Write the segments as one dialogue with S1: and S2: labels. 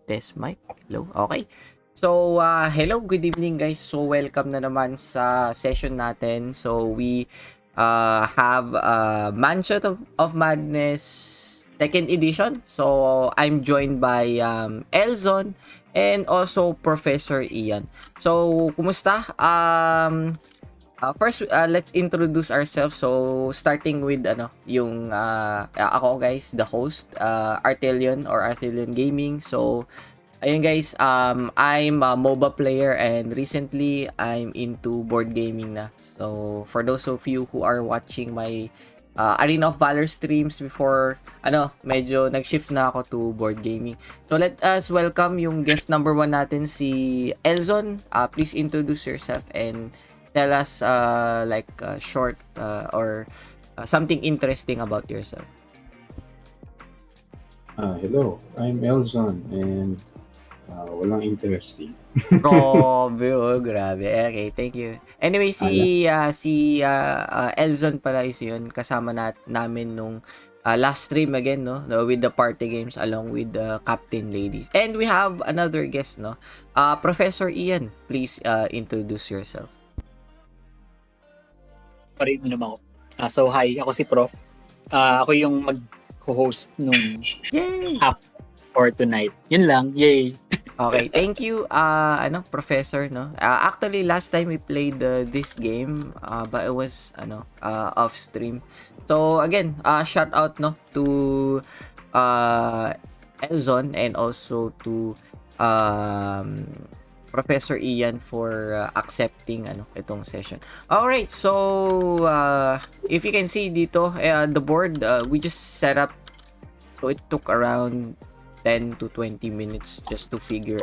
S1: Test mic. Hello. Okay. So, hello, good evening guys. So, welcome na naman sa session natin. So, we have Mansion of Madness second edition. So, I'm joined by Elzon and also Professor Ian. So, kumusta? First, let's introduce ourselves. So, starting with yung ako guys, the host, Artheleon or Artheleon Gaming. So, ayun guys, I'm a MOBA player and recently I'm into board gaming na. So, for those of you who are watching my Arena of Valor streams before, medyo nag-shift na ako to board gaming. So, let us welcome yung guest number 1 natin, si Elzon. Please introduce yourself and tell us short or something interesting about yourself.
S2: Hello, I'm Elzon and walang interesting.
S1: Grabe. Okay, thank you. Anyway, si Elzon pala is yun. Kasama namin nung last stream again, no? With the party games along with the Captain Ladies. And we have another guest, no? Professor Ian, please introduce yourself.
S3: Parin mo naman ako. So, hi. Ako si Prof. Ako yung mag-host nung app for tonight. Yun lang. Yay!
S1: Okay, thank you, Professor, no? Actually, last time we played this game, but it was, off stream. So, again, shout out, no, to Elzon and also to Professor Ian for accepting itong session. All right, so if you can see dito the board, we just set up, so it took around 10 to 20 minutes just to figure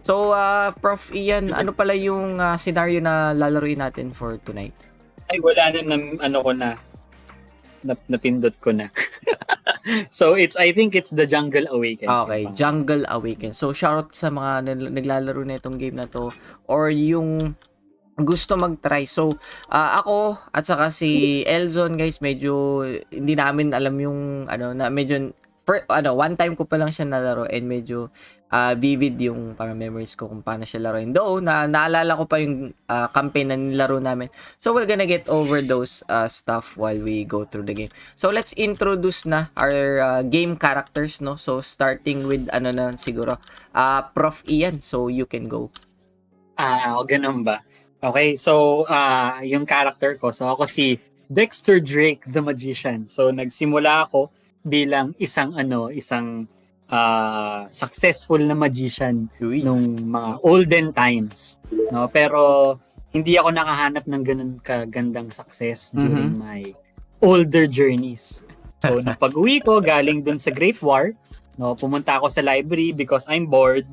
S1: So Prof Ian, ano pala yung scenario na lalaruin natin for tonight?
S3: Ay, wala na napindot ko na. So I think it's the Jungle Awakens.
S1: Okay, Jungle Awakens. So shoutout sa mga naglalaro na itong game na to or yung gusto mag-try. So ako at saka si Elzon guys, medyo hindi namin alam yung na medyo one time ko pa lang siya nalaro and medyo vivid yung parang memories ko kung paano siya laruin. Though, naalala ko pa yung campaign na nilaro namin. So, we're gonna get over those stuff while we go through the game. So, let's introduce na our game characters, no? So, starting with, na siguro, Prof. Ian. So, you can go.
S3: Ganun ba? Okay, so, yung character ko. So, ako si Dexter Drake, the Magician. So, nagsimula ako bilang isang successful na magician nung mga olden times, no? Pero hindi ako nakahanap ng ganun kagandang success during my older journeys. So nung pag-uwi ko galing dun sa Great War, no, pumunta ako sa library because I'm bored.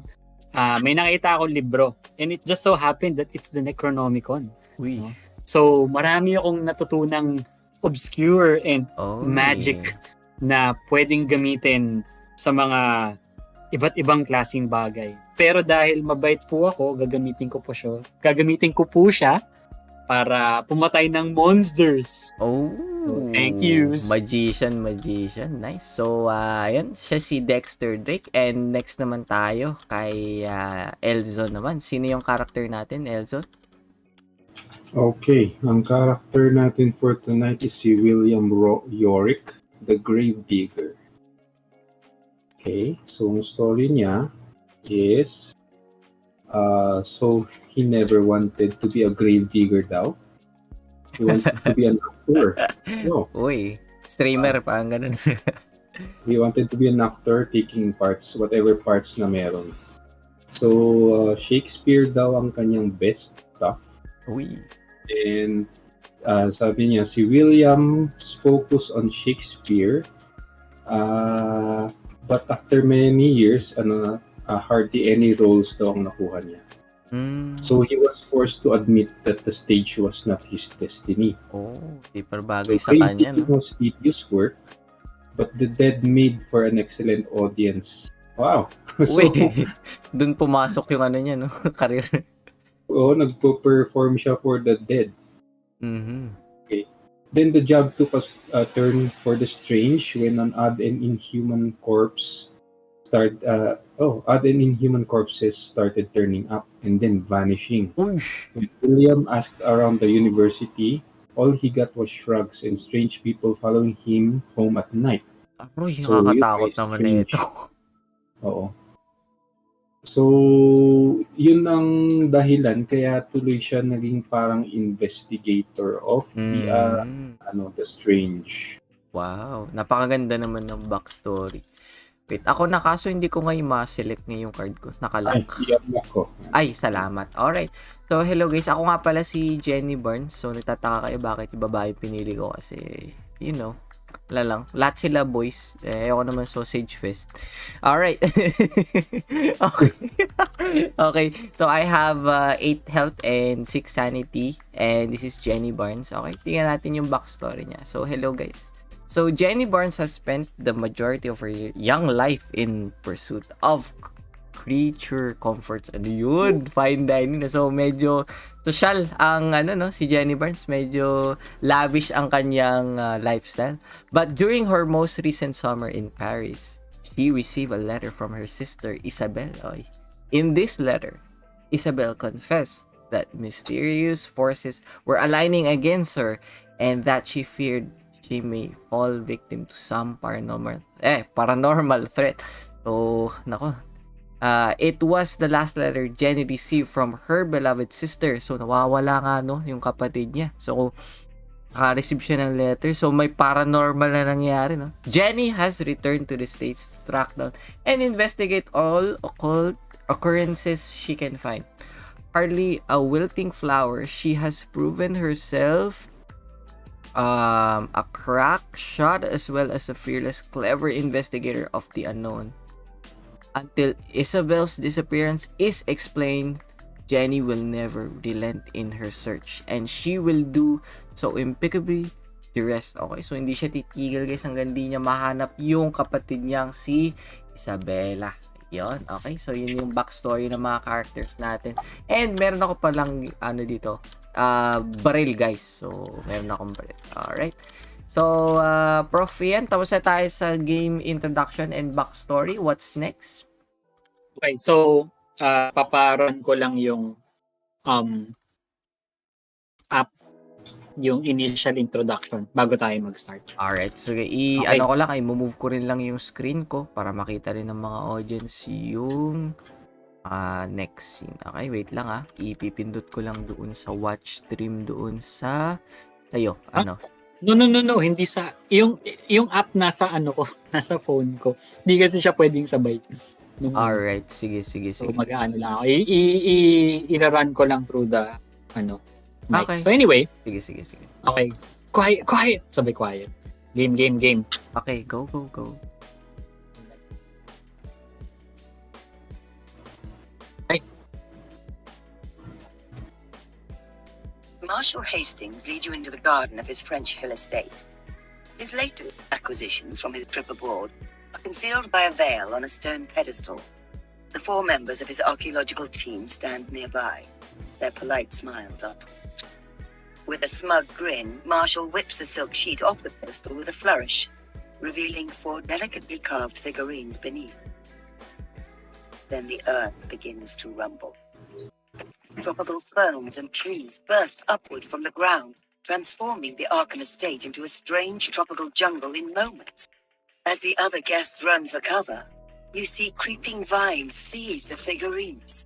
S3: May nakita akong libro and it just so happened that it's the Necronomicon. No? So marami akong natutunang obscure and magic na pwedeng gamitin sa mga iba't ibang klaseng bagay. Pero dahil mabait po ako, gagamitin ko po siya para pumatay ng monsters.
S1: So,
S3: thank you.
S1: Magician. Nice. So, ayun, siya si Dexter Drake. And next naman tayo kay Elzon naman. Sino yung character natin, Elzon?
S2: Okay, ang character natin for tonight is si William Yorick, the Gravedigger. Okay, so ang story niya is so he never wanted to be a gravedigger daw. He wanted to be an actor. No.
S1: Uy, streamer pa ang ganun.
S2: He wanted to be an actor taking parts, whatever parts na meron. So Shakespeare daw ang kanyang best stuff.
S1: Uy.
S2: And sabi niya si William's focus on Shakespeare, but after many years, hardly any roles daw ang nakuha niya. So he was forced to admit that the stage was not his destiny.
S1: Super bagay sa kanya, no?
S2: It was tedious work, but the dead made for an excellent audience. Wow! So,
S1: dun pumasok yung niya, no? Career.
S2: Nagpo-perform siya for the dead. Okay. Then the job took a turn for the strange when an odd and inhuman corpse other inhuman corpses started turning up and then vanishing.
S1: Uy!
S2: When William asked around the university, all he got was shrugs and strange people following him home at night.
S1: Aroy,
S2: So, yun
S1: nakakatakot
S2: ay
S1: naman na ito.
S2: strange. Oo. So, yun ang dahilan kaya tuloy siya naging parang investigator of the strange.
S1: Wow, napakaganda naman ng backstory. Wait, ako na kaso hindi ko ngayon ma-select ngayong card ko. Nakalock.
S2: Ako.
S1: Ay, salamat. Alright. So, hello guys. Ako nga pala si Jenny Burns. So, nagtataka kayo bakit yung babae pinili ko kasi, you know, wala lang. Lahat sila boys. Ako naman sausage fest. Alright. Okay. Okay. So, I have 8 health and 6 sanity. And this is Jenny Burns. Okay. Tingnan natin yung backstory niya. So, hello guys. So, Jenny Barnes has spent the majority of her young life in pursuit of creature comforts. Ano yun? Fine dining. So, medyo social ang si Jenny Barnes. Medyo lavish ang kanyang lifestyle. But during her most recent summer in Paris, she received a letter from her sister, Isabel. In this letter, Isabel confessed that mysterious forces were aligning against her and that she feared she may fall victim to some paranormal threat. So, it was the last letter Jenny received from her beloved sister. So, nawawala nga, yung kapatid niya. So, naka-receive siya ng letter. So, may paranormal na nangyari, no? Jenny has returned to the States to track down and investigate all occult occurrences she can find. Hardly a wilting flower, she has proven herself a crack shot as well as a fearless, clever investigator of the unknown. Until Isabel's disappearance is explained, Jenny will never relent in her search and she will do so impeccably the rest. Okay, so hindi siya titigil guys hanggang di niya mahanap yung kapatid niyang si Isabela. Yun, okay, so yun yung backstory ng mga characters natin. And meron ako palang dito baril guys. So, meron akong baril. Alright. So, Prof. Ian, tapos na tayo sa game introduction and backstory. What's next?
S3: Okay, so, paparon ko lang yung app, yung initial introduction bago tayo mag-start.
S1: Alright. So, ko lang, i-move ko rin lang yung screen ko para makita rin ng mga audience yung next scene. Okay, wait lang ipipindot ko lang doon sa watch stream doon sa'yo. Ano?
S3: No, hindi sa yung app nasa nasa phone ko. Hindi kasi siya pwedeng sabay.
S1: Alright, sige.
S3: So mag-ano lang ako. I-run ko lang through the mic.
S1: Okay.
S3: So anyway,
S1: Sige.
S3: okay. Quiet. Sabay quiet. Game.
S1: Okay, go.
S4: Marshal Hastings leads you into the garden of his French Hill estate. His latest acquisitions from his trip abroad are concealed by a veil on a stone pedestal. The 4 members of his archaeological team stand nearby, their polite smiles up. With a smug grin, Marshal whips the silk sheet off the pedestal with a flourish, revealing 4 delicately carved figurines beneath. Then the earth begins to rumble. Tropical ferns and trees burst upward from the ground, transforming the Arkham estate into a strange tropical jungle in moments. As the other guests run for cover, you see creeping vines seize the figurines.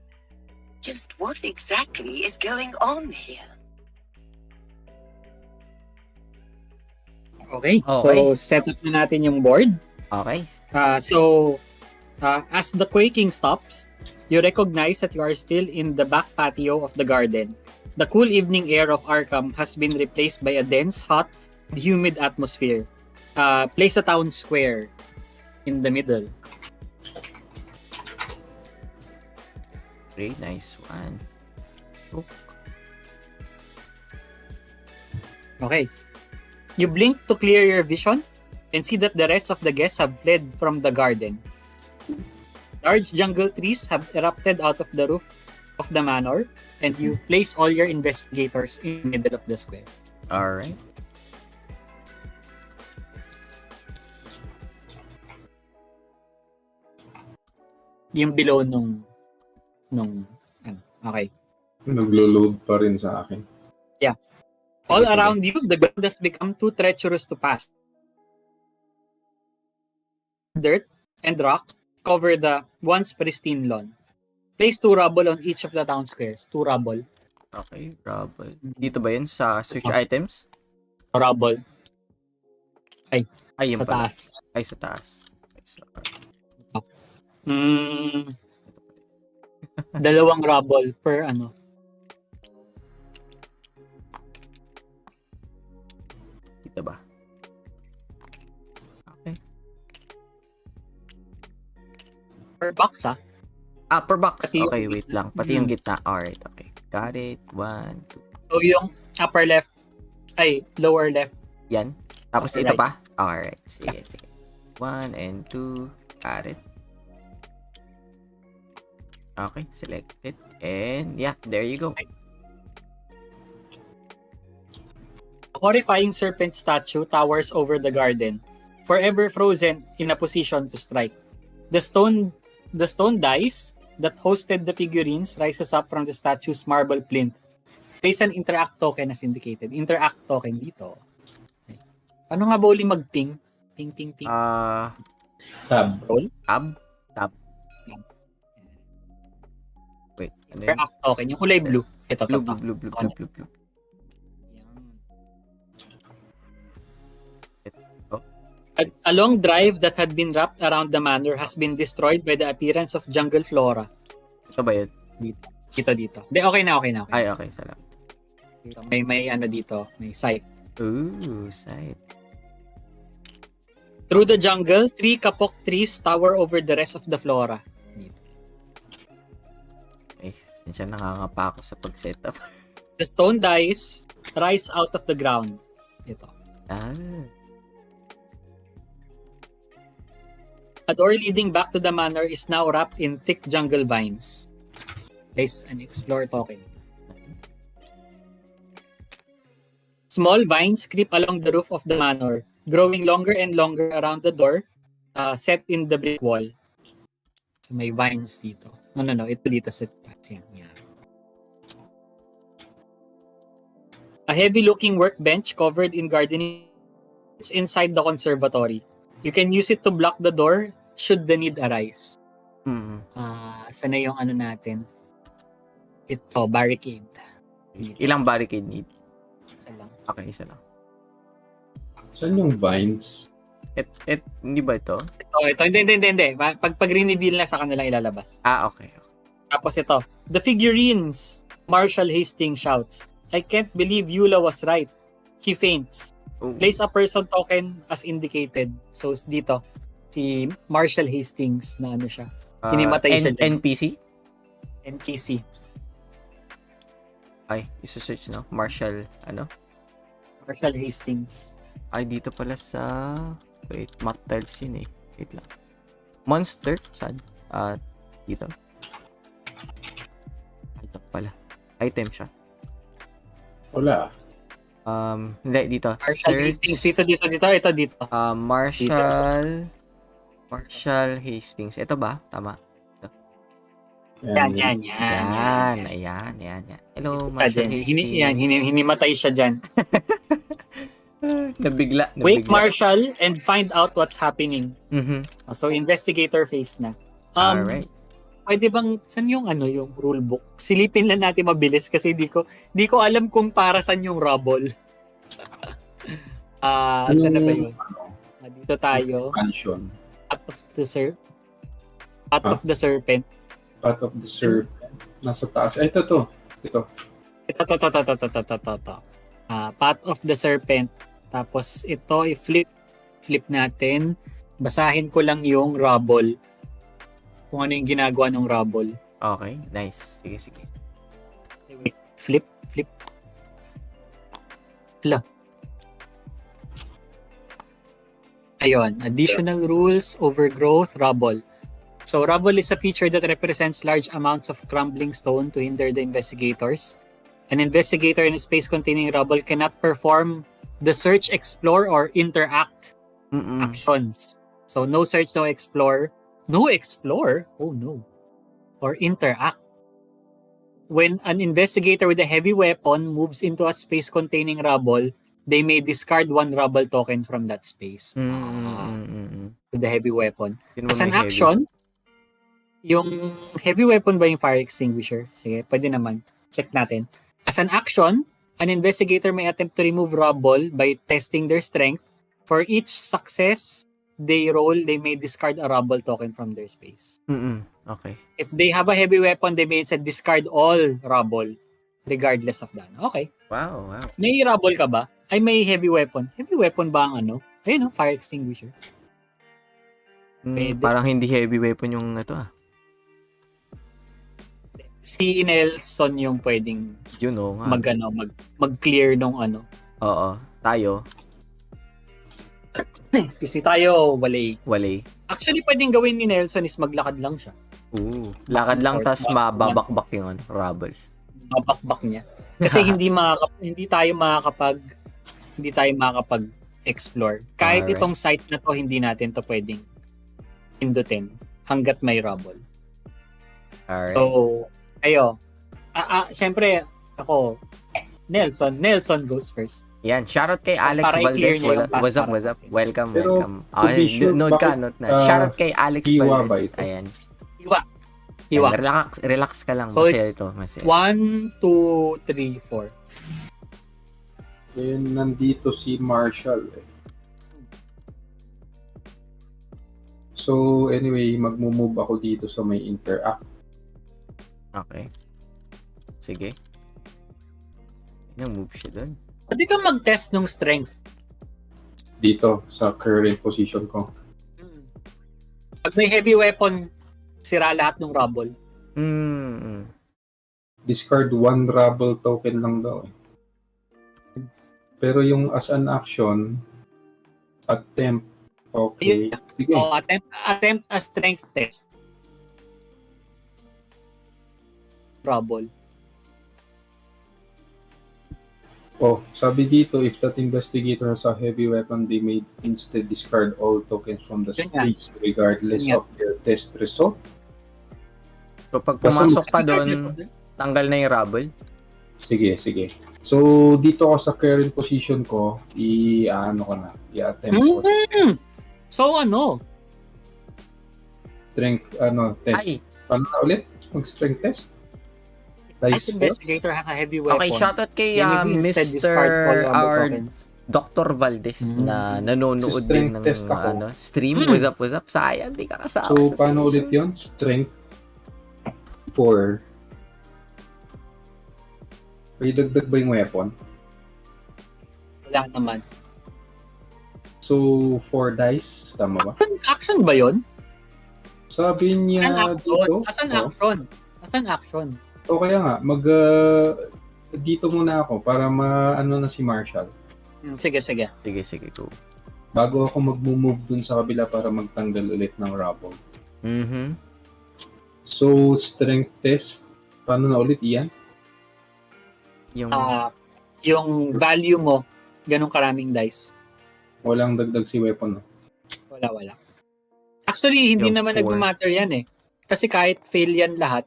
S4: Just what exactly is going on here?
S3: Okay. So set up na natin yung board.
S1: Okay.
S3: As the quaking stops, you recognize that you are still in the back patio of the garden. The cool evening air of Arkham has been replaced by a dense, hot, humid atmosphere. Place a town square in the middle.
S1: Okay, nice one.
S3: Okay. You blink to clear your vision and see that the rest of the guests have fled from the garden. Large jungle trees have erupted out of the roof of the manor, and you place all your investigators in the middle of the square.
S1: Alright.
S3: yung below nung ano. Okay.
S2: Naglo-load pa rin sa akin.
S3: All
S1: Sige.
S3: around you, the ground has become too treacherous to pass. Dirt and rock cover the once pristine lawn. Place 2 rubble on each of the town squares. 2 rubble.
S1: Okay, rubble. Dito ba yun sa search items?
S3: Rubble.
S1: Ay, yun
S3: Sa
S1: pala.
S3: taas.
S1: Ay, sa taas. Okay, so,
S3: Dalawang rubble per ano.
S1: dito ba? Okay.
S3: Per box ha.
S1: Per box.
S3: Pati yung
S1: Okay, wait lang. Pati yung gitna. Alright, okay. Got it. 1, 2.
S3: So yung upper left, lower left.
S1: Yan. Tapos
S3: Okay,
S1: ito
S3: right.
S1: pa? Alright. Sige. 1 and 2. Got it. Okay, selected. And yeah, there you go.
S3: A horrifying serpent statue towers over the garden, forever frozen in a position to strike. The stone dice that hosted the figurines rises up from the statue's marble plinth. Place an interact token as indicated. Interact token dito. Okay. Paano nga ba uli mag-ping? Ping.
S2: Tab.
S3: Roll?
S1: Tab. Wait, ano yun?
S3: Interact token. Yung kulay blue. Ito.
S1: Blue.
S3: A long drive that had been wrapped around the manor has been destroyed by the appearance of jungle flora.
S1: Ito ba yun?
S3: Dito. Okay na.
S1: Ay, okay. Salamat.
S3: Dito. May ano dito. May site.
S1: Ooh, side.
S3: Through the jungle, 3 kapok trees tower over the rest of the flora.
S1: Ay, siya nakangapa ako sa pag-setup.
S3: The stone dice rise out of the ground. Ito. A door leading back to the manor is now wrapped in thick jungle vines. Place an explore token. Small vines creep along the roof of the manor, growing longer and longer around the door, set in the brick wall. So may vines dito. No. Ito dito sa taas yan. A heavy-looking workbench covered in gardening is inside the conservatory. You can use it to block the door should the need arise. Sana yung ano natin? Ito, barricade.
S1: Ilang barricade need?
S3: Isa lang.
S1: Okay, isa lang.
S2: Saan yung vines?
S1: Hindi ba ito?
S3: Ito. Hindi. Pag reveal na sa kanila ilalabas.
S1: Okay.
S3: Tapos ito. The figurines. Marshal Hastings shouts. I can't believe Eula was right. He faints.
S1: Ooh.
S3: Place a person token as indicated. So dito, si Marshal Hastings na ano siya. Hinimatay siya dyan.
S1: NPC?
S3: NPC.
S1: Ay, isa-search no? Marshal
S3: Hastings.
S1: Ay, dito pala sa... Wait, map tiles yun eh. Wait lang. Monster? Saan? Dito. Ito pala. Item siya.
S2: Wala.
S1: Hindi, dito.
S3: Marshal Hastings. Dito. Ito dito.
S1: Marshal Hastings. Ito ba? Tama.
S3: Yan.
S1: Ayan. Hello, Marshal Hastings.
S3: Hinimatay siya dyan.
S1: Nabigla.
S3: Wake Marshal and find out what's happening.
S1: Mm-hmm.
S3: So, investigator phase na.
S1: Alright.
S3: Pwede bang, saan yung yung rulebook? Silipin lang natin mabilis kasi di ko alam kung para saan yung rubble. Saan na ba yun? Dito tayo.
S2: Mansion.
S3: Path of the Serpent. Path of the Serpent.
S2: Nasa taas. Ito.
S3: Ito. Path of the Serpent. Tapos ito, i-flip natin. Basahin ko lang yung rubble. Kung ano yung ginagawa ng rubble.
S1: Okay, nice. Sige.
S3: Wait, flip. Hala. Ayun, additional rules, overgrowth, rubble. So rubble is a feature that represents large amounts of crumbling stone to hinder the investigators. An investigator in a space containing rubble cannot perform the search, explore, or interact actions. So no search, no explore, No explore? Oh no. Or interact. When an investigator with a heavy weapon moves into a space containing rubble, they may discard 1 rubble token from that space. With the heavy weapon.
S1: Yun
S3: As
S1: ba
S3: an
S1: may heavy?
S3: action, yung heavy weapon ba yung fire extinguisher? Sige, pwede naman. Check natin. As an action, an investigator may attempt to remove rubble by testing their strength. For each success they roll, they may discard a rubble token from their space.
S1: Okay.
S3: If they have a heavy weapon, they may instead discard all rubble regardless of that. Okay.
S1: Wow.
S3: May rubble ka ba? Ay, may heavy weapon. Heavy weapon ba ang ano? Ayun, fire extinguisher. Pwede.
S1: Parang hindi heavy weapon yung ito
S3: Si Nelson yung pwedeng
S1: Yun nga.
S3: mag-clear nung ano.
S1: Oo. Tayo.
S3: Excuse me, tayo, walay. Actually, pwedeng gawin ni Nelson is maglakad lang siya.
S1: Lakad lang tas mababakbak yung rubble.
S3: Mabakbak niya. Kasi hindi tayo makakapag-explore. Kahit
S1: Alright.
S3: itong site na to, hindi natin to pwedeng pindutin hanggat may rubble.
S1: Alright.
S3: So, syempre, ako, Nelson goes first.
S1: Yan, shoutout kay Alex
S3: Para i-clear
S1: Valdez.
S3: niya yung path
S1: What's up?
S3: para sa atin.
S1: Welcome.
S2: Pero, to be sure,
S1: Note shoutout kay Alex
S2: hiwa ba
S1: Valdez.
S2: ito?
S1: Ayan.
S3: Hiwa.
S1: Relax ka lang.
S3: So,
S1: Masaya ito. Masaya.
S3: 1, 2, 3, 4.
S2: Then, nandito si Marshall. So, anyway, magmo-move ako dito sa may interact.
S1: Okay. Sige. Move siya doon.
S3: Pwede ka mag-test ng strength.
S2: Dito, sa current position ko.
S3: Pag may heavy weapon, sira lahat ng rubble.
S2: Discard 1 rubble token lang daw. Pero yung as an action, attempt, okay. Sige.
S3: Attempt a strength test. Rubble.
S2: Sabi dito, if that investigator has a heavy weapon, they may instead discard all tokens from the space regardless of their test result.
S1: So, pag pumasok ka doon, tanggal na yung rubble?
S2: Sige. So, dito ako sa current position ko, i-attempt ko.
S3: So,
S2: Strength, test.
S1: Ay!
S2: Paano na ulit? Mag-strength test?
S3: As investigator has a heavy weapon.
S1: Okay, shoutout kay Mr. Dr. Valdez na nanonood din ng stream. What's up? Sayang, di ka kasama.
S2: So, paano ulit yun? Strength 4. May dagdag ba yung weapon?
S3: Wala naman.
S2: So, 4 dice. Tama ba?
S3: Action ba yun?
S2: Sabi niya dito.
S3: As an action.
S2: O kaya nga, dito muna ako para na si Marshall.
S3: Sige,
S1: go.
S2: Bago ako mag-move dun sa kabila para magtanggal ulit ng rubble. So, strength test. Paano na ulit, Ian?
S3: Yung value mo, ganun karaming dice.
S2: Walang dagdag si weapon, no?
S3: Wala. Actually, hindi naman nagmamatter yan eh. Kasi kahit fail yan lahat,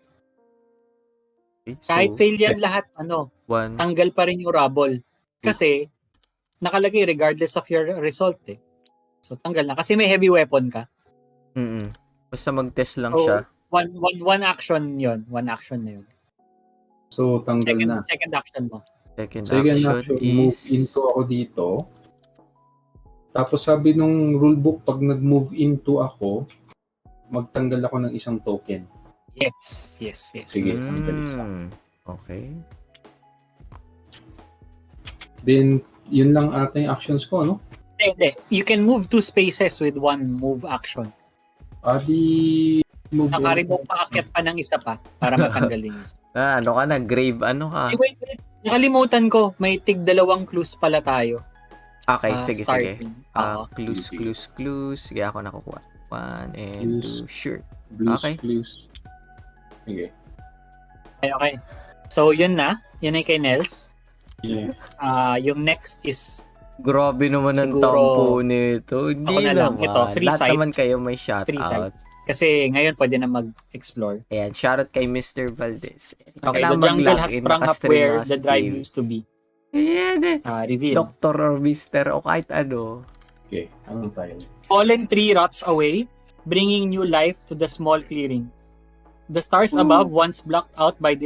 S3: tanggal pa rin yung rubble. Kasi, nakalagay regardless of your result eh. So, tanggal na. Kasi may heavy weapon ka.
S1: Basta mag-test lang siya.
S3: One action yun. One action na yun.
S2: So, tanggal na.
S3: Second action mo.
S1: Second
S2: action move into ako dito. Tapos sabi nung rulebook, pag nag-move into ako, magtanggal ako ng isang token.
S3: Yes.
S2: Sige.
S1: Okay.
S2: Then, yun lang ata yung actions ko, no?
S3: Hindi. You can move 2 spaces with 1 move action.
S2: Move
S3: Nakaribok pa, akyat pa ng isa pa para matanggal yung isa.
S1: Ano ka na? Grave, ano ka?
S3: Wait. Nakalimutan ko, may tig 2 clues pala tayo.
S1: Okay, sige. Clues. Sige, ako nakukuha. 1 and 2, sure. Okay.
S2: Clues. Okay.
S3: So, yun na. Yun ay kay Nels.
S2: Yeah.
S3: Yung next is...
S1: Grabe naman ang
S3: Siguro,
S1: tampo nito. Hindi
S3: ako na lang.
S1: naman.
S3: Ito, free
S1: Lahat
S3: site.
S1: naman kayo may shoutout.
S3: Free site. Kasi ngayon pwede na mag-explore.
S1: Ayan, shoutout kay Mr. Valdez.
S3: Okay, the jungle has sprung up where the drive used to be.
S1: Ayan eh.
S3: Reveal.
S1: Doctor or Mister o kahit ano.
S2: Okay, ano tayo?
S3: Fallen tree rots away, bringing new life to the small clearing. The stars above, once blocked out by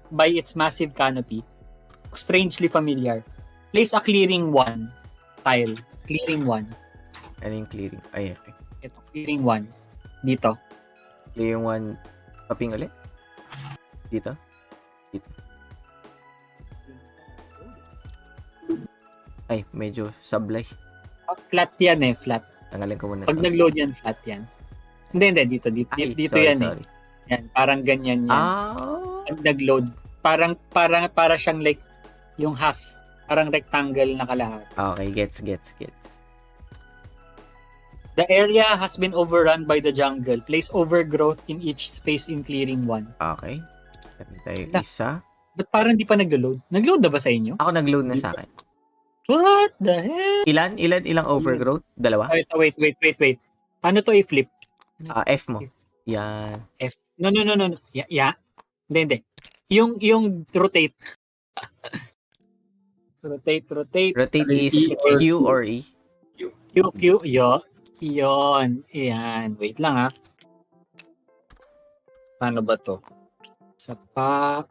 S3: by its massive canopy, strangely familiar. Place a clearing 1 tile. Clearing 1.
S1: Ano yung clearing? Ay, okay.
S3: Ito, clearing 1. Dito.
S1: Clearing 1. Paping ulit? Dito? Dito. Ay, medyo sablay.
S3: Flat yan eh, flat.
S1: Tanggalin ko muna
S3: Pag
S1: to.
S3: nag-load yan, flat yan. Hindi, dito
S1: Ay,
S3: dito
S1: sorry,
S3: yan
S1: sorry.
S3: eh. Yan, parang ganyan yan. Pag nag-load, para siyang like, yung half, parang rectangle na kalahat.
S1: Okay, gets.
S3: The area has been overrun by the jungle. Place overgrowth in each space in clearing 1.
S1: Okay. Meron tayo isa.
S3: Ba't parang di pa nag-load? Nag-load na ba sa inyo?
S1: Ako nag-load na sa akin.
S3: What the hell?
S1: Ilang overgrowth? Dalawa?
S3: Wait. Paano to i-flip?
S1: F mo. Yan.
S3: F. No. Yeah. Hindi. Yung rotate. rotate.
S1: Rotate is Q or E?
S3: Q. Yon. Ayan. Wait lang ha. Paano ba to? Sa pa...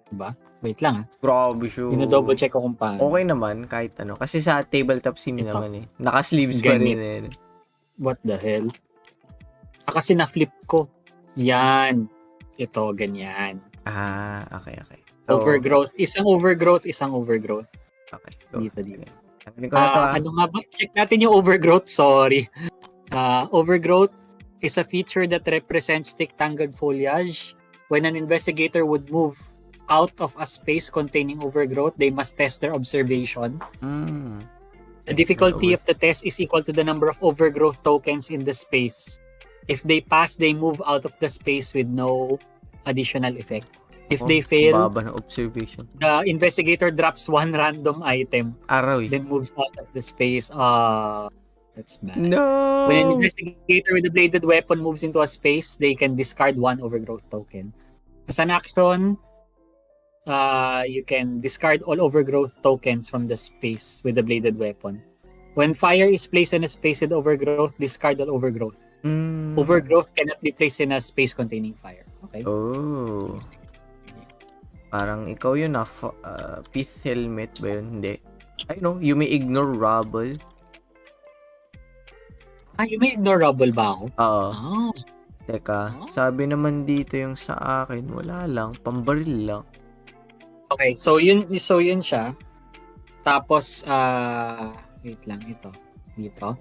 S3: Diba? Wait lang ha.
S1: Grabe siya.
S3: Dino-double check ko kung paano.
S1: Okay naman, kahit ano. Kasi sa tabletop sim
S3: Ito.
S1: naman eh. Naka-sleeves pa rin eh.
S3: What the hell? Kasi na-flip ko. Yan. Ito, ganyan.
S1: Okay. So,
S3: Overgrowth. Isang overgrowth.
S1: okay. Go.
S3: Dito.
S1: Tanggalin ko na to
S3: Ano nga ba? Check natin yung overgrowth. Sorry. Overgrowth is a feature that represents thick tangled foliage. When an investigator would move out of a space containing overgrowth, they must test their observation. The difficulty of the test is equal to the number of overgrowth tokens in the space. If they pass, they move out of the space with no additional effect. If they fail,
S1: baba na observation.
S3: the investigator drops one random item,
S1: Araw eh.
S3: then moves out of the space. That's bad.
S1: No!
S3: When an investigator with a bladed weapon moves into a space, they can discard one overgrowth token. As an action, you can discard all overgrowth tokens from the space with the bladed weapon. When fire is placed in a space with overgrowth, discard all overgrowth. Overgrowth cannot be placed in a space containing fire. Okay?
S1: Oh. Parang ikaw yun pith helmet ba yun? Hindi. I know, you may ignore rubble.
S3: You may ignore rubble ba ako?
S1: Oo.
S3: Oh.
S1: Teka, sabi naman dito yung sa akin, wala lang, pambaril lang.
S3: Okay, so yun siya. Tapos, wait lang, ito. Dito.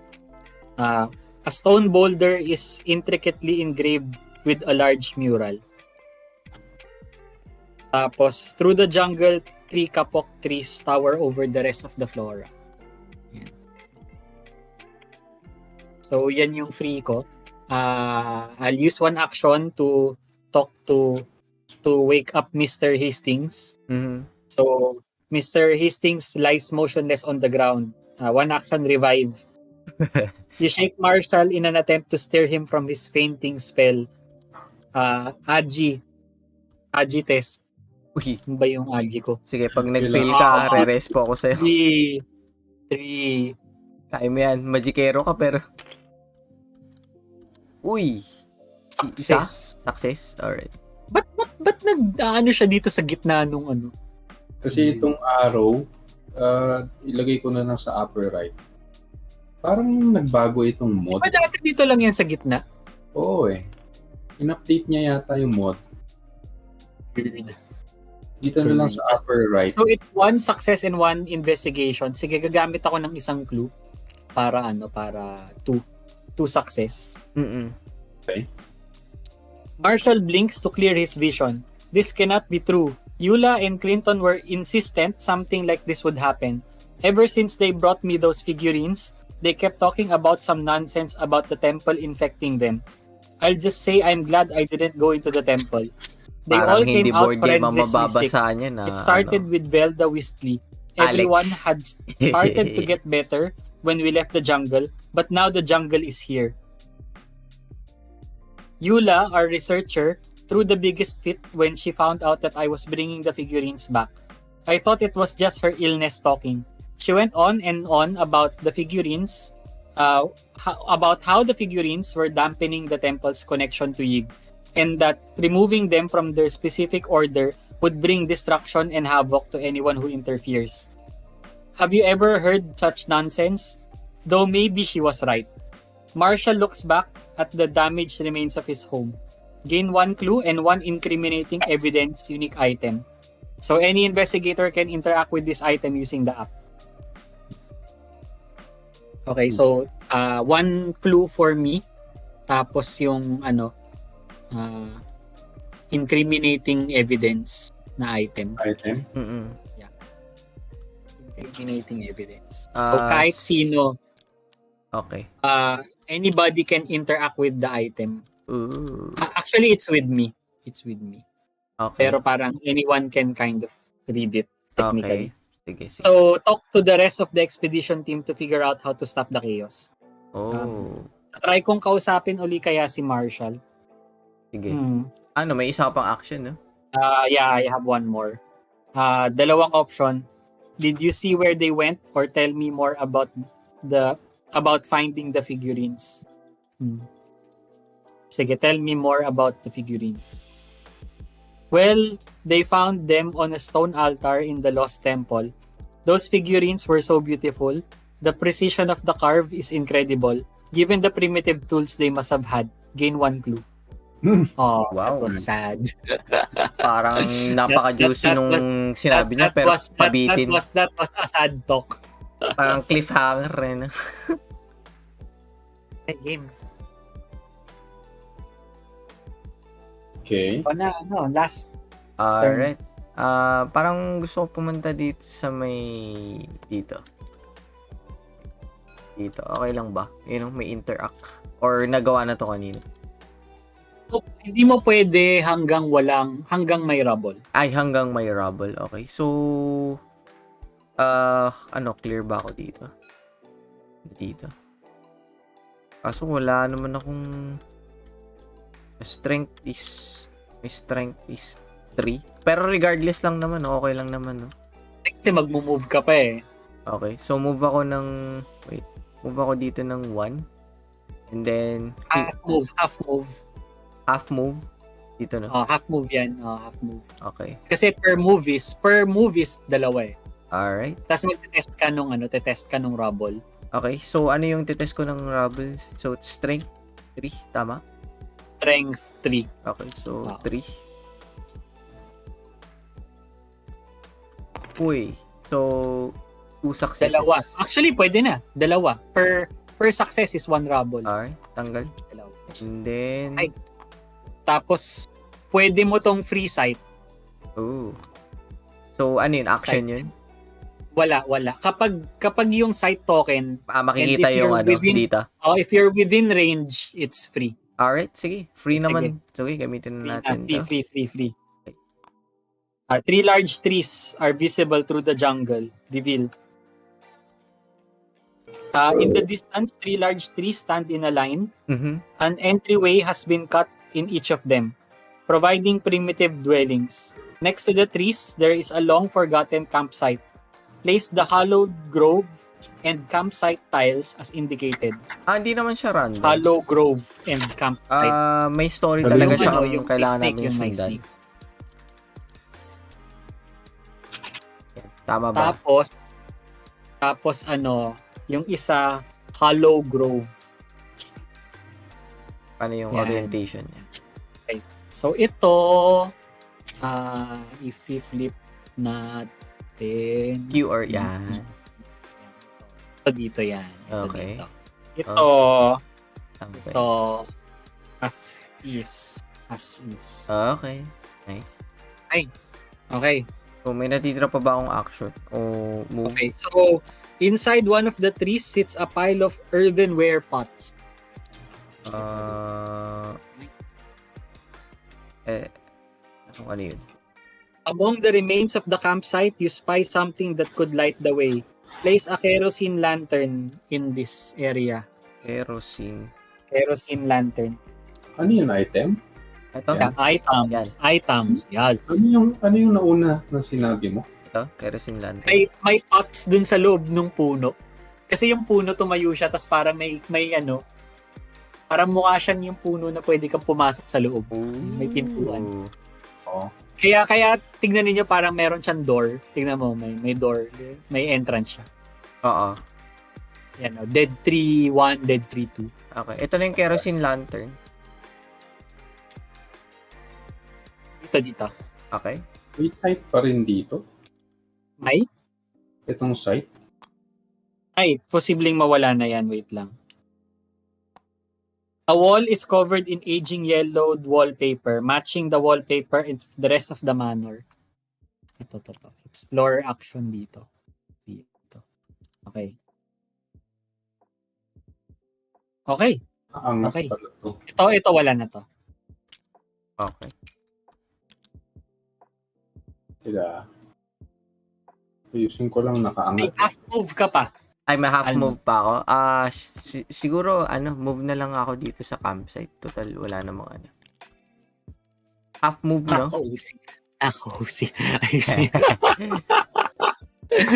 S3: A stone boulder is intricately engraved with a large mural. Tapos, through the jungle, 3 kapok trees tower over the rest of the flora. Yan. So, yan yung free ko. I'll use one action to talk to wake up Mr. Hastings.
S1: Mm-hmm.
S3: So, Mr. Hastings lies motionless on the ground. One action, revive. You shake Marshall in an attempt to steer him from his fainting spell. Agi test.
S1: Uy.
S3: Ano ba yung Agi ko?
S1: Sige, pag nag-fail ka, re-respo ako sa'yo.
S3: 3.
S1: Kaya mo yan. Magikero ka pero... Uy!
S3: Success.
S1: Success? Alright.
S3: Ba't nag-ano siya dito sa gitna nung ano?
S2: Kasi itong arrow, ilagay ko na lang sa upper right. Parang nagbago itong mod.
S3: Ba dati dito lang yan sa gitna?
S2: Oo eh. In-update niya yata yung mod. Dito na lang sa upper right.
S3: So it's 1 success and 1 investigation. Sige, gagamit ako ng isang clue para 2 success.
S2: Okay.
S3: Marshall blinks to clear his vision. This cannot be true. Eula and Clinton were insistent something like this would happen. Ever since they brought me those figurines, they kept talking about some nonsense about the temple infecting them. I'll just say I'm glad I didn't go into the temple. They
S1: Parang
S3: all came
S1: hindi
S3: out
S1: board game ang
S3: horrendously sick.
S1: mababasa niya na
S3: It started with Velda Wistley. Everyone
S1: Alex.
S3: had started to get better when we left the jungle, but now the jungle is here. Yula, our researcher, threw the biggest fit when she found out that I was bringing the figurines back. I thought it was just her illness talking. She went on and on about the figurines, about how the figurines were dampening the temple's connection to Yig, and that removing them from their specific order would bring destruction and havoc to anyone who interferes. Have you ever heard such nonsense? Though maybe she was right. Marshall looks back at the damaged remains of his home. Gain 1 clue and 1 incriminating evidence unique item. So any investigator can interact with this item using the app. Okay, so 1 clue for me. Tapos yung incriminating evidence na item. Incriminating evidence. So kahit sino,
S1: okay.
S3: Anybody can interact with the item.
S1: Ooh.
S3: Actually, it's with me.
S1: Okay.
S3: Pero parang anyone can kind of read it technically.
S1: Okay. Sige.
S3: So, talk to the rest of the expedition team to figure out how to stop the chaos. Try kong kausapin uli kaya si Marshall.
S1: Sige. May isa ka pang action, no?
S3: Yeah, I have one more. Dalawang option. Did you see where they went or tell me more about finding the figurines? Sige, tell me more about the figurines. Well, they found them on a stone altar in the Lost Temple. Those figurines were so beautiful. The precision of the carve is incredible. Given the primitive tools they must have had, gain 1 clue. Oh,
S1: wow.
S3: That was sad.
S1: Parang napaka-juicy nung sinabi niya, pero pabitin.
S3: That was a sad talk.
S1: Parang cliffhanger rin.
S3: Game.
S2: Okay.
S3: Last.
S1: Alright. Parang gusto ko pumunta dito sa dito. Okay lang ba? May interact. Or nagawa na to kanina?
S3: So, hindi mo pwede hanggang may rubble.
S1: Ay, hanggang may rubble. Okay. So, clear ba ako dito? Kaso wala naman akong strength is 3. Pero regardless lang naman, okay lang naman, no?
S3: Kasi magmo-move ka pa eh.
S1: Okay. So, move ako dito ng 1. And then
S3: Half move.
S1: Dito, no?
S3: Half move yan. Half move.
S1: Okay.
S3: Kasi per move is dalawa eh.
S1: Alright.
S3: Tapos magte-test ka nung rubble.
S1: Okay. So, ano yung titest ko ng rubble? So, strength 3, tama?
S3: Strength 3.
S1: Okay. So, 3. Uy. So, 2 successes.
S3: Dalawa. Actually, pwede na. Dalawa. Per success is 1 rubble.
S1: Alright. Tanggal.
S3: Dalawa.
S1: And then...
S3: Tapos, pwede mo tong free sight.
S1: Oh. So, ano yun? Action
S3: Sight.
S1: yun?
S3: Wala. Kapag yung sight token,
S1: makikita yung dito.
S3: If you're within range, it's free.
S1: Alright, sige. Free naman. Sige, gamitin na natin to.
S3: Free. 3 large trees are visible through the jungle. Reveal. In the distance, 3 large trees stand in a line. An entryway has been cut in each of them, providing primitive dwellings. Next to the trees, there is a long forgotten campsite. Place the hallowed grove and campsite tiles as indicated.
S1: Hindi naman siya random.
S3: Hollow grove and campsite.
S1: May story talaga siya
S3: yung
S1: kailangan namin
S3: yung
S1: sundan. Tama ba?
S3: Tapos yung isa, Hollow Grove.
S1: Paano yung orientation niya?
S3: Okay. So ito, if we flip natin.
S1: Q or yan.
S3: Dito yan.
S1: Okay.
S3: Ito,
S1: Okay.
S3: as is.
S1: Okay. Nice.
S3: Okay.
S1: So, may natitira pa ba akong action? O move?
S3: Okay, so inside one of the trees sits a pile of earthenware pots.
S1: Ano yun?
S3: Among the remains of the campsite, you spy something that could light the way. Place a kerosene lantern in this area.
S1: Kerosene
S3: Kerosene lantern.
S2: Ano yun, item?
S1: Ito,
S3: Yeah, items. Yes.
S2: Ano yung nauna na sinabi mo?
S1: ito, kerosene lantern.
S3: May pots dun sa loob ng puno. Kasi yung puno tumayo siya, tapos parang may parang mukha siyang yung puno na pwede kang pumasok sa loob. May pintuan.
S2: Oo.
S3: Kaya tignan niyo parang meron siyang door. Tignan mo, may door, may entrance siya.
S1: Oo.
S3: Yan, Dead Tree 1, Dead Tree 2.
S1: Okay, ito na yung kerosene lantern.
S3: Dito.
S1: Okay.
S2: May site pa rin dito.
S3: May?
S2: Itong site.
S3: Ay, posibleng mawala na yan. Wait lang. A wall is covered in aging yellowed wallpaper, matching the wallpaper in the rest of the manor. Ito. Explore action dito. Okay.
S2: Angas
S3: Okay.
S2: pala to.
S3: Ito wala na to.
S1: Okay.
S2: Kaya, ayusin ko lang
S3: May
S2: nakaangat.
S3: half move ka pa.
S1: Ay, may half
S3: Ano?
S1: move pa ako. Siguro, move na lang ako dito sa campsite. Total, wala namang half move, no?
S3: Nakausi. Ayusin.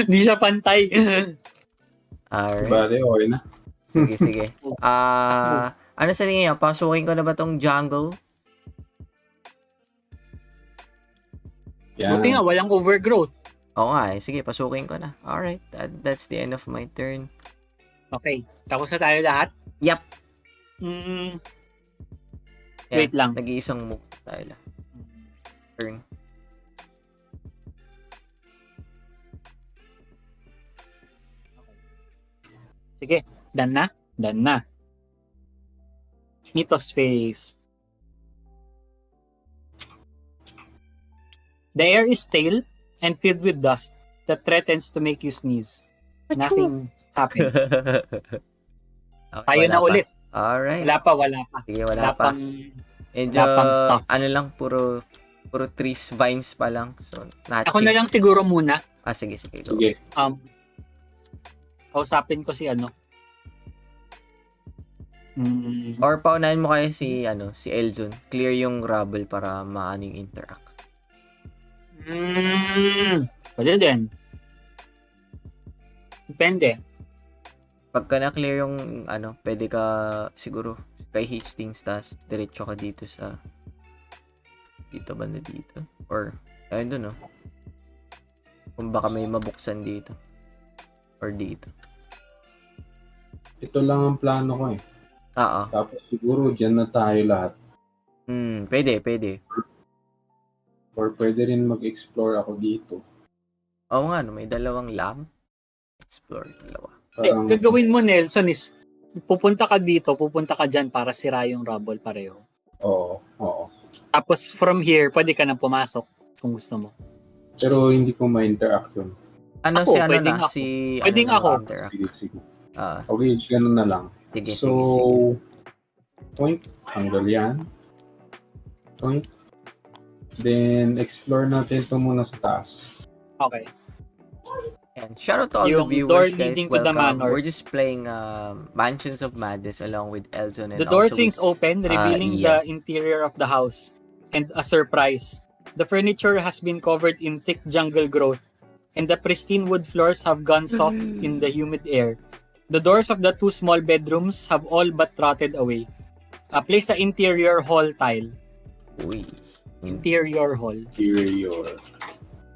S3: Hindi siya pantay.
S1: Alright.
S2: Bale, okay na.
S1: Sige. Ano sa tingin niya? Pasukin ko na ba tong jungle?
S2: Yan.
S3: Buti nga, walang overgrowth.
S1: Oo nga, sige, pasukin ko na. Alright, that's the end of my turn.
S3: Okay. Tapos na tayo lahat?
S1: Yep.
S3: Mm,
S1: Yan,
S3: Wait lang.
S1: Nag-iisang move tayo lang. Turn.
S3: Sige. Done na. Mythos phase. The air is stale and filled with dust that threatens to make you sneeze. Nothing happens.
S1: Okay,
S3: Tayo na
S1: wala pa.
S3: ulit.
S1: Alright.
S3: Wala pa.
S1: Sige, wala pa.
S3: pang
S1: Medyo,
S3: wala pang stuff.
S1: ano lang, puro trees, vines pa lang. So,
S3: Ako na lang siguro muna.
S1: Sige. Go.
S2: Sige.
S3: Kausapin ko si
S1: Or paunahin mo kayo si Elzon. Clear yung rubble para maaning interact.
S3: Pwede din. Depende.
S1: Pagka na-clear yung pwede ka siguro kay Hastings, tas diretso ka dito sa banda dito. Or, ayun doon, no? Kung baka may mabuksan dito. Or dito.
S2: Ito lang ang plano ko eh.
S1: Oo.
S2: Tapos siguro dyan na tayo lahat.
S1: Pwede.
S2: Or pwede rin mag-explore ako dito.
S1: Oo nga, no? May dalawang lamp. Explore dalawa.
S2: Parang,
S3: Gagawin mo, Nelson, is pupunta ka dito, pupunta ka dyan para sira yung rubble pareho.
S2: oo.
S3: Tapos from here, pwede ka na pumasok kung gusto mo.
S2: Pero hindi ko ma-interaction.
S3: Pwedeng ako. Pwedeng ako.
S1: Interact.
S2: Sige.
S1: Ah,
S2: Okay, ganun na lang.
S1: sige.
S2: Point, tanggal yan. Point. Then, explore natin ito muna sa taas.
S3: Okay.
S1: And shout out to all
S3: Yung
S1: the
S3: door
S1: viewers, guys.
S3: leading to the
S1: Welcome.
S3: manor.
S1: We're just playing Mansions of Madness along with Elzon and
S3: The door
S1: also
S3: swings open, revealing
S1: yeah.
S3: the interior of the house. And a surprise. The furniture has been covered in thick jungle growth, and the pristine wood floors have gone soft in the humid air. The doors of the two small bedrooms have all but rotted away. Place the interior hall tile.
S1: Uy.
S3: Interior hall.
S2: Interior.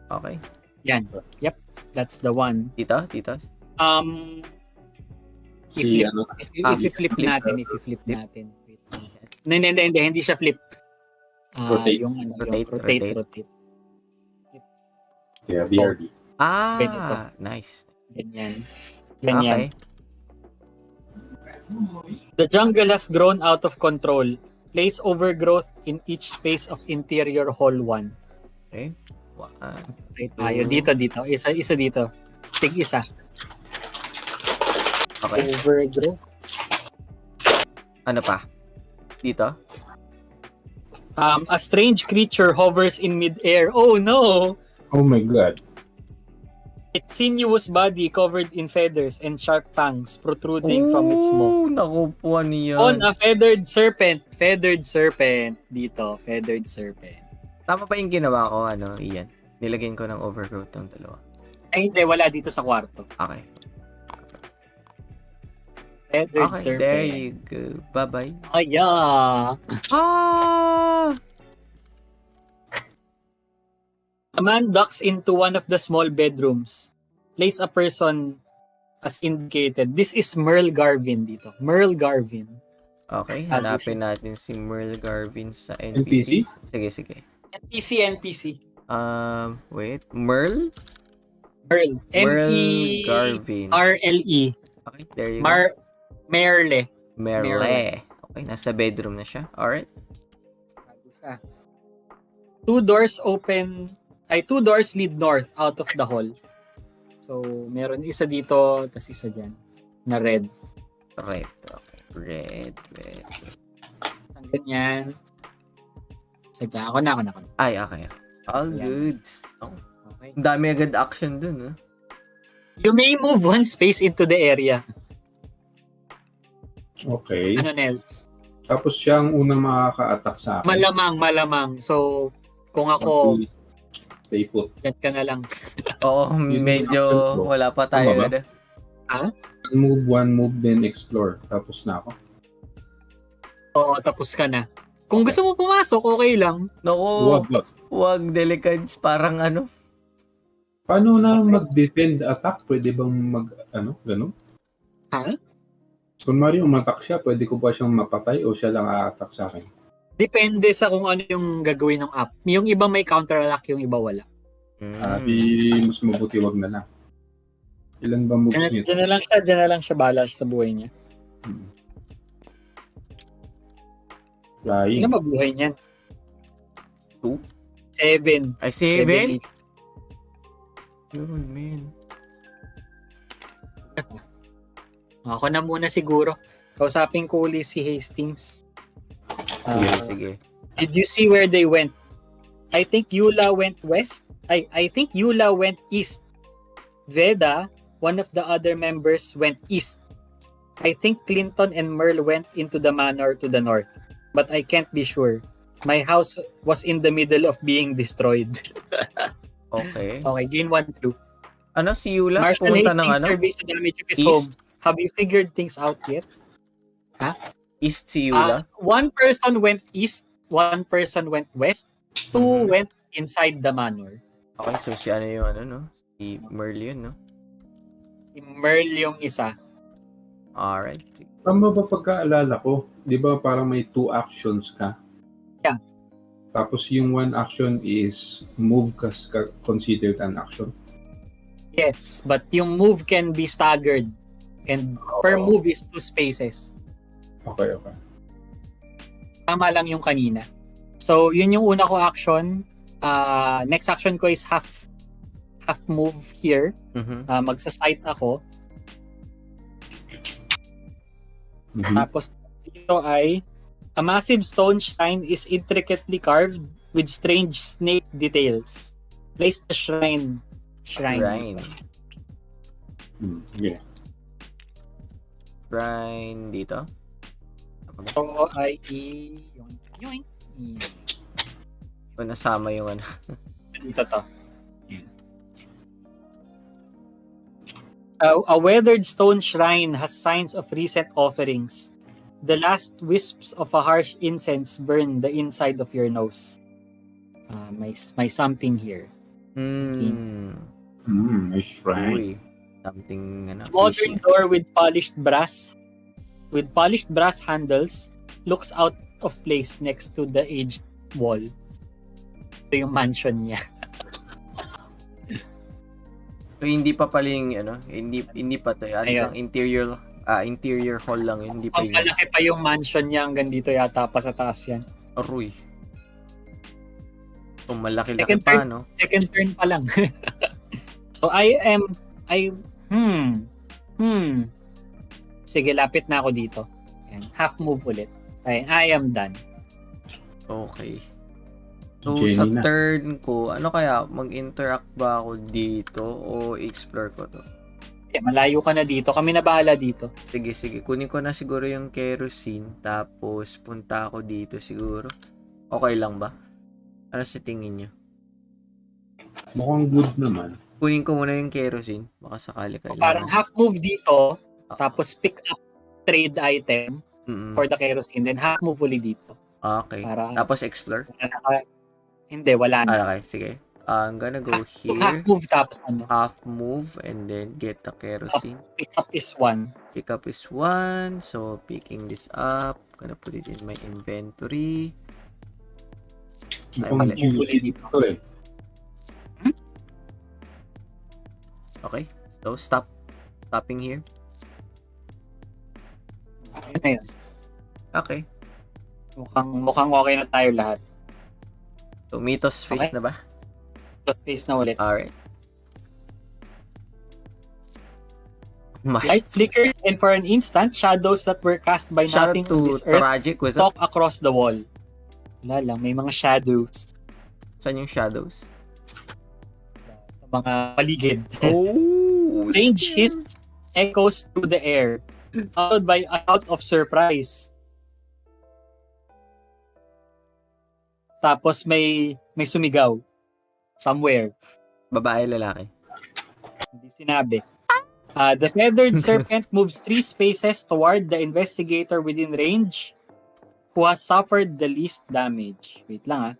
S1: Okay.
S3: Yan. Yep. That's the one.
S1: Dito?
S2: Si,
S3: If i-flip natin. Wait. Hindi siya flip.
S2: Rotate.
S3: Yung rotate.
S2: yeah, BRB.
S3: Ganito.
S1: Nice.
S3: Ganyan.
S1: Okay.
S3: The jungle has grown out of control. Place overgrowth in each space of interior hall 1.
S1: Okay.
S3: Right tayo. Dito. Isa dito. Tig-isa.
S1: Okay.
S3: Overgrowth.
S1: Ano pa? Dito?
S3: A strange creature hovers in mid-air. Oh no!
S2: Oh my God.
S3: Its sinuous body covered in feathers and sharp fangs protruding from its maw.
S1: Naku po, ano yan?
S3: On a feathered serpent. Feathered serpent. Dito, feathered serpent.
S1: Tama ba yung ginawa ko, Ian? Nilagyan ko ng overgrowth ng dalawa.
S3: Ay, hindi. Wala dito sa kwarto.
S1: Okay.
S3: Feathered
S1: Okay,
S3: serpent.
S1: there you go. Bye-bye.
S3: Aya!
S1: Ah!
S3: A man ducks into one of the small bedrooms. Place a person as indicated. This is Merle Garvin dito. Merle Garvin.
S1: Okay, hanapin natin si Merle Garvin sa NPC. Sige.
S3: NPC.
S1: Wait. Merle?
S3: Merle.
S1: Merle Garvin.
S3: M-E-R-L-E.
S1: Okay, there you go.
S3: Merle.
S1: Okay, nasa bedroom na siya. Alright.
S3: Two doors lead north out of the hall. So, meron isa dito, tas isa dyan. Na red.
S1: Red. Okay. Red.
S3: Ang ganyan. Sige, ako na.
S1: Ay, okay. All
S3: Ayan.
S1: goods. Oh,
S3: Okay.
S1: ang dami agad action dun,
S3: You may move one space into the area.
S2: Okay.
S3: Ano else?
S2: Tapos siya ang unang makaka-attack sa akin.
S3: Malamang. So, kung ako,
S2: Okay. Stay put.
S3: dyan ka na lang.
S1: Oo, medyo wala pa tayo.
S2: Tama ba? Move one, move then explore. Tapos na ako.
S3: Oo, tapos ka na. Kung gusto mo pumasok, okay lang.
S1: Naku,
S2: Wag.
S1: wag delicates. Parang
S2: Paano na mag-defend attack? Pwede bang gano'n?
S3: Ha?
S2: Kung Mario umatak siya, pwede ko ba siyang mapatay o siya lang a-attack sa akin?
S3: Depende sa kung ano yung gagawin ng app. Yung iba may counter-attack, yung iba wala.
S2: Di mas mabuti wag na lang. Ilan ba moves niya?
S3: Diyan na lang siya balas sa buhay niya.
S2: Flying.
S3: Ilan mabuhay niyan?
S1: 2?
S3: 7.
S1: Ay, 7? Yun, man.
S3: Ako na muna siguro. Kausapin ko ulit si Hastings.
S1: Sige.
S3: Did you see where they went? I think Yula went west. I think Yula went east. Veda, one of the other members, went east. I think Clinton and Merle went into the manor to the north. But I can't be sure. My house was in the middle of being destroyed.
S1: Okay.
S3: Okay, gain 1 clue.
S1: Si Yula?
S3: Marshall
S1: Pumunta ng
S3: Hastings surveys the damage of his
S1: East?
S3: home. Have you figured things out yet?
S1: East si Yula?
S3: One person went east, one person went west, two went inside the manor.
S1: Okay, so si yung si Merle yun, no?
S3: Si Merle yung isa.
S1: Alright.
S2: Tama ba pagkaalala ko? Di ba parang may 2 actions ka?
S3: Yeah.
S2: Tapos yung 1 action is move considered an action?
S3: Yes, but yung move can be staggered. And per move is 2 spaces.
S2: Okay.
S3: Tama lang yung kanina. So, yun yung una ko action. Next action ko is half move here. Magsa-site ako. Tapos dito ay a massive stone shrine is intricately carved with strange snake details. Place the shrine.
S1: Shrine.
S2: Yeah.
S1: Shrine dito.
S3: So, ay yoink.
S1: O nasama yung
S3: Dito to. A weathered stone shrine has signs of recent offerings. The last wisps of a harsh incense burn the inside of your nose. May something here.
S2: May shrine.
S1: Uy. Something
S3: Modern door with polished brass handles looks out of place next to the aged wall. Ito yung mansion niya.
S1: So, hindi pa pala yung hindi pa to. Ang interior hall lang yun. Hindi pa
S3: Ang malaki pa yung mansion niya hanggang dito yata pa sa taas yan.
S1: Aroy. So, malaki-laki pa, no?
S3: Second turn pa lang. So, Sige, lapit na ako dito. Ayan, half move ulit. I am done.
S1: Okay. So,
S2: Jenny
S1: sa
S2: na.
S1: turn ko, ano kaya? Mag-interact ba ako dito o explore ko to?
S3: Malayo ka na dito. Kami na bahala dito.
S1: Sige. Kunin ko na siguro yung kerosene. Tapos, punta ako dito siguro. Okay lang ba? Ano sa tingin nyo?
S2: Mukhang good naman.
S1: Kunin ko muna yung kerosene. Baka sakali
S3: Parang
S1: kailangan.
S3: half move dito,
S1: Ah.
S3: tapos pick up trade item
S1: Mm-mm.
S3: for the kerosene, then half move ulit dito.
S1: Okay.
S3: Para-
S1: Tapos explore?
S3: Hindi, wala na.
S1: Okay, sige. I'm gonna go
S3: Half
S1: here.
S3: move tapos ano,
S1: Half move and then get the kerosene.
S3: pick up is 1.
S1: Pick up is 1. So, picking this up. Gonna put it in my inventory. Ay,
S2: Mukhang
S1: mali.
S2: juicy dito eh.
S1: Okay. So, stopping here.
S3: Yun na yun.
S1: Okay.
S3: Mukhang okay na tayo lahat.
S1: So, Mythos face
S3: Okay.
S1: na ba?
S3: Tapos face na ulit.
S1: Alright. Mash.
S3: Light flickers and for an instant, shadows that were cast by
S1: Shout
S3: nothing
S1: out
S3: on
S1: to
S3: this earth
S1: Tragic. What's up?
S3: talk across the wall. Wala lang, may mga shadows
S1: Saan yung shadows?
S3: sa mga paligid.
S1: Oh!
S3: Strange hiss echoes through the air, followed by a shout of surprise. Tapos may sumigaw somewhere.
S1: Babae, lalaki.
S3: Hindi sinabi. The feathered serpent moves 3 spaces toward the investigator within range who has suffered the least damage. Wait lang.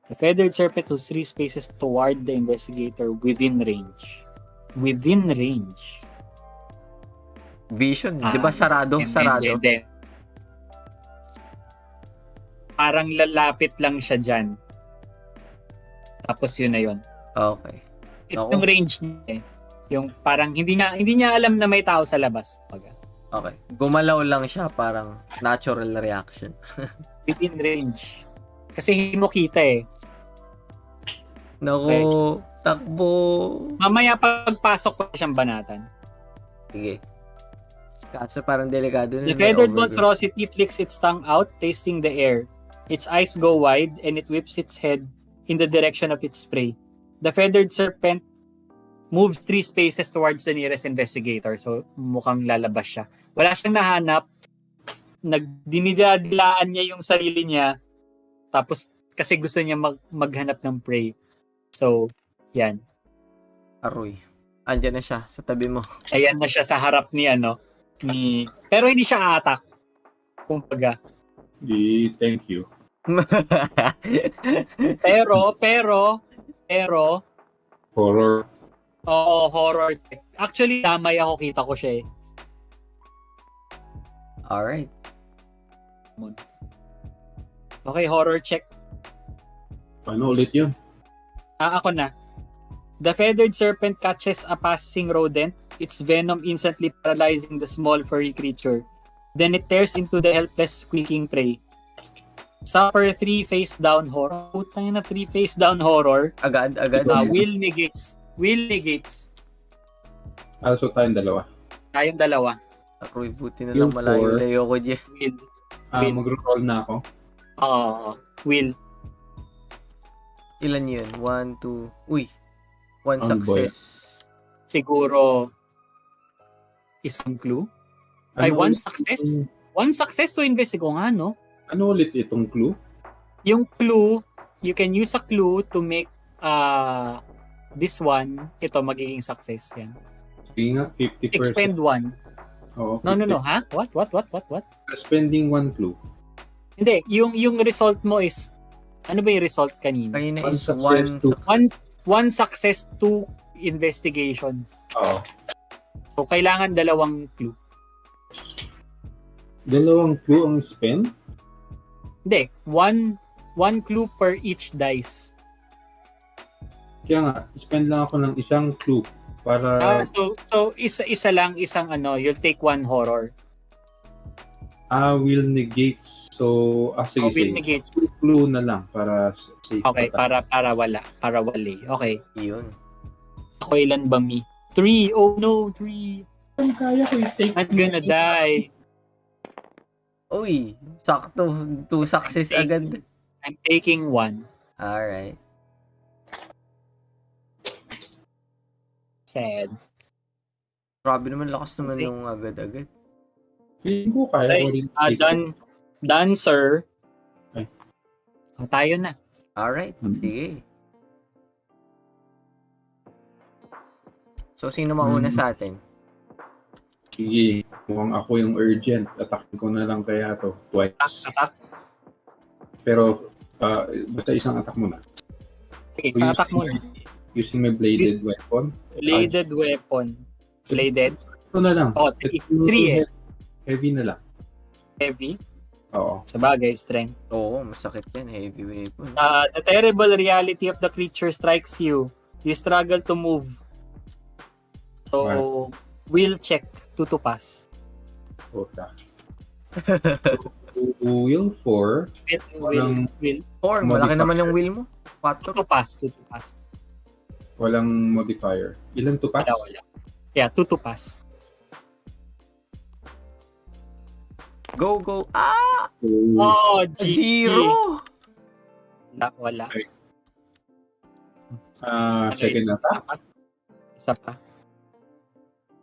S3: The feathered serpent moves 3 spaces toward the investigator within range. Within range.
S1: Vision. Di ba sarado? Sarado.
S3: Hindi. Parang lalapit lang siya dyan. Tapos yun na yun.
S1: Okay.
S3: Ito
S1: Ako.
S3: yung range niya eh. Yung parang hindi niya alam na may tao sa labas.
S1: Okay. Gumalaw lang siya. Parang natural reaction.
S3: Within range. Kasi hindi mo kita eh.
S1: Naku. Takbo.
S3: Mamaya pagpasok ko siyang banatan.
S1: Sige. Kaso parang delikado na.
S3: The
S1: may
S3: feathered
S1: overgrowth.
S3: monstrosity flicks its tongue out, tasting the air. Its eyes go wide and it whips its head in the direction of its prey. The feathered serpent moves 3 spaces towards the nearest investigator. So, mukhang lalabas siya. Wala siyang nahanap. Dinidadilaan niya yung sarili niya. Tapos, kasi gusto niya maghanap ng prey. So, yan.
S1: Aroy. Andyan na siya sa tabi mo.
S3: Ayan na siya sa harap ni pero hindi siya attack. Kumbaga.
S2: Thank you.
S3: Pero,
S2: Horror.
S3: oo, horror. Actually, damay ako, kita ko siya eh.
S1: Alright.
S3: Okay, horror check.
S2: Paano ulit yun?
S3: Ako na. The feathered serpent catches a passing rodent, its venom instantly paralyzing the small furry creature. Then it tears into the helpless squeaking prey. Suffer 3 face down horror. Putang na 3 face down horror.
S1: Agad.
S3: Will negates.
S2: Also tayong dalawa.
S3: Tayong dalawa.
S1: Aroy, buti na
S2: Yung
S1: lang malayo-layo ko dyan.
S3: Will.
S2: Mag-roll na ako.
S3: Will.
S1: Ilan yun? 1, 2. Uy. 1
S2: Ano
S1: success.
S3: Siguro isang clue. Ay,
S2: Ano
S3: 1
S2: ulit
S3: success?
S2: itong-
S3: 1 success to investigo nga, no?
S2: Ano ulit itong clue?
S3: Yung clue, you can use a clue to make this one, ito magiging success yan.
S2: Sige nga, 50%.
S3: Expend 1.
S2: Oo,
S3: No. Ha? What?
S2: Spending 1 clue.
S3: Hindi, yung result mo is, ano ba yung result kanina?
S1: Kanina
S2: One
S1: is
S2: success
S1: 1
S2: to-
S1: success.
S3: One success, 2 investigations.
S2: Oo.
S3: So, kailangan 2 clue.
S2: 2 clue ang spend?
S3: Hindi, one clue per each dice.
S2: Kaya nga, spend lang ako ng 1 clue para
S3: So isa lang, isang you'll take 1 horror.
S2: will negate. So, sige,
S3: Will
S2: sige.
S3: negate.
S2: 2 clue na lang para safe.
S3: Okay,
S2: pa tayo.
S3: para wali. Okay.
S1: Yun.
S3: Ako ilan ba, me? 3. Oh no, 3.
S2: Kaya ko i-take.
S3: I'm gonna die.
S1: Uy. Sakto. 2 success agad.
S3: I'm taking 1.
S1: Alright.
S3: Sad.
S1: Grabe naman, lakas naman
S3: Okay.
S1: nung agad-agad.
S2: Feeling ko kaya ko rin.
S3: Done, sir.
S2: Ay.
S3: Tayo na.
S1: Alright, sige. So, sino mauna sa atin?
S2: Sige, mukhang ako yung urgent. Atakin ko na lang kaya to. Twice.
S3: Attack.
S2: Pero, basta isang attack muna.
S3: Sige,
S2: So,
S3: sa attack mo na.
S2: Using my bladed weapon.
S3: Bladed weapon. Bladed?
S2: Ito na lang.
S3: Oh, 3 eh.
S2: Heavy na lang.
S3: Heavy.
S2: Oo.
S3: Sa bagay, strength.
S1: Oo, masakit yan. Heavy weapon.
S3: The terrible reality of the creature strikes you. You struggle to move. So, will check to pass.
S2: Puta. Will 4.
S3: Will.
S1: 4, malaki naman yung wheel mo. 4.
S3: To pass.
S2: Walang modifier. Ilan to pass?
S3: Wala. Yeah, to pass.
S1: Go! Ah!
S3: Oh,
S1: Zero!
S3: Wala.
S2: Second attack.
S3: Isa pa.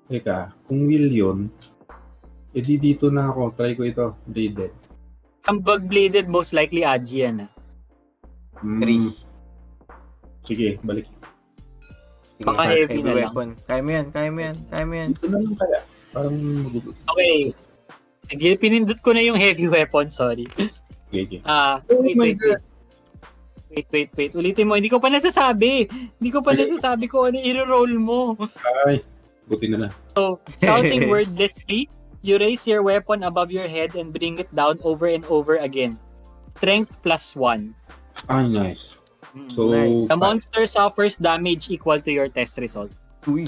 S2: Teka, kung will yun, edi dito na ako. Try ko ito. Bladed.
S3: Ang bug-bladed, most likely Agi yan.
S1: 3.
S2: Sige, balik.
S1: Sige,
S3: Baka heavy na lang.
S1: weapon. Kaya mo yan.
S2: Dito na lang kaya. Parang magugulo.
S3: Okay. Pinindot ko na yung heavy weapon, sorry.
S2: Okay.
S3: Wait. Ulitin mo. Hindi ko pa nasasabi kung ano i-roll mo.
S2: Ay, buti na lang.
S3: So, shouting wordlessly, you raise your weapon above your head and bring it down over and over again. Strength +1.
S2: Ay, nice. So,
S1: Nice.
S3: The monster suffers damage equal to your test result.
S1: Uy.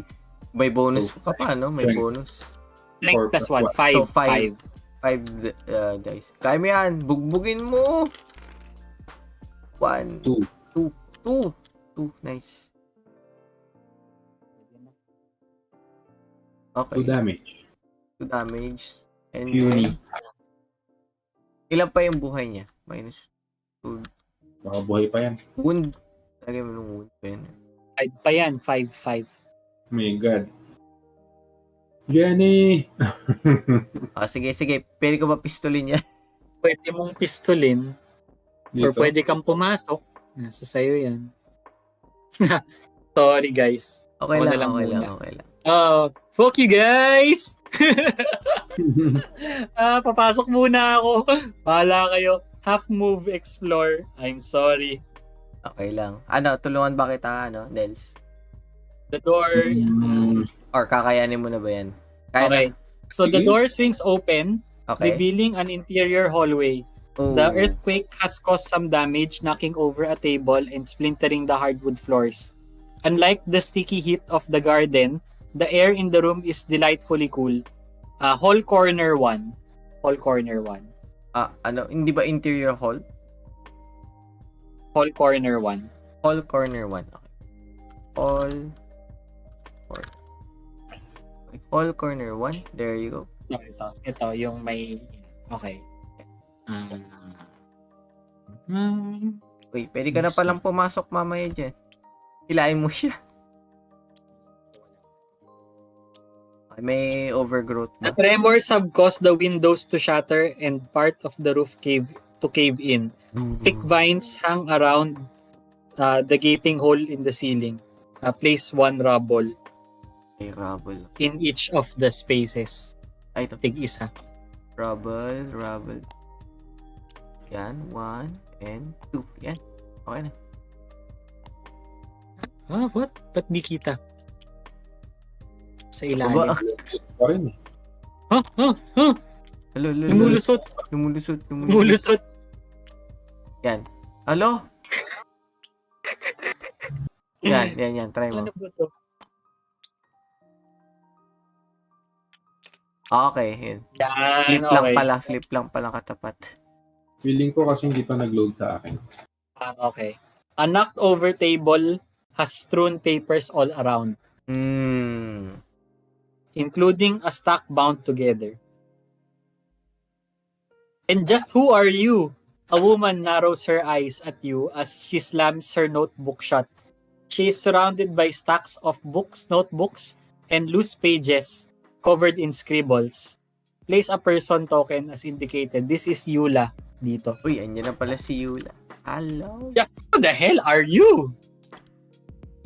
S1: May bonus ka pa, no? May
S2: Strength.
S1: bonus.
S3: Strength +1. 5.
S1: So, 5 dice. Kaya mo yan. Bugbugin mo. 1,
S2: 2.
S1: 2. Nice. Okay.
S2: 2 damage.
S1: 2 damage. And
S2: Puny.
S1: then, ilan pa yung buhay niya? -2.
S2: Baka buhay pa yan.
S1: Wound. Lagay mo ng wound pa yan.
S3: 5 pa yan. 5.
S2: Oh my God. Jenny!
S1: Sige. Pwede ko ba pistolin yan?
S3: Pwede mong pistolin or
S2: Dito.
S3: pwede kang pumasok. Nasa sayo yan. Sorry guys.
S1: Okay
S3: Ako na
S1: lang.
S3: muna.
S1: Okay lang.
S3: Fuck you guys! Papasok muna ako. Bahala kayo. Half move explore. I'm sorry.
S1: Okay lang. Tulungan ba kita, Dels?
S3: The door.
S1: Or kakayanin mo na ba yan? Kaya
S3: Okay.
S1: na?
S3: So the door swings open,
S1: Okay.
S3: revealing an interior hallway.
S1: Oh.
S3: The earthquake has caused some damage, knocking over a table and splintering the hardwood floors. Unlike the sticky heat of the garden, the air in the room is delightfully cool. Hall corner 1.
S1: Hindi ba interior hall?
S3: Hall corner 1.
S1: Hall corner 1. Okay. Hall corner 1. There you go.
S3: Ito yung may okay.
S1: Uy, pwede ka na palang pumasok mamaya dyan. Hilahin mo siya. Okay, may overgrowth
S3: The
S1: na.
S3: tremors have caused the windows to shatter and part of the roof cave in. Thick vines hang around the gaping hole in the ceiling. Place 1 rubble
S1: May rubble.
S3: in each of the spaces.
S1: Ay, ito.
S3: Tig-isa.
S1: Rubble. Yan, 1 and 2. Yan. Okay na.
S3: What? Ba't di kita? Sa ilalim.
S1: Baba.
S2: Pa rin eh.
S3: Lumulusot. Lumulusot.
S1: Yan. Alo? Yan. Try mo.
S3: Ano ba to?
S1: Okay, yun.
S3: Yan,
S1: Flip lang pala katapat.
S2: Feeling ko kasi hindi pa nag-load sa akin.
S3: Okay. A knocked over table has strewn papers all around, including a stack bound together. And just who are you? A woman narrows her eyes at you as she slams her notebook shut. She is surrounded by stacks of books, notebooks, and loose pages covered in scribbles. Place a person token as indicated. This is Yula dito.
S1: Uy, andyan na pala si Yula. Hello.
S3: Yes, who the hell are you?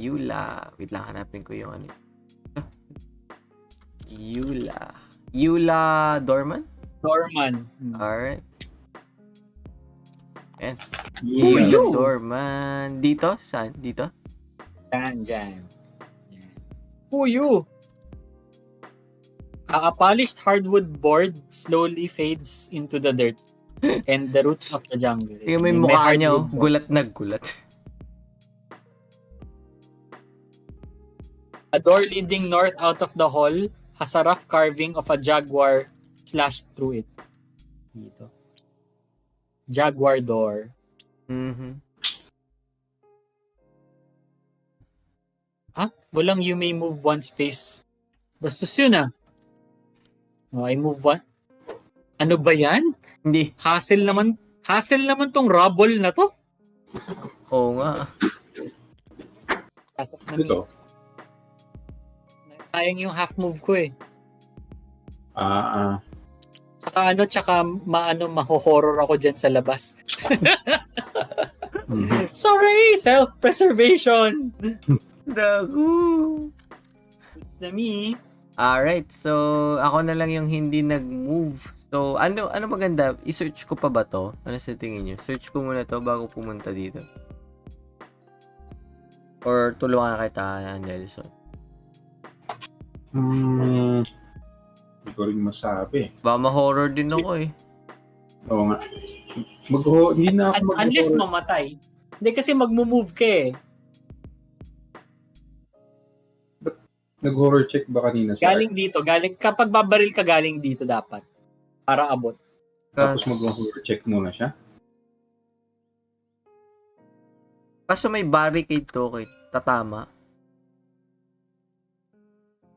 S1: Yula. Wait lang, hanapin ko yung ano. Yula. Yula Dorman?
S3: Norman.
S1: Alright. Ayan.
S3: Who
S1: Yula
S3: you?
S1: Dorman. Dito? Saan? Dito?
S3: Dyan. Who you? A polished hardwood board slowly fades into the dirt and the roots of the jungle.
S1: Tingnan mo yung
S3: May
S1: mukha niya,
S3: hardwood board.
S1: gulat na gulat.
S3: A door leading north out of the hall has a rough carving of a jaguar slashed through it. Dito. Jaguar door.
S1: Mhm.
S3: Walang you may move one space. Bastos yun ah. Oh, I move one. Ano ba yan?
S1: Hindi.
S3: Hassle naman tong rubble na to.
S1: Oo nga.
S3: Pasok na
S2: Ito.
S3: Sayang yung half move ko eh. Tsaka maho-horror ako dyan sa labas. Sorry! Self-preservation!
S1: Naku.
S3: It's na me.
S1: Alright, so ako na lang yung hindi nag-move. So, ano maganda? I-search ko pa ba to? Ano sa tingin nyo? Search ko muna to bago pumunta dito. Or tulungan kita, Nelson.
S2: Hindi ko rin masabi.
S1: Baka ma-horror din ako eh.
S2: Oo nga. Hindi na ako
S3: Unless mamatay. Hindi kasi mag-move ka eh.
S2: Nag-horror check ba kanina?
S3: Galing dito. Kapag babaril ka, galing dito dapat. Para abot.
S2: Tapos mag-horror check muna siya?
S1: Kaso may barricade to kay tatama.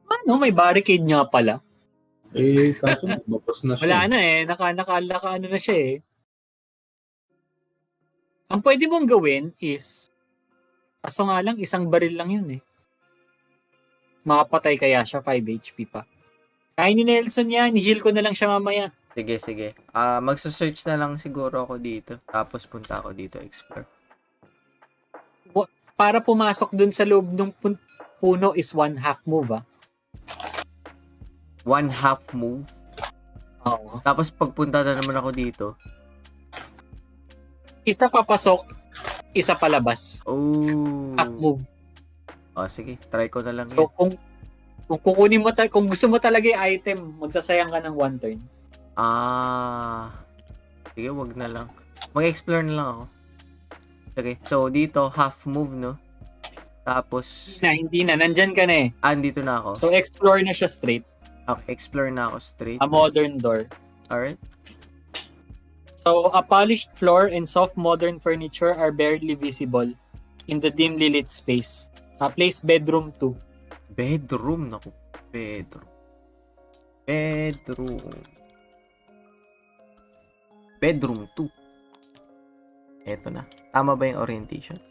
S3: Ano? May barricade nga pala.
S2: Kaso mapas na siya.
S3: Wala na eh. Naka ano na siya eh. Ang pwede mong gawin is, kaso nga lang, isang baril lang yun eh. Makapatay kaya siya, 5 HP pa. Kaya ni Nelson yan, heal ko na lang siya mamaya.
S1: Sige. Magsa-search na lang siguro ako dito. Tapos punta ako dito, explore.
S3: Para pumasok dun sa loob ng puno is 1/2 move ah.
S1: 1/2 move.
S3: Oo.
S1: Tapos pagpunta na naman ako dito.
S3: Isa papasok, isa palabas.
S1: Oh.
S3: Half move.
S1: Sige. Try ko na lang
S3: So
S1: yan.
S3: kung kukunin mo kung gusto mo talaga yung item, magsasayang ka ng 1 turn.
S1: Sige, wag na lang. Mag-explore na lang ako. Okay, so dito, half move, no? Tapos,
S3: Hindi na. Nandyan ka na eh.
S1: andito na ako.
S3: So explore na siya straight.
S1: Okay, explore na ako straight.
S3: A modern door.
S1: Alright.
S3: So a polished floor and soft modern furniture are barely visible in the dimly lit space. Place bedroom 2.
S1: Bedroom, naku. Bedroom 2. Eto na. Tama ba yung orientation?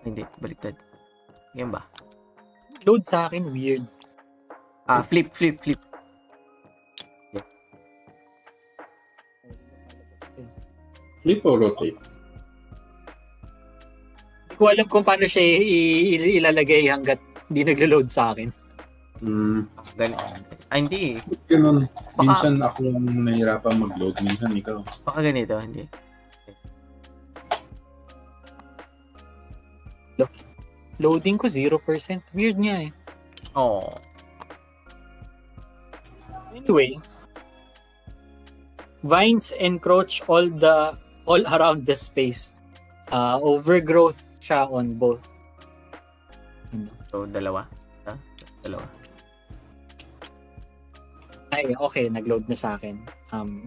S1: Hindi, baliktad. Yan ba?
S3: Load sa akin, weird.
S1: Flip. Yeah.
S2: Flip o rotate?
S3: Hindi ko alam kung paano siya ilalagay hanggat hindi naglo-load sa akin.
S1: Hindi.
S2: Ganun. Minsan ako yung nahihirapan mag-load. Minsan ikaw.
S1: Baka ganito, hindi.
S3: Loading ko 0%. Weird nga eh.
S1: Oh.
S3: Anyway, vines encroach all around the space. Overgrowth siya on both.
S1: So, dalawa.
S3: Ay, okay. Nag-load na sa akin.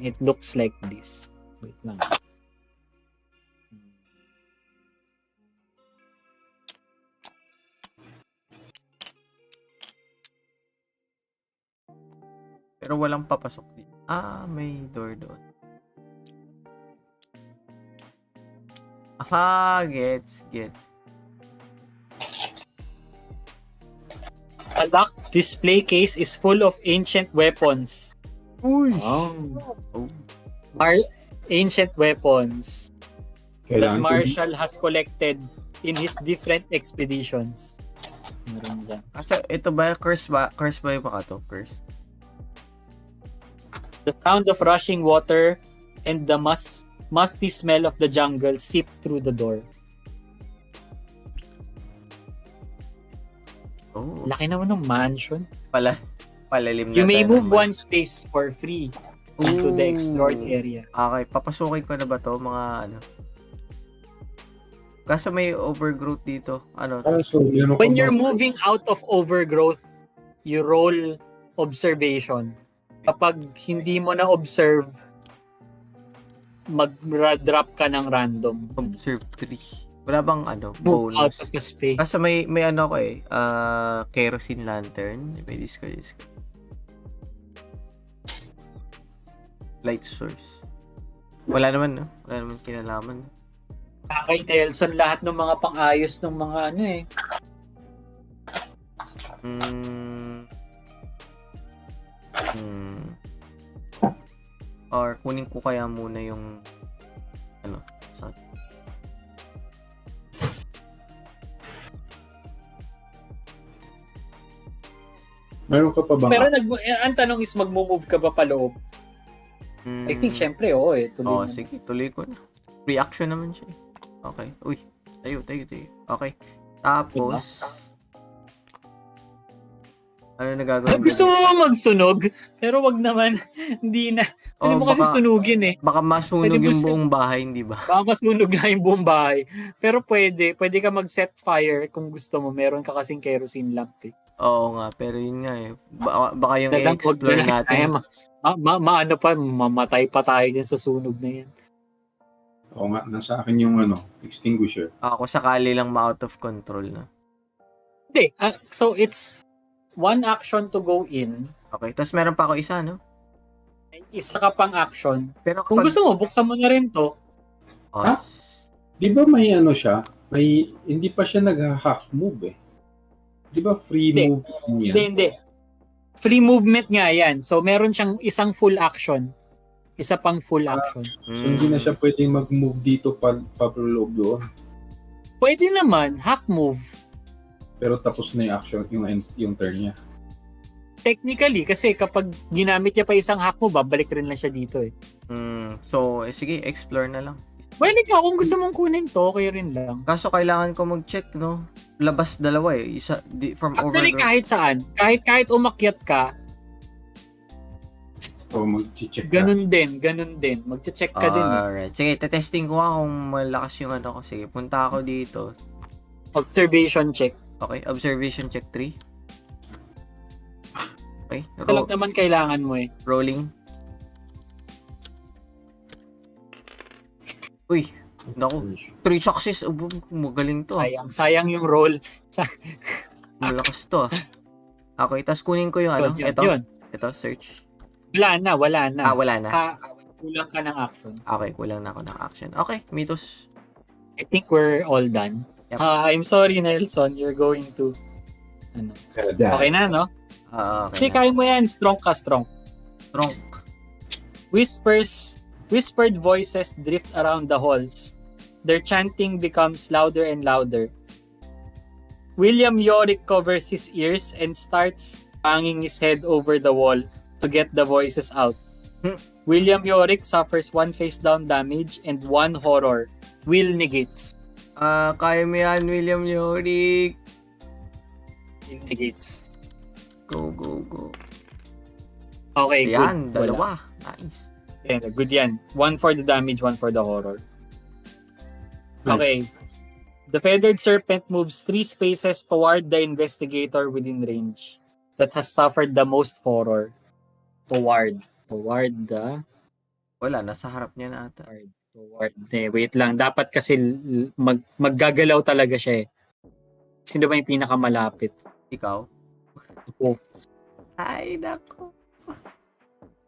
S3: It looks like this. Wait lang.
S1: Pero walang papasok dito. May door doon. Gets.
S3: A locked display case is full of ancient weapons.
S1: Uy!
S3: Oh.
S1: Oh.
S3: Ancient weapons that
S2: Kailangan ko
S3: Marshall has collected in his different expeditions. Meron dyan.
S1: So, ito ba? Curse ba yung baka to? Curse?
S3: The sound of rushing water and the musty smell of the jungle seep through the door.
S1: Oh.
S3: Laki naman ng mansion.
S1: Palalim na
S3: You may
S1: tayo
S3: move
S1: naman.
S3: one space for free into the explored area.
S1: Okay, papasukin ko na ba to mga ano? Kaso may overgrowth dito. Ano?
S2: So,
S3: When you're moving out of overgrowth, you roll observation. Kapag hindi mo na observe, mag-drop ka ng random.
S1: Observe 3. Wala bang ano?
S3: Move out
S1: Bonus?
S3: of the space.
S1: Kaso may ano ko eh. Kerosene lantern. May disco. Light source. Wala naman, no? Wala naman kinalaman.
S3: Kay Nelson, lahat ng mga pang-ayos ng mga ano eh.
S1: Or kunin ko kaya muna yung ano, sa
S2: Meron ka pa ba?
S3: Pero ang tanong is magmo-move ka ba paloob? I think syempre oo eh. Tuloy na.
S1: sige, tuloy ko na. Reaction naman siya eh. Okay. Uy, tayo. Okay. Tapos, ano na gagawin?
S3: Gusto mo ba magsunog? Pero wag naman. Hindi na. Hindi mo kasi sunugin eh.
S1: Baka masunog
S3: Pwede mo
S1: yung buong bahay, hindi ba?
S3: Baka masunog nga yung buong bahay. Pero pwede ka mag-set fire kung gusto mo. Meron ka kasing kerosene lamp eh.
S1: Oo nga, pero yun nga eh. Baka yung
S3: Dalang-
S1: i-explore
S3: wag-
S1: natin.
S3: Maano pa, mamatay pa tayo dyan sa sunog na yan.
S2: Oo nga, nasa akin yung extinguisher.
S1: Ako sakali lang ma-out of control na.
S3: Hindi, so it's one action to go in,
S1: Okay, tapos meron pa ako isa, no?
S3: isa ka pang action.
S1: Pero
S3: Kung gusto mo, buksan mo na rin to.
S2: Ha? Di ba may siya? Hindi pa siya nag-half move eh. Di ba free
S3: Hindi.
S2: move niya?
S3: Hindi. Free movement nga yan. So, meron siyang isang full action. Isa pang full action.
S2: So, hindi na siya pwedeng mag-move dito pa-loob doon.
S3: Pwede naman, half move.
S2: Pero tapos na yung action, yung turn niya.
S3: Technically, kasi kapag ginamit niya pa isang half move, babalik rin lang siya dito eh.
S1: So, sige, explore na lang.
S3: Well, ikaw, kung gusto mong kunin to, okay rin lang.
S1: Kaso kailangan ko mag-check, no? Labas dalawa eh. Isa from
S3: Actually,
S1: overgrowth.
S3: kahit saan. Kahit umakyat ka,
S2: O mag-check ka.
S3: ganun din. Magche-check ka din.
S1: Alright. Sige, testing ko nga kung malakas yung ano ko. Sige, punta ako dito.
S3: Observation check.
S1: Okay, observation check 3. Okay,
S3: Ito lang naman kailangan mo eh.
S1: rolling. Uy, naku. 3 success. Magaling to.
S3: Sayang yung roll.
S1: Malakas to. Okay, tapos kunin ko yung ano.
S3: Yun.
S1: Ito, search.
S3: Wala na.
S1: Wala na.
S3: Kulang ka ng action.
S1: Okay, kulang na ako ng action. Okay, Mitos.
S3: I think we're all done.
S1: Yep.
S3: I'm sorry, Nelson. You're going to... Ano? Okay na, no?
S1: Okay na.
S3: Kaya mo yan. Strong ka, strong.
S1: Strong.
S3: Whispered voices drift around the halls. Their chanting becomes louder and louder. William Yorick covers his ears and starts banging his head over the wall to get the voices out. William Yorick suffers 1 face down damage and 1 horror. Will negates.
S1: Kaya mo yan, William Yorick.
S3: Will negates.
S1: Go.
S3: Okay,
S1: Ayan,
S3: good.
S1: dalawa. Nice.
S3: Ayan, good yan. 1 for the damage, 1 for the horror. Okay. The feathered serpent moves 3 spaces toward the investigator within range that has suffered the most horror. Toward the...
S1: Wala, nasa harap niya na ata.
S3: Wait lang. Dapat kasi maggagalaw talaga siya eh. Sino ba yung pinakamalapit?
S1: Ikaw?
S3: Ako.
S1: Ay, nako.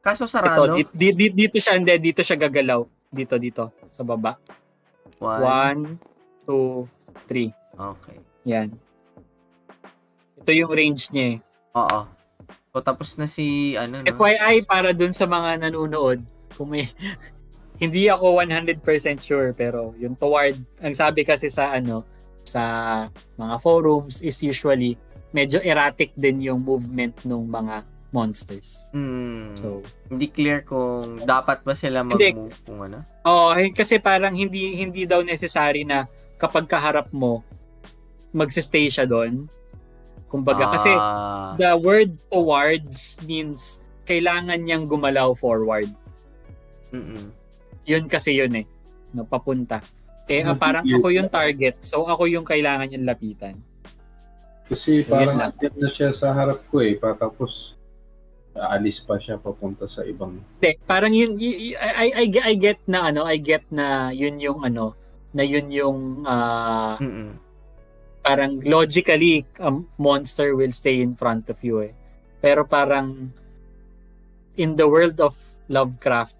S1: Kaso
S3: Ito,
S1: sarado.
S3: dito siya, hindi, dito siya gagalaw. Dito, sa baba. 1, 2, 3.
S1: Okay.
S3: Yan. Ito yung range niya eh.
S1: Oo. So, tapos na si, ano, no?
S3: FYI, para dun sa mga nanonood, kung may, hindi ako 100% sure, pero yung toward, ang sabi kasi sa mga forums is usually medyo erratic din yung movement ng mga monsters. So,
S1: hindi clear kung dapat ba sila mag-move kung ano?
S3: Kasi parang hindi daw necessary na kapag kaharap mo, magsistay siya doon. Kumbaga, kasi the word towards means kailangan niyang gumalaw forward. Yun kasi yun eh. No, papunta. Parang ako yung target, so ako yung kailangan niyang lapitan.
S2: Kasi so, parang nandiyan na siya sa harap ko eh, tapos aalis pa siya papunta sa ibang.
S3: Parang yun, I get na yun yung parang logically monster will stay in front of you eh. Pero parang in the world of Lovecraft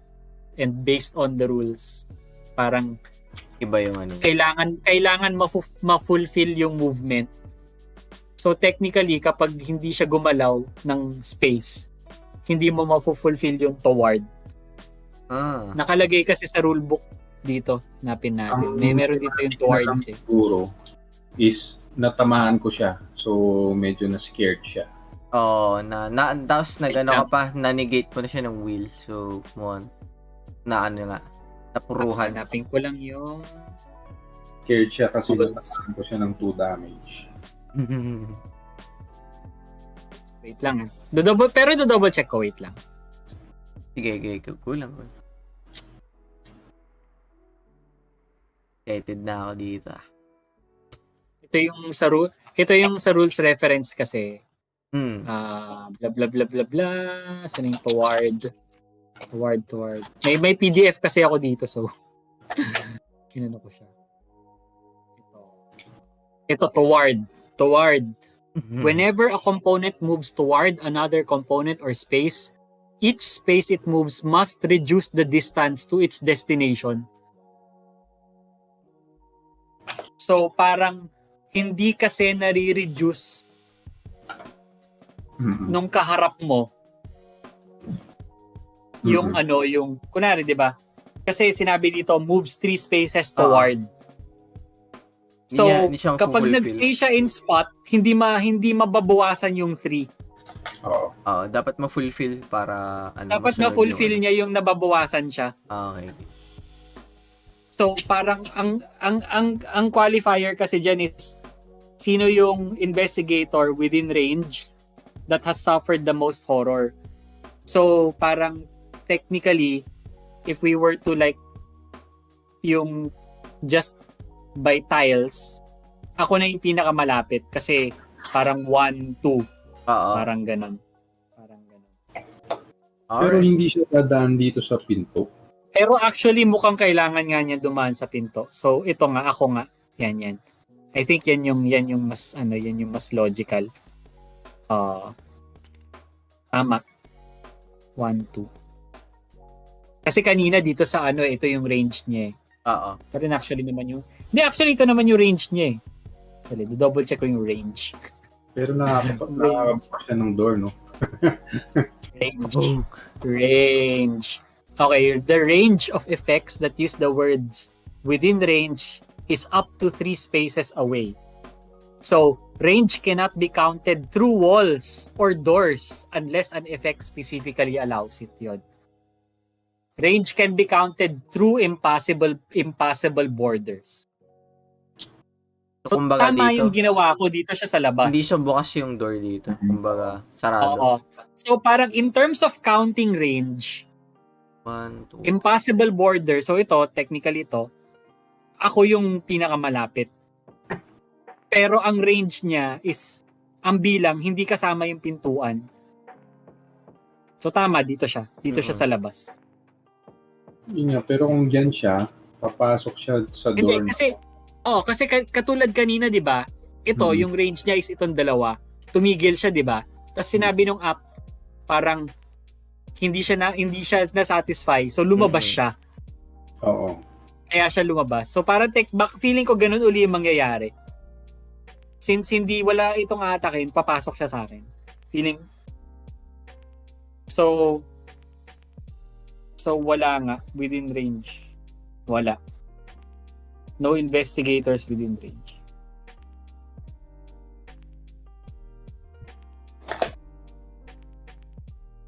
S3: and based on the rules, parang
S1: iba yung ano.
S3: Kailangan ma-fulfill yung movement. So technically, kapag hindi siya gumalaw ng space, hindi mo ma-fulfill yung toward. Nakalagay kasi sa rulebook dito, napin natin. Meron dito yung towards eh.
S2: Siguro is natamaan ko siya. So medyo na-scared siya.
S1: Tapos nag-ano ka pa, na-negate mo na siya ng will. So, napuruhan.
S3: Hanapin ko lang yung
S2: scared siya kasi natamaan ko siya ng 2 damage.
S3: Wait lang. Pero double check ko, wait lang.
S1: Sige, kulang. Excited na ako dito.
S3: Ito yung sa rules reference kasi. Blah blah blah blah blah. Saan yung toward? May PDF kasi ako dito, so kinano ko siya. Ito toward. Whenever a component moves toward another component or space, each space it moves must reduce the distance to its destination. So parang hindi kasi nare-reduce nung kaharap mo yung yung kunwari, 'di ba? Kasi sinabi dito moves 3 spaces toward. So, kapag nag-stay siya in spot, hindi mababawasan yung 3.
S1: Dapat ma-fulfill para
S3: dapat ma-fulfill niya yung nababawasan siya.
S1: Okay.
S3: So, parang ang qualifier kasi diyan is sino yung investigator within range that has suffered the most horror. So, parang technically, if we were to like yung just by tiles, ako na yung pinakamalapit kasi parang 1, 2. Parang ganun.
S2: Pero hindi siya dadaan dito sa pinto.
S3: Pero actually mukhang kailangan nga niya dumaan sa pinto. So ito nga, ako nga. Yan. I think yan yung mas yan yung mas logical. Tama. 1, 2. Kasi kanina dito sa ito yung range niya eh. Pero actually naman ito naman yung range niya eh. Sorry, double check ko yung range.
S2: Pero nakakapag siya ng door, no?
S3: Range. Okay, the range of effects that use the words within range is up to 3 spaces away. So, range cannot be counted through walls or doors unless an effect specifically allows it. Yun. Range can be counted through impassable borders. So,
S1: kumbaga
S3: tama
S1: dito,
S3: yung ginawa ko dito siya sa labas.
S1: Hindi siya bukas yung door dito. Kumbaga, sarado.
S3: Oo. So, parang in terms of counting range,
S1: 1, 2.
S3: impassable border, so ito, technically ito, ako yung pinakamalapit. Pero ang range niya is, ang bilang, hindi kasama yung pintuan. So, tama, dito siya. Dito siya sa labas.
S2: Yun nga, pero kung dyan siya, papasok siya sa door.
S3: Hindi, kasi katulad kanina, di ba? Ito, yung range niya is itong dalawa. Tumigil siya, di ba? Tapos sinabi nung app, parang hindi siya na-satisfy. So lumabas siya.
S2: Oo.
S3: Kaya siya lumabas. So parang feeling ko ganun uli yung mangyayari. Since hindi wala itong atakin, papasok siya sa akin. Feeling So wala nga within range. Wala. No investigators within range.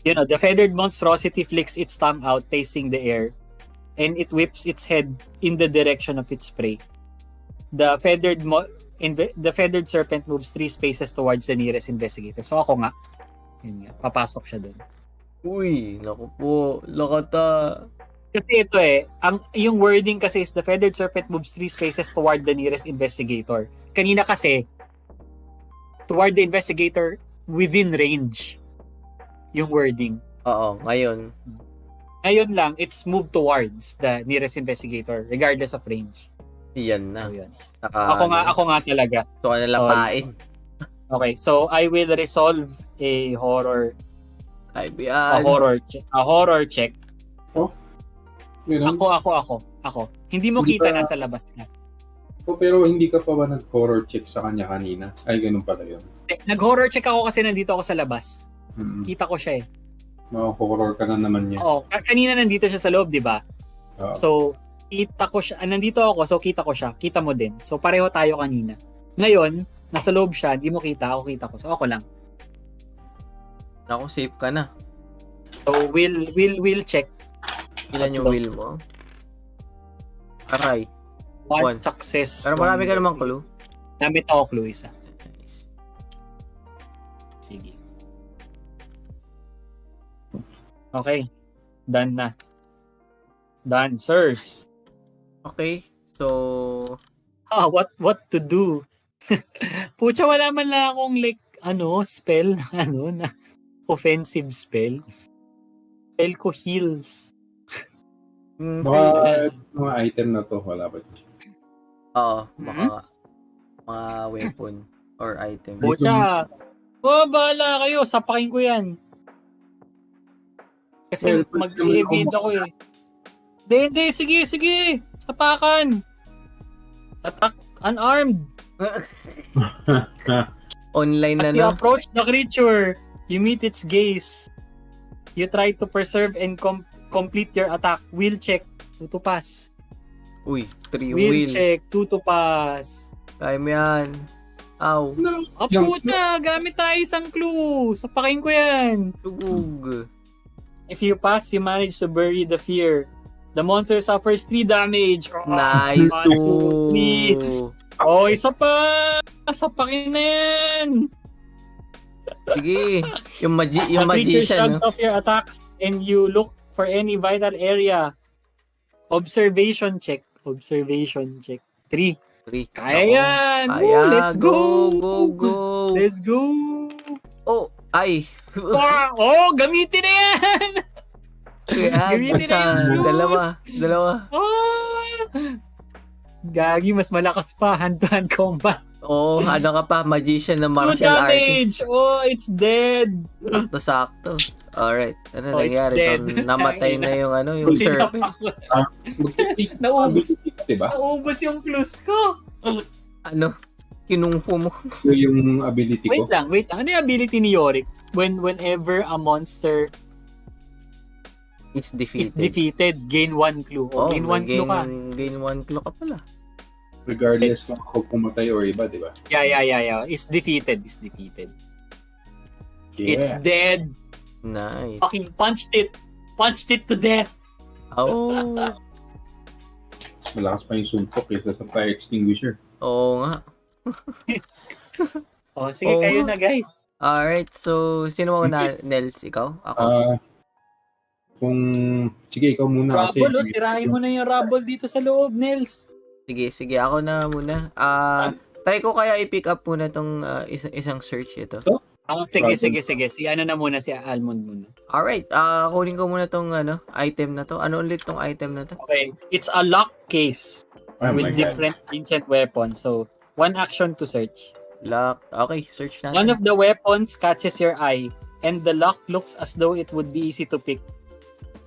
S3: The feathered monstrosity flicks its tongue out, tasting the air, and it whips its head in the direction of its prey. The feathered serpent moves 3 spaces towards the nearest investigator. So ako nga, yun nga, papasok siya doon.
S1: Uy, naku po, lakata.
S3: Kasi ito yung wording kasi is the feathered serpent moves 3 spaces toward the nearest investigator. Kanina kasi, toward the investigator within range. Yung wording.
S1: Oo, ngayon.
S3: Ngayon lang, it's moved towards the nearest investigator regardless of range.
S1: Yan na.
S3: So, yan.
S1: Naka,
S3: Ako nga talaga.
S1: Ito ka nalapain.
S3: Okay, so I will resolve a horror
S1: Kaibigan.
S3: a horror check.
S2: Oh? Ganun?
S3: Ako. Hindi mo
S2: Hindi
S3: kita
S2: ba-
S3: nasa labas na.
S2: Pero hindi ka pa ba nag-horror check sa kanya kanina? Ay, ganun pala yun.
S3: Nag-horror check ako kasi nandito ako sa labas.
S2: Mm-hmm.
S3: Kita ko siya
S2: Horror ka na naman niya.
S3: Oo, kanina nandito siya sa loob, di ba?
S2: Oo.
S3: So, kita ko siya. Nandito ako, so kita ko siya. Kita mo din. So, pareho tayo kanina. Ngayon, nasa loob siya, di mo kita, ako kita ko. So, ako lang.
S1: Naku, safe ka na.
S3: So, we'll check.
S1: Ilan yung will mo? Aray.
S3: One
S1: One.
S3: success.
S1: Pero marami ka namang clue.
S3: Namit ako clue isa.
S1: Nice.
S3: Sige. Okay. Done na. Done, sirs.
S1: Okay, so...
S3: What to do? Pucha, wala man lang akong spell, na offensive spell. Spell ko heals.
S2: Mga item na to, wala ba?
S1: Oo, mga weapon or item.
S3: Pucha, bahala kayo, sapakin ko yan. Kasi mag-evade ako Hindi, sige. Sapakan. Attack unarmed.
S1: Online na
S3: As you
S1: no?
S3: approach the creature, you meet its gaze. You try to preserve and complete your attack. Will check. 2 to pass.
S1: Uy, 3
S3: Will
S1: will.
S3: check. 2 to pass.
S1: Kaya mo yan. Ow.
S3: Puta, gamit tayo isang clue. Sapakin ko yan.
S1: Tugug.
S3: If you pass, you manage to bury the fear. The monster suffers 3 damage.
S1: Nice.
S3: 1, 2, 3. Isa pa. Sapakin na yan.
S1: Sige. Yung
S3: The creature
S1: magician.
S3: shrugs off your attacks and you look for any vital area. Observation check. 3.
S1: 3.
S3: Kaya yan.
S1: Kaya.
S3: Let's go.
S1: Go.
S3: Let's go.
S1: Oh, ay.
S3: Gamitin na yan. Gamitin na yung clues.
S1: Dalawa.
S3: Gagi, mas malakas pa. Hand-to-hand combat.
S1: Ano ka pa? Magician na
S3: 2
S1: martial
S3: damage.
S1: artist.
S3: It's dead.
S1: Sakto. Alright. Ano
S3: It's
S1: nangyari?
S3: dead.
S1: Namatay na yung serpent.
S3: Naubos.
S2: Diba?
S3: Naubos yung clues ko.
S1: Kinungpo mo.
S2: Yung ability ko.
S3: Wait lang. Ano yung ability ni Yorick? Whenever a monster
S1: Is
S3: is defeated, gain 1 clue. Gain 1 clue ka.
S1: Gain 1 clue ka pala.
S2: Regardless kung ako pumatay or iba, di ba?
S3: Yeah. Is defeated. It's dead.
S1: Nice.
S3: Fucking punched it to death.
S1: Oh.
S2: Malakas pa yung sumpok kaysa sa fire extinguisher.
S1: Oo nga.
S3: Sige, kayo na guys.
S1: Alright, so sino mo na? Nels, ikaw? Ako?
S2: Sige, ikaw muna.
S3: Rubble, sirahin mo na yung rubble dito sa loob, Nels.
S1: Sige, ako na muna. Try ko kaya i-pick up muna tong isang search ito.
S3: Sige. Si ano na muna, si Almond muna.
S1: Alright, kunin ko muna tong item na to. Ano ulit tong item na to?
S3: Okay, it's a lock case with different ancient weapons. So, 1 action to search.
S1: Lock. Okay, search natin.
S3: One of the weapons catches your eye. and the lock looks as though it would be easy to pick.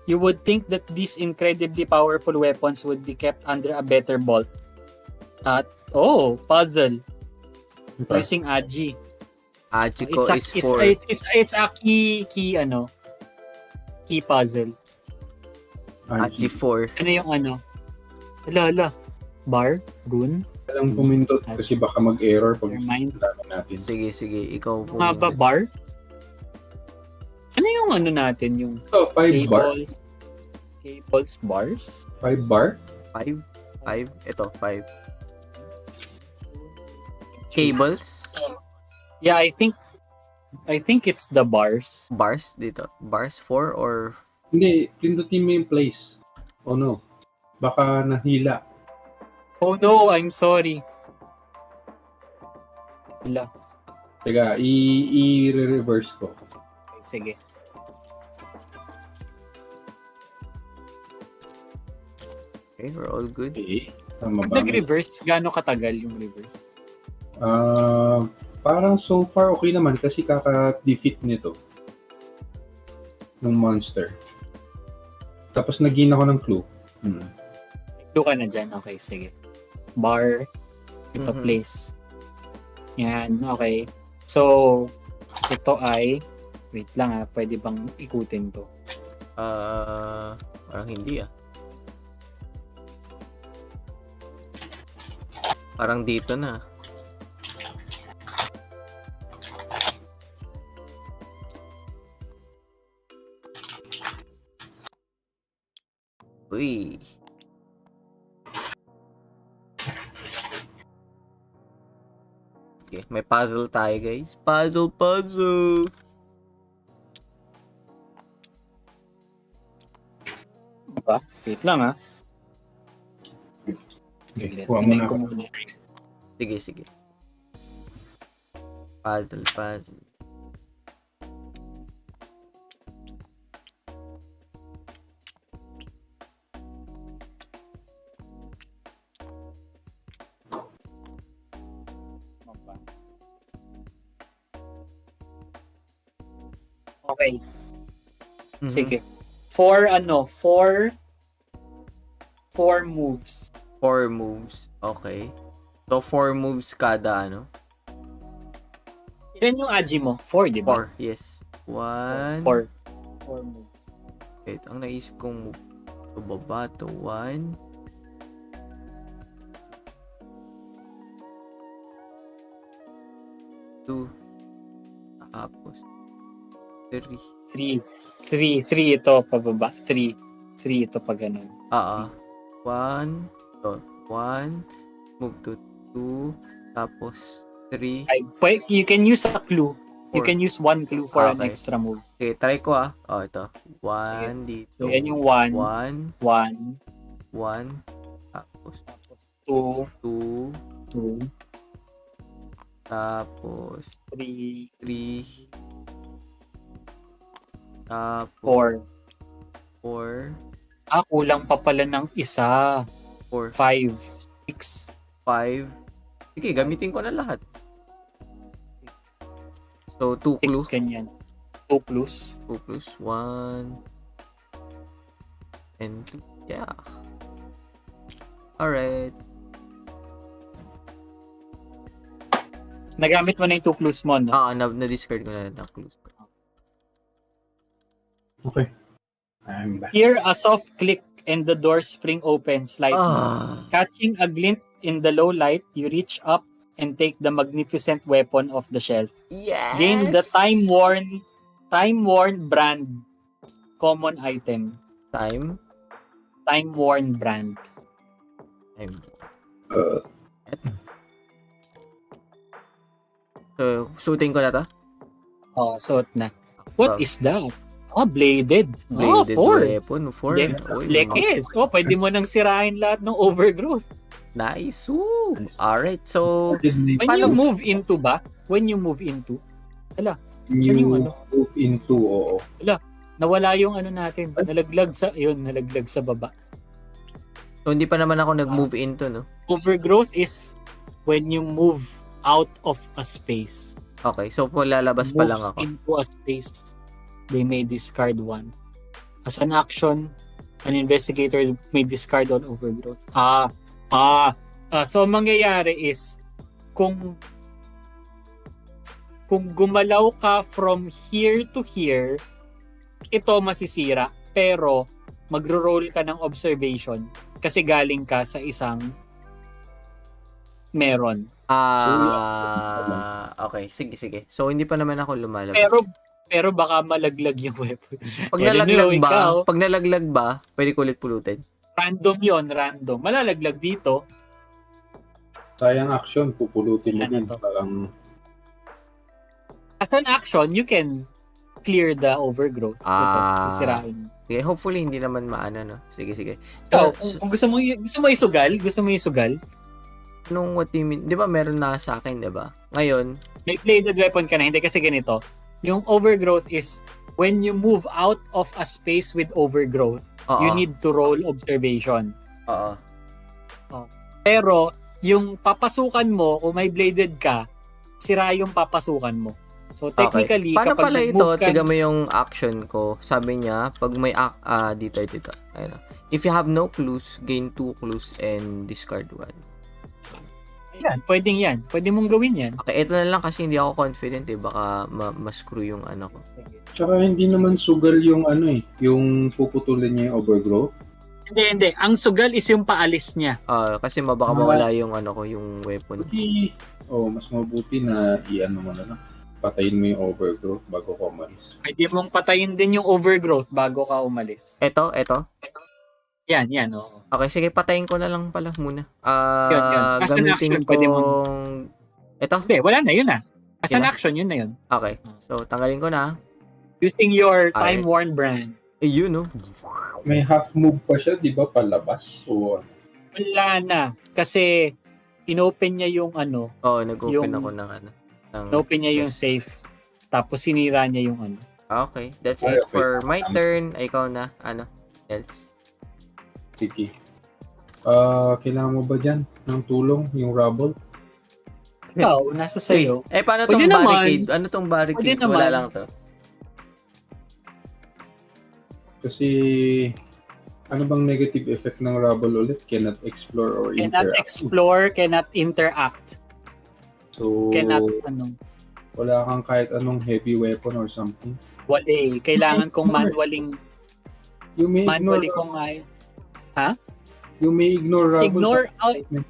S3: You would think that these incredibly powerful weapons would be kept under a better vault. Puzzle.
S2: Okay.
S3: Using Aji.
S1: Hachiko is
S3: It's
S1: for...
S3: it's a key puzzle.
S1: Hachi 4.
S3: Ano yung ano? Ala. Bar? Rune?
S2: Alam pumindot kasi baka mag-error pag
S3: Mind.
S2: natin.
S1: Sige, ikaw po.
S3: Nga ba bar? Ano yung ano natin? Yung
S2: So, 5 bar?
S3: Cables bars?
S2: 5 bar?
S1: 5? Ito, 5. Cables?
S3: Yeah, I think it's the bars.
S1: Bars dito. Bars 4 or...
S2: Hindi, pindutin mo yung place. Oh no. Baka nahila.
S3: Oh no, I'm sorry. Wala.
S2: Teka, i-reverse ko.
S3: Sige.
S1: Okay, we're all good.
S2: Okay. Tama
S3: Pag
S2: ba?
S3: nag-reverse, gaano katagal yung reverse?
S2: Parang so far okay naman kasi kaka-defeat nito ng monster. Tapos nag-gain ako ng clue.
S3: Clue ka na dyan. Okay, sige. Bar. Ito,
S1: Mhm.
S3: place. Yan, okay. So, ito ay... Wait lang pwede bang ikutin to?
S1: Parang hindi Parang dito na. Uy. Okay, may puzzle tayo, guys. Puzzle.
S3: Diba? Wait lang
S2: Okay, kuha mo
S3: Tingnan
S2: na
S3: ko
S2: ako.
S3: muna.
S1: Sige. Puzzle.
S3: Okay,
S1: Mhm.
S3: sige. Four moves.
S1: 4 moves. Okay. So, 4 moves kada,
S3: Ilan yung Aji mo? 4, di ba?
S1: 4, yes. 1.
S3: 4 moves.
S1: Wait, ang naisip kong move. So, baba to 1. 2. Tapos 3.
S3: 3 ito pababa. 3 ito pa ganun.
S1: 1. So, 1. Move to 2. Tapos 3.
S3: You can use a clue. You
S1: 4.
S3: can use one clue for an
S1: Okay.
S3: extra move.
S1: Okay, try ko ito. 1 dito.
S3: So, yan yung 1.
S1: 1.
S3: 1.
S1: Tapos
S3: Tapos 2.
S1: 2.
S3: 2.
S1: Tapos
S3: 3.
S1: 3. Tapos
S3: 4.
S1: 4.
S3: Kulang pa pala ng isa.
S1: 4.
S3: 5. 6.
S1: 5. Sige, gamitin ko na lahat. So, 2 clues.
S3: 6 ganyan. 2 clues.
S1: 2 clues. 1. And 2. Yeah. Alright.
S3: Nagamit mo na yung 2 clues mo, no?
S1: Na-discard ko na ng clues.
S2: Okay. I'm back.
S3: Hear a soft click and the door spring open slightly. Catching a glint in the low light, you reach up and take the magnificent weapon off the shelf.
S1: Yes!
S3: Gain the time-worn brand common item. Time-worn brand.
S1: So, suitin ko na to?
S3: Suot na. What is that? Bladed.
S1: Bladed
S3: 4.
S1: weapon. 4.
S3: Lekes. Pwede mo nang sirahin lahat ng overgrowth.
S1: Nice. Woo! Alright, so...
S3: When you move into ba? When you move into? Saan yung ano?
S2: Move into, oo.
S3: Nawala yung ano natin. Nalaglag sa baba.
S1: So, hindi pa naman ako nag-move into, no?
S3: Overgrowth is when you move out of a space.
S1: Okay, so lalabas pa lang
S3: moves
S1: ako.
S3: into a space, they may discard 1. As an action, an investigator may discard 1 overgrowth. So mangyayari is kung gumalaw ka from here to here, ito masisira, pero magro-roll ka ng observation kasi galing ka sa isang meron.
S1: Okay, sige. So hindi pa naman ako lumalabas.
S3: Pero baka malaglag yung weapon.
S1: Pag nalaglag ba, pwede ko ulit pulutin?
S3: Random. Malalaglag dito.
S2: Sayang action, pupulutin mo din.
S3: Ano to?
S2: Parang
S3: As an action, you can clear the overgrowth. Sisirain.
S1: Okay, hopefully hindi naman maano, no? Sige.
S3: So, kung gusto mo isugal,
S1: What do you mean? Di ba meron na sa akin, di ba? Ngayon,
S3: may bladed weapon ka na, hindi kasi ganito. Yung overgrowth is when you move out of a space with overgrowth, you need to roll observation.
S1: Oo.
S3: Pero, yung papasukan mo, kung may bladed ka, sira yung papasukan mo. So, technically,
S1: Paano
S3: kapag
S1: pala ito?
S3: nag-move ka...
S1: Tiga mo yung action ko. Sabi niya, pag may dito. Ayun. If you have no clues, gain 2 clues and discard 1.
S3: Yan, pwedeng yan. Pwede mong gawin yan.
S1: Okay, ito na lang kasi hindi ako confident eh. Baka ma-screw yung ano ko.
S2: tsaka hindi naman sugal yung yung puputulin niya yung overgrowth.
S3: Hindi. Ang sugal is yung paalis niya.
S1: Kasi baka mawala yung ano ko, yung weapon.
S2: Mas mabuti na i-ano mo na lang. Patayin mo yung overgrowth bago ka umalis.
S3: Pwede mong patayin din yung overgrowth bago ka umalis.
S1: Ito.
S3: Yan, oo.
S1: Okay, sige, patayin ko na lang pala muna.
S3: Yun. As an action, pwede
S1: mong... Ito?
S3: Hindi, wala na, yun na. As an
S1: Diba?
S3: action, yun na yun.
S1: Okay, so tanggalin ko na.
S3: Using your time-worn brand.
S1: Yun, no?
S2: May half move pa siya, di ba, palabas? O
S3: Wala na. Kasi, inopen niya yung ano.
S1: Nag-open ako ng ano.
S3: Inopen niya yung safe. Tapos, sinira niya yung ano.
S1: Okay, that's it for my turn. Ikaw na, ano else?
S2: sige. Kailangan mo ba dyan ng tulong, yung rubble?
S3: Ikaw, nasa sayo.
S1: Paano tong
S3: Pwede
S1: barricade?
S3: naman.
S1: Ano tong barricade?
S3: Pwede naman.
S1: Wala lang to.
S2: Kasi, ano bang negative effect ng rubble ulit? Cannot explore or
S3: Cannot
S2: interact.
S3: explore, cannot interact.
S2: So,
S3: Cannot,
S2: wala kang kahit anong heavy weapon or something.
S3: wala eh. Kailangan kong manualing
S2: You may
S3: kong ay.
S2: You may ignore rubble.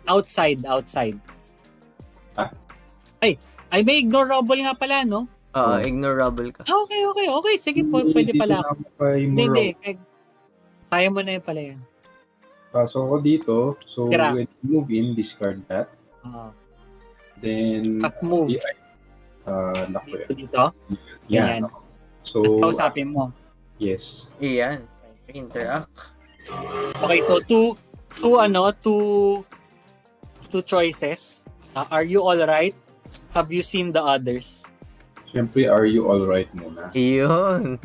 S3: Outside. Ay, may ignore rubble nga pala, no?
S1: Ignore rubble ka.
S3: Okay. Sige, pwede pala. Hindi. Kaya mo na yun pala yan.
S2: Pasok ko dito. So,
S3: Tira.
S2: when you move in, discard that. Then,
S3: Half move.
S2: lock ko yan.
S3: Dito?
S2: Yan.
S3: Yan.
S2: So,
S3: Tapos kausapin mo.
S2: yes.
S1: Iyan. Interact.
S3: Okay, so two choices. Are you all right? Have you seen the others?
S2: Siyempre, are you alright muna?
S1: Iyon.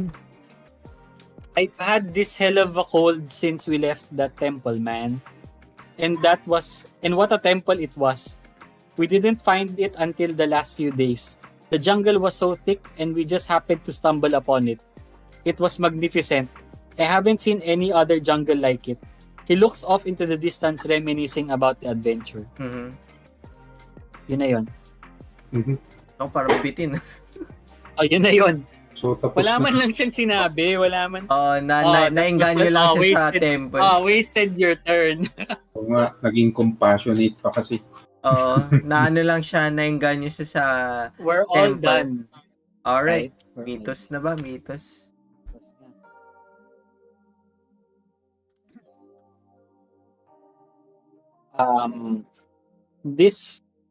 S3: I've had this hell of a cold since we left that temple, man. And what a temple it was. We didn't find it until the last few days. The jungle was so thick and we just happened to stumble upon it. It was magnificent. I haven't seen any other jungle like it. He looks off into the distance reminiscing about the adventure.
S1: Mm-hmm.
S3: Yun na yun.
S2: Mhm.
S1: Ako parang bitin.
S3: Yun na yun.
S2: So, tapos
S3: Wala man lang siyang sinabi. Wala man.
S1: Nainganyo lang siya sa temple.
S3: Wasted your turn.
S2: Oo nga, naging compassionate pa kasi.
S1: Naano lang siya, nainganyo siya sa
S3: We're all
S1: temple.
S3: done.
S1: Alright.
S3: We're
S1: Mitos na ba? Mitos.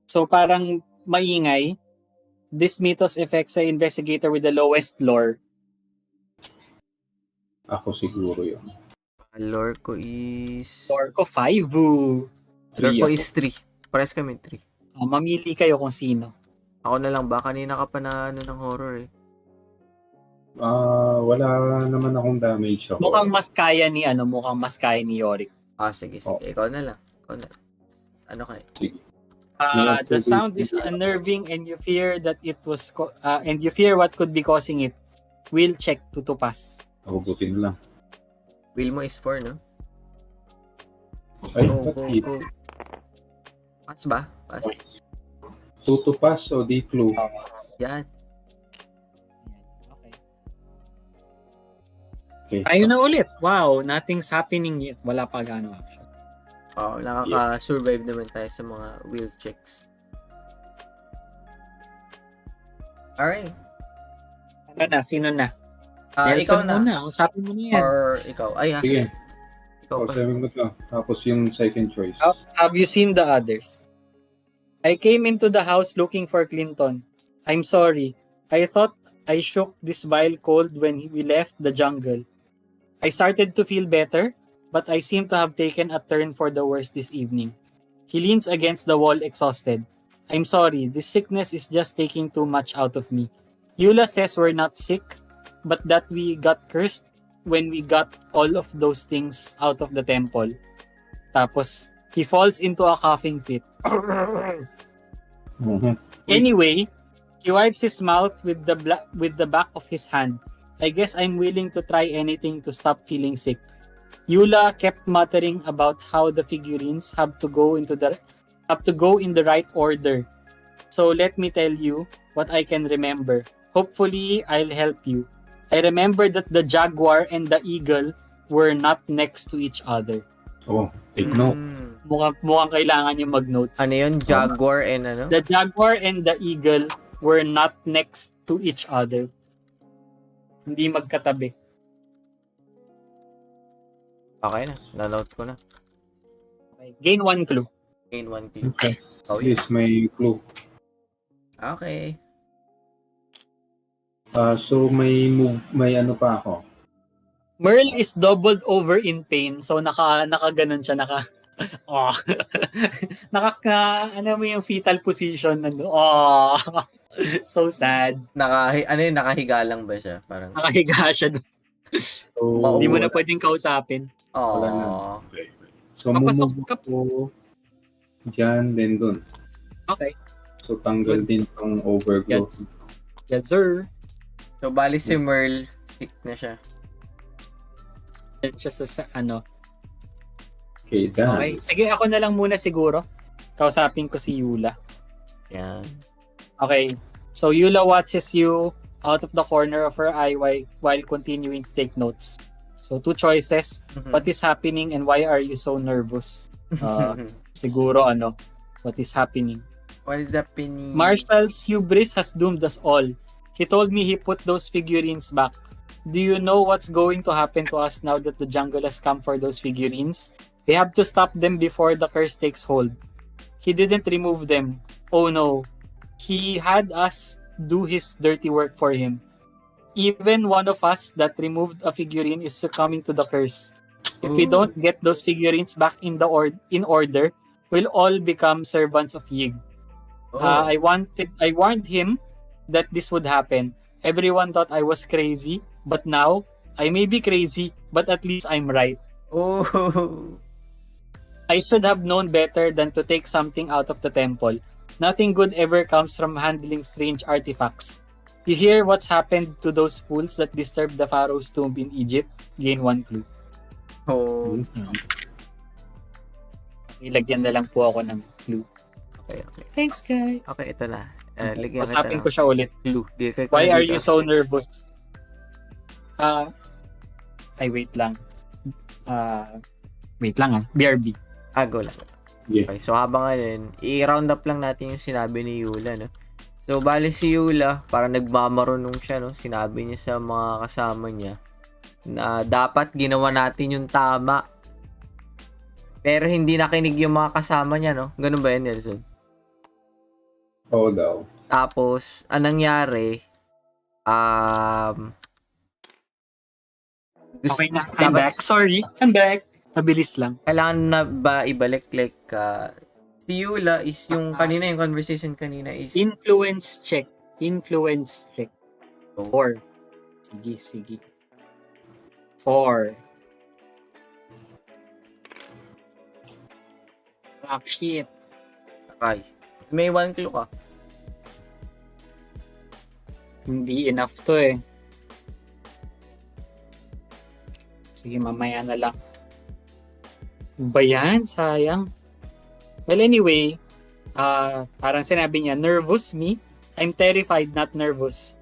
S3: So parang maingay. This mythos affects the investigator with the lowest lore.
S2: Ako siguro yun.
S1: Lore ko is...
S3: Lore ko 5.
S1: Lore ko is 3. Pares kami 3.
S3: Mamili kayo kung sino.
S1: Ako na lang ba? Kanina ka pa na ng horror eh.
S2: Wala naman akong damage ako.
S3: Mukhang mas kaya ni Yorick.
S1: Sige. Ikaw na lang. Ano kayo?
S2: Sige.
S3: The sound is unnerving and you fear that it was and you fear what could be causing it. We'll check to pass.
S2: Hugutin lang.
S1: Wheel mo is 4, no?
S2: Ay,
S1: Go,
S2: that's
S1: go,
S2: it.
S1: go. Pass ba? Pass.
S2: 2 to pass o di clue?
S1: Yan.
S3: Okay.
S2: Okay.
S3: Ayun na ulit. Wow, nothing's happening yet. Wala pa gaano action.
S1: Oh, nakaka-survive naman tayo sa mga wheel checks. Alright.
S3: Ano na? Sino na?
S1: Ikaw
S3: Nelson
S1: na.
S3: muna. Usapin mo na yan.
S1: Or ikaw. Ay,
S2: Sige.
S1: ikaw pa.
S2: Sabi mo to. Tapos yung second choice.
S3: Have you seen the others? I came into the house looking for Clinton. I'm sorry. I thought I shook this vile cold when we left the jungle. I started to feel better, but I seem to have taken a turn for the worse this evening. He leans against the wall exhausted. I'm sorry, this sickness is just taking too much out of me. Eula says we're not sick, but that we got cursed when we got all of those things out of the temple. Tapos, he falls into a coughing fit.
S2: Mhm.
S3: Anyway, he wipes his mouth with the back of his hand. I guess I'm willing to try anything to stop feeling sick. Eula kept muttering about how the figurines have to go in the right order. So let me tell you what I can remember. Hopefully, I'll help you. I remember that the jaguar and the eagle were not next to each other.
S2: Oh, take note.
S3: Mukhang kailangan yung mag-notes.
S1: Ano yun? Jaguar and ano?
S3: The jaguar and the eagle were not next to each other. Hindi magkatabi.
S1: Okay na. Na-note ko na.
S3: Okay. Gain 1 clue.
S1: Gain 1 clue.
S2: Okay.
S1: Oh, yeah.
S2: Yes, may clue.
S1: Okay.
S2: So may ano pa ako.
S3: Merle is doubled over in pain. So nakaganon siya, oh. Ano mo yung fetal position oh. So sad.
S1: Nakahiga lang ba siya? Parang
S3: Nakahiga siya doon.
S2: So,
S3: Hindi mo na pwedeng kausapin.
S2: wala na.
S1: oh.
S2: Okay. So,
S3: Papasok
S2: mumove
S3: ka.
S2: ako dyan, then dun.
S3: Okay.
S2: So, tanggal din tong overgrowth.
S3: Yes, sir.
S1: So, bali si Merle, sick na siya.
S3: Yan siya sa ano.
S2: Okay, done.
S3: Okay. Sige, ako na lang muna siguro. Kausapin ko si Eula.
S1: Yan.
S3: Okay. So, Eula watches you out of the corner of her eye while continuing to take notes. So, 2 choices. What is happening and why are you so nervous? Siguro what is happening?
S1: What is happening?
S3: Marshall's hubris has doomed us all. He told me he put those figurines back. Do you know what's going to happen to us now that the jungle has come for those figurines? We have to stop them before the curse takes hold. He didn't remove them. Oh no. He had us do his dirty work for him. Even one of us that removed a figurine is succumbing to the curse. If we don't get those figurines back in order, we'll all become servants of Yig. I warned him that this would happen. Everyone thought I was crazy, but now I may be crazy, but at least I'm right.
S1: Oh.
S3: I should have known better than to take something out of the temple. Nothing good ever comes from handling strange artifacts. You hear what's happened to those fools that disturbed the pharaoh's tomb in Egypt? Gain 1 clue.
S1: Oh.
S3: Ilagyan na lang po ako ng clue.
S1: Okay.
S3: Thanks, guys.
S1: Okay, ito na. Ligyan
S3: Usapin
S1: kita
S3: ko siya ulit.
S1: clue.
S3: Why are you so nervous? Wait lang. BRB.
S1: Go lang.
S2: Yeah.
S1: Okay, so habang i-round up lang natin yung sinabi ni Eula, no? So, bali si Eula, parang nagmamarunong siya, no? Sinabi niya sa mga kasama niya na dapat ginawa natin yung tama. Pero hindi nakinig yung mga kasama niya, no? Ganun ba yan, Nelson?
S2: Oo daw.
S1: Tapos, anong nangyari?
S3: Okay na. I'm back. Sorry. I'm back. Mabilis lang.
S1: Kailangan na ba ibalik? Si Eula is yung kanina, yung conversation kanina is...
S3: Influence check. 4. Sige. 4. Shit.
S1: Okay. May 1 clue ka.
S3: Hindi enough to eh. Sige, mamaya na lang. Ba yan? Sayang. Well, anyway, parang sinabi niya, nervous me? I'm terrified, not nervous.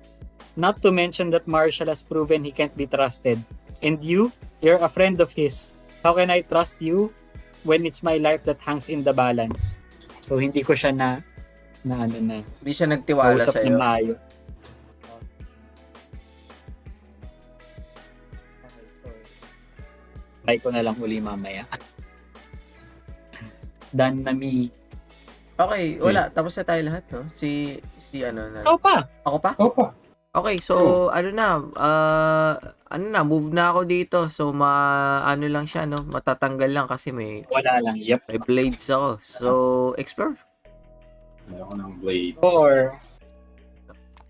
S3: Not to mention that Marshall has proven he can't be trusted. And you're a friend of his. How can I trust you when it's my life that hangs in the balance? So, hindi ko siya na
S1: Hindi siya nagtiwala
S3: kausap
S1: sa'yo.
S3: na maayos. Okay, so, try ko na lang uli mamaya. Dan na mi.
S1: Okay, wala. Tapos na tayo lahat, no? Si ano na.
S3: Ikaw pa.
S1: Ako pa?
S2: Opa.
S1: Okay, so ano na, move na ako dito. So ano lang siya, no? Matatanggal lang kasi may
S3: Wala lang. Yep.
S1: blades ako. So explore.
S2: Meron ko ng blade.
S3: Or,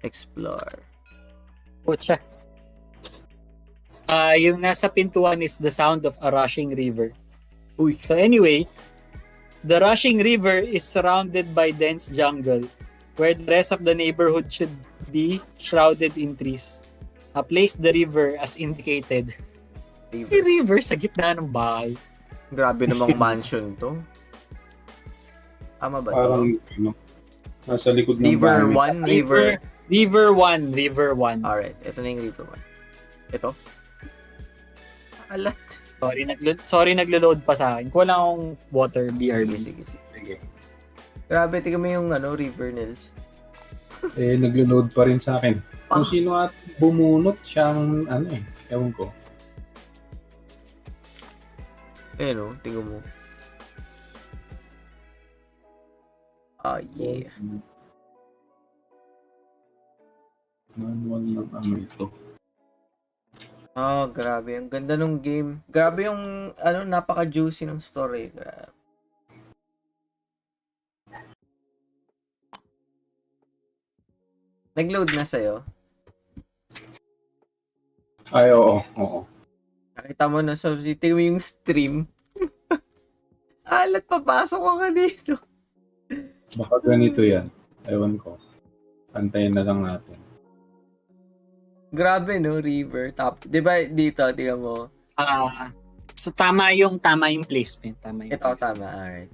S1: Explore.
S3: pucha. Yung nasa pintuan is the sound of a rushing river.
S1: Uy.
S3: So anyway, the rushing river is surrounded by dense jungle where the rest of the neighborhood should be shrouded in trees. Place the river as indicated.
S1: River.
S3: May river sa gitna ng bahay.
S1: Grabe namang mansion to. Tama ba to?
S2: Parang, nasa likod ng
S1: River
S2: bahay.
S1: 1,
S3: River 1.
S1: Alright, ito na yung River 1. Ito. Alat.
S3: Sorry naglo-load pa sa akin. Wala akong water BRB.
S1: Sige.
S2: Sige.
S1: Grabe, tingnan mo yung River Nils.
S2: Naglo-load pa rin sa akin. Kung sino at bumunot siyang, ewan ko.
S1: Ayun, tingnan mo. Yeah.
S2: Manual ng ito.
S1: Grabe. Ang ganda ng game. Grabe yung, napaka-juicy ng story. Grabe. Nag-load na sa'yo?
S2: Ay, oo.
S1: Nakita mo na, so, tingnan mo yung stream. Alat, papasok ka dito.
S2: Baka ganito yan. Ewan ko. Pantayin na lang natin.
S1: Grabe, no? River. Top. Diba dito, tingnan mo.
S3: So tama yung placement.
S1: Ito, tama. Alright.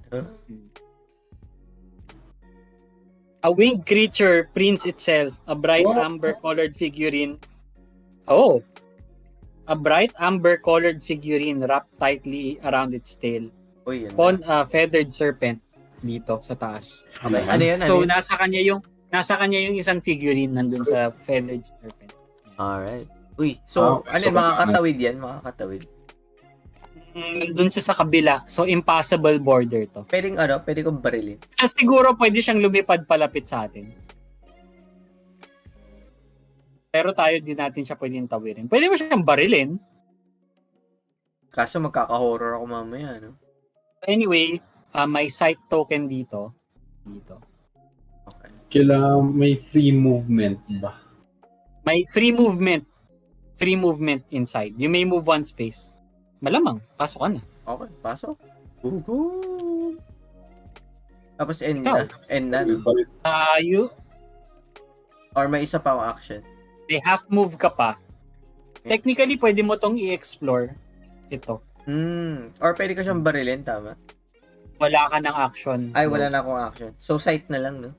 S3: A winged creature prints itself, a bright amber-colored figurine. Oh! A bright amber-colored figurine wrapped tightly around its tail.
S1: Uy, yan.
S3: On a feathered serpent dito sa taas.
S1: Okay. Ano yun?
S3: So nasa kanya yung isang figurine nandun sa feathered serpent.
S1: Alright. Uy, so,
S2: Okay, so,
S1: makakatawid yan? Makakatawid.
S3: Nandun siya sa kabila. So impossible border to.
S1: Pwede kong barilin.
S3: Siguro pwede siyang lumipad palapit sa atin. Pero tayo din natin siya pwedeng tawirin. Pwede mo siyang barilin.
S1: Kaso magkaka-horror ako mamaya, no?
S3: Anyway, may sight token dito.
S1: Okay.
S2: Kailangan may free movement ba?
S3: May free movement inside. You may move one space. Malamang, pasok ka na.
S1: Okay, pasok. Go. Tapos end
S3: Ikaw.
S1: na, no? Or may isa pa akong action.
S3: May half move ka pa. Technically, pwede mo tong i-explore. Ito.
S1: Or pwede ko siyang barilin, tama?
S3: Wala ka ng action.
S1: Ay, wala na akong action. So, sight na lang, no?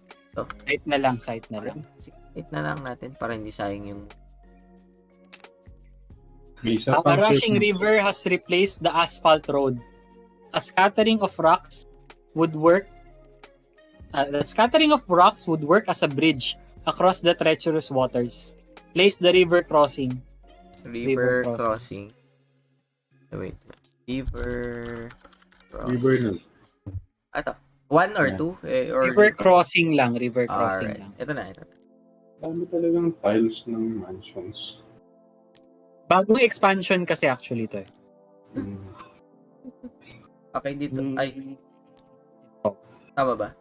S3: Sight na lang.
S1: Sight na lang natin para hindi sayang yung...
S3: A rushing river has replaced the asphalt road. A scattering of rocks would work as a bridge across the treacherous waters. Place the river crossing.
S1: River crossing. Wait. River
S2: na.
S1: Ito. 1 or 2? Or...
S3: River crossing lang.
S1: Alright.
S3: Lang.
S1: Ito na.
S2: Dami talagang tiles ng mansions.
S3: Bagong expansion kasi actually to.
S1: Okay, dito. Ay.
S3: Ito.
S1: Tama ba?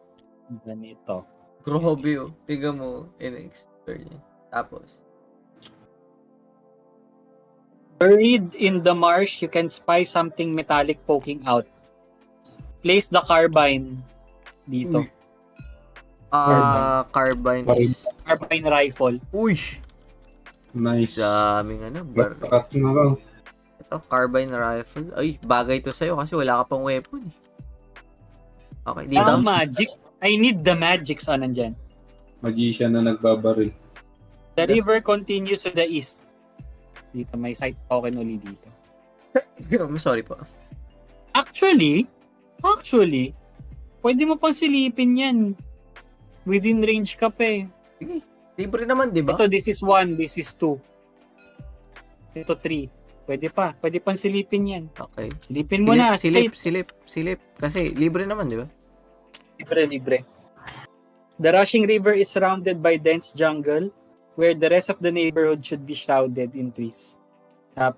S3: Ganito.
S1: Grabe, oh. Tignan mo. In-explore niya. Tapos.
S3: Buried in the marsh, you can spy something metallic poking out. Place the carbine dito.
S1: Uy. Carbine
S2: Carbine.
S1: is...
S3: Carbine rifle.
S1: Uy!
S2: Nice.
S1: Daming
S2: Backtrack na lang.
S1: Ito, carbine rifle. Ay, bagay to sa'yo kasi wala ka pang weapon eh. Okay, dito.
S3: Ang magic. I need the magics. Nandyan.
S2: Magician na nagbabaril.
S3: The river continues to the east. Dito, may side token uli dito.
S1: Sorry po.
S3: Actually, pwede mo pang silipin yan. Within range ka pa eh.
S1: Sige, libre naman, di ba?
S3: Ito, this is 1, this is 2. Ito, 3. Pwede pang silipin yan.
S1: Okay.
S3: Silipin mo na.
S1: Silip. Kasi libre naman, di ba?
S3: Libre. The rushing river is surrounded by dense jungle where the rest of the neighborhood should be shrouded in trees.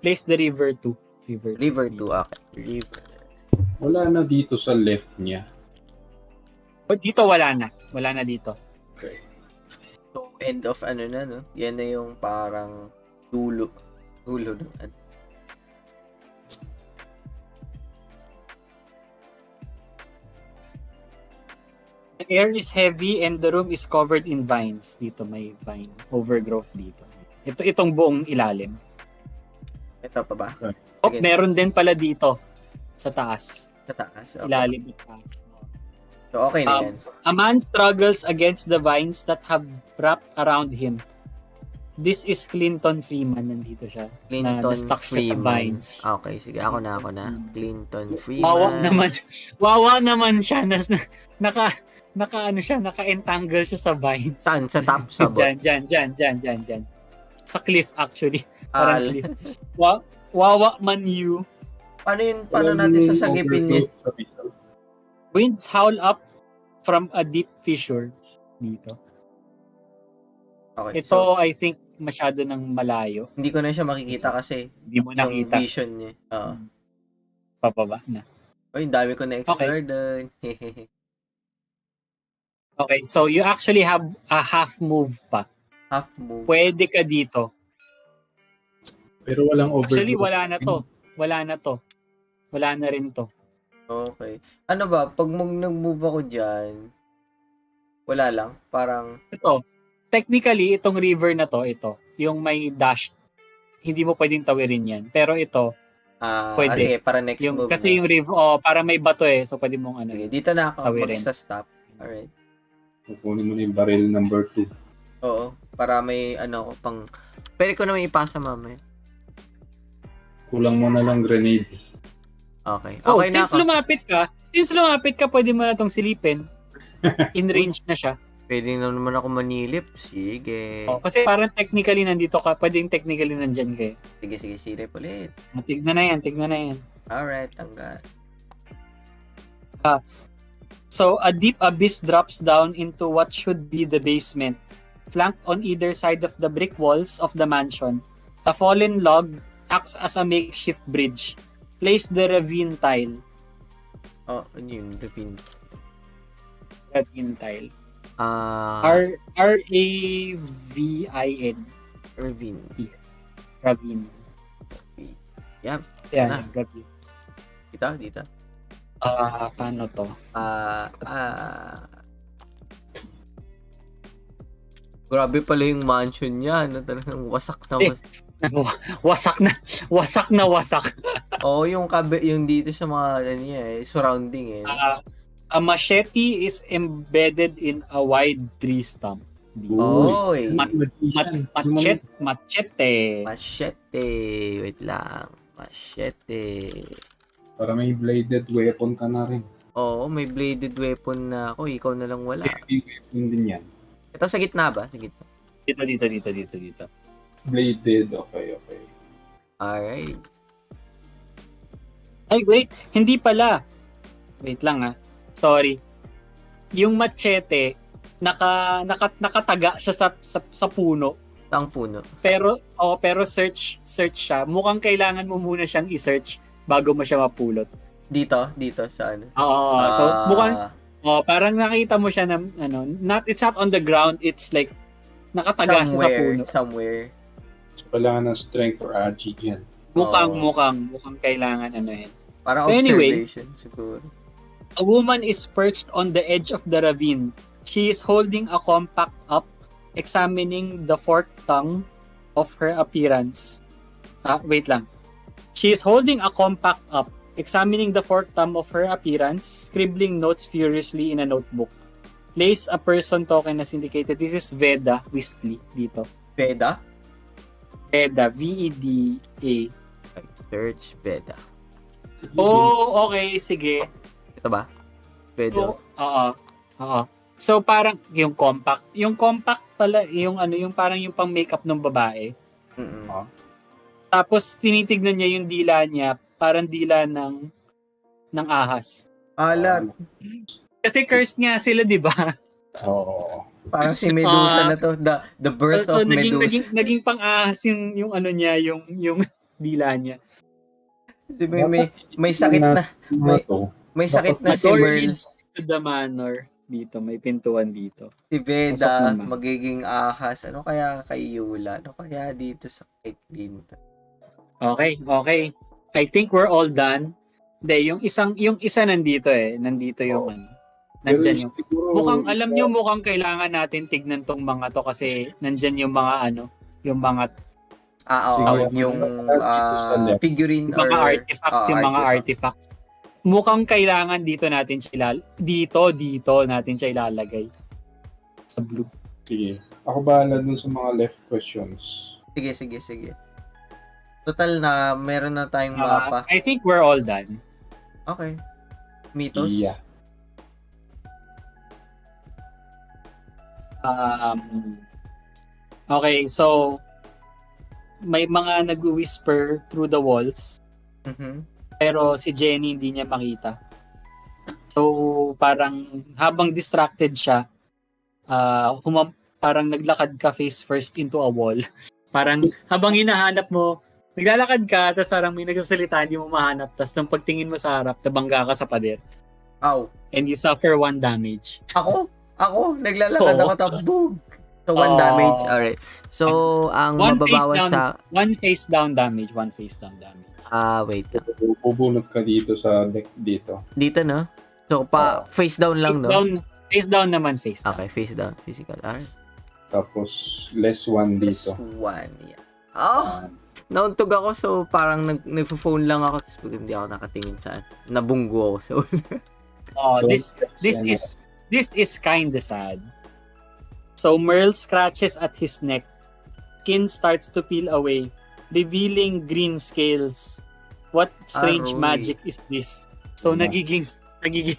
S3: Place the river 2.
S1: River 2, okay. River.
S2: Wala na dito sa left niya.
S3: But dito wala na. Wala na dito.
S2: Okay.
S1: So, end of ano na, no? Yan na yung parang dulo. Dulo ng ano.
S3: The air is heavy and the room is covered in vines. Dito may vine. Overgrowth dito. Itong buong ilalim.
S1: Ito pa ba?
S3: Oh,
S1: Sige.
S3: meron din pala dito. Sa taas.
S1: Sa taas. Okay.
S3: Ilalim at taas.
S1: So, okay na yan.
S3: A man struggles against the vines that have wrapped around him. This is Clinton Freeman. Nandito siya.
S1: Clinton
S3: na-stuck siya sa
S1: Freeman.
S3: vines.
S1: Okay, sige. Ako na. Clinton Freeman.
S3: Wawa naman siya. Naka-entangle siya sa vines.
S1: Saan? Sa top? Sa bot?
S3: Diyan. Sa cliff actually. Parang
S1: Al.
S3: cliff. Wawa man you.
S1: Paano natin sasagipin yun?
S3: Winds howl up from a deep fissure dito.
S1: Okay,
S3: Ito, I think, masyado ng malayo.
S1: hindi ko na siya makikita kasi
S3: Hindi mo
S1: yung
S3: nakita.
S1: vision niya. Oo.
S3: Papaba na.
S1: Ay, dami ko na-explore doon.
S3: Okay, so you actually have a half move pa.
S1: Half move.
S3: Pwede ka dito.
S2: Pero walang overgrowth.
S3: Actually, wala na to. Wala na rin to.
S1: Okay. Ano ba? Pag nag-move ako dyan, wala lang. Parang,
S3: Ito, technically, itong river na to, yung may dash, hindi mo pwedeng tawirin yan. Pero ito, pwede.
S1: Sige, para next move
S3: Kasi
S1: na.
S3: yung river, para may bato so pwede mong ano.
S1: Sige, dito na ako.
S3: tawirin.
S1: Magsa-stop. Alright.
S2: Kukunin mo na yung barrel number 2.
S1: Oo. Para may ano pang... Pwede ko naman ipasa mamaya.
S2: Kulang mo na lang grenade.
S1: Okay. Okay na
S3: since
S1: ako.
S3: lumapit ka, pwede mo na tong silipin. In range na siya.
S1: Pwede na naman ako manilip. Sige.
S3: Kasi parang technically nandito ka, pwedeng technically nandyan ka.
S1: Sige, silip ulit.
S3: Tignan na yan.
S1: Alright, tanggal.
S3: So, a deep abyss drops down into what should be the basement. Flanked on either side of the brick walls of the mansion, a fallen log acts as a makeshift bridge. Place the ravine tile.
S1: Oh, ano yun? Ravine.
S3: Ravine tile. R-A-V-I-N.
S1: Ravine.
S3: Ravine.
S1: Yan.
S3: Yeah, ravine.
S1: Dito.
S3: Paano to?
S1: Grabe pala yung mansion niya. Ano, talagang wasak na
S3: Wasak na wasak.
S1: Oo, yung dito sa mga surrounding
S3: A machete is embedded in a wide tree stump.
S1: Oy.
S3: Machete.
S1: Machete. Wait lang. Machete.
S2: Para may bladed weapon ka na rin.
S1: Oo, may bladed weapon na ako. Ikaw na lang wala.
S2: Heavy weapon din yan.
S1: Ito sa gitna ba? Sa gitna.
S3: Dito.
S2: Bladed, okay.
S1: Alright.
S3: Ay, wait. Hindi pala. Wait lang Sorry. Yung machete, nakataga siya sa puno.
S1: Ang puno.
S3: Pero search siya. Mukhang kailangan mo muna siyang i-search bago mo siya mapulot.
S1: Dito sa ano.
S3: Oo. So, mukhang, parang nakita mo siya na, it's not on the ground, it's like, nakataga siya sa puno.
S1: Somewhere.
S2: So, kailangan ng strength or agi yan.
S3: Mukhang kailangan
S1: Parang
S3: so anyway,
S1: observation siguro.
S3: A woman is perched on the edge of the ravine, She is holding a compact up, examining the forked tongue of her appearance. Wait lang. She is holding a compact up, examining the forked tongue of her appearance, scribbling notes furiously in a notebook. Place a person token as indicated. This is Veda Wistley dito.
S1: Veda?
S3: Veda, V-E-D-A.
S1: Search Veda.
S3: Oh, okay, sige.
S1: Ito ba? Veda.
S3: Oo. So parang yung compact pala, yung parang yung pang makeup ng babae. Tapos tinitignan niya yung dila niya, parang dila ng ahas.
S1: Alat.
S3: Kasi cursed nga sila, 'di ba?
S2: Oo.
S1: Parang si Medusa na to, the birth
S3: So
S1: of Medusa.
S3: naging pang-ahas yung ano niya, yung dila niya.
S1: Si may sakit na. May sakit na si
S3: Door
S1: Merl.
S3: leads to the manor. Dito, may pintuan dito.
S1: Si Veda,
S3: Pasok naman.
S1: magiging ahas. Ano kaya kay Yula? Ano kaya dito sa kay Clint?
S3: Okay. I think we're all done. Hindi, yung isa nandito eh. Nandito yung ano. Nandyan yung. Mukhang kailangan natin tignan tong mga to kasi nandyan yung mga ano, yung mga
S1: Yung figurine
S3: yung mga
S1: or
S3: artifacts, yung mga artifacts. Mukhang kailangan dito natin siya dito natin siya ilalagay sa blue.
S2: Sige. Ako bahala dun sa mga left questions.
S1: Sige. Total na meron na tayong mapa.
S3: I think we're all done.
S1: Okay. Mythos?
S2: Yeah.
S3: Okay, so may mga nag-whisper through the walls.
S1: Mhm.
S3: Pero si Jenny hindi niya makita. So parang habang distracted siya, parang naglakad ka face first into a wall. Parang habang hinahanap mo, naglalakad ka, tapos parang may nagsasalita, hindi mo mahanap. Tapos nung pagtingin mo sa harap, nabangga ka sa pader.
S1: Ow.
S3: And you suffer 1 damage.
S1: Ako? Naglalakad ako tabog. So, 1 damage. Alright. So, ang mababawas sa...
S3: 1 face down damage.
S1: Wait lang.
S2: Bubunot ka dito sa deck dito.
S1: Dito, no? So, face down lang,
S3: face
S1: no?
S3: Face down naman, face down.
S1: Okay, face down. Physical. Alright.
S2: Tapos, less 1 dito.
S1: Plus 1. Yeah. Nauntog ako, so parang nagpo-phone lang ako, tapos hindi ako nakatingin saan. Nabunggo ako sa
S3: This is kinda sad. So Merle scratches at his neck. Skin starts to peel away, revealing green scales. What strange
S1: Aroy.
S3: magic is this? So nagiging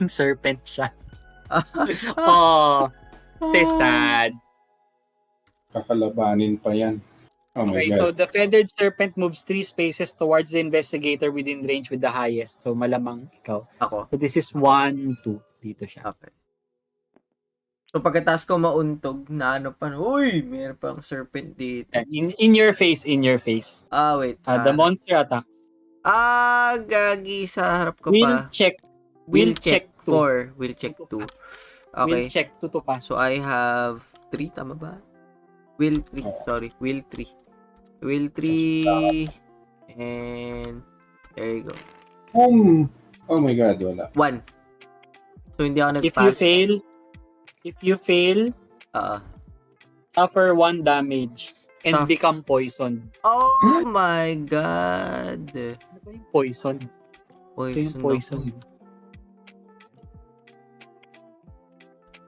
S3: serpent siya. It's sad.
S2: Kakalabanin pa yan. Oh my
S3: Okay,
S2: God.
S3: so the feathered serpent moves 3 spaces towards the investigator within range with the highest. So malamang ikaw.
S1: Ako.
S3: So this is 1, 2. Dito siya.
S1: Okay. So pagkatapos ko mauntog, na ano pa, uy, mayroon pang serpent dito.
S3: In your face.
S1: Wait.
S3: The monster attack.
S1: Gagi, sa harap ko
S3: Will
S1: pa.
S3: check 2.
S1: 4. Will check 2. Okay.
S3: Will check 2 to pass.
S1: So I have 3, tama ba? Will 3, sorry. Will 3. Will 3. And there you go.
S2: Oh my God, wala.
S1: 1. So hindi ako nag-pass.
S3: If you fail, suffer 1 damage and become poisoned.
S1: Oh my God.
S3: Ano ba yung poison? Poison.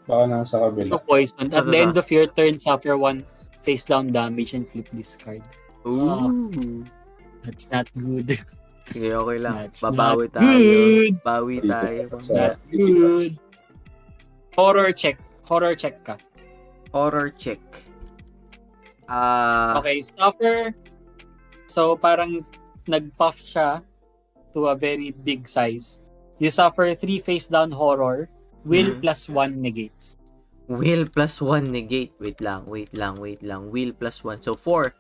S2: Baka nasa kabila.
S3: So poison. At the end of your turn, suffer 1 face down damage and flip this card.
S1: Ooh.
S3: That's not good.
S1: Sige, okay lang.
S3: That's
S1: Babawi
S3: not
S1: tayo.
S3: good.
S1: Bawi tayo.
S3: Not good. Horror check ka.
S1: Horror check.
S3: Okay, suffer. So parang nag-puff siya to a very big size. You suffer 3 face down horror. Will plus 1 negates.
S1: Will plus 1 negate. Wait lang. Will plus 1. So 4.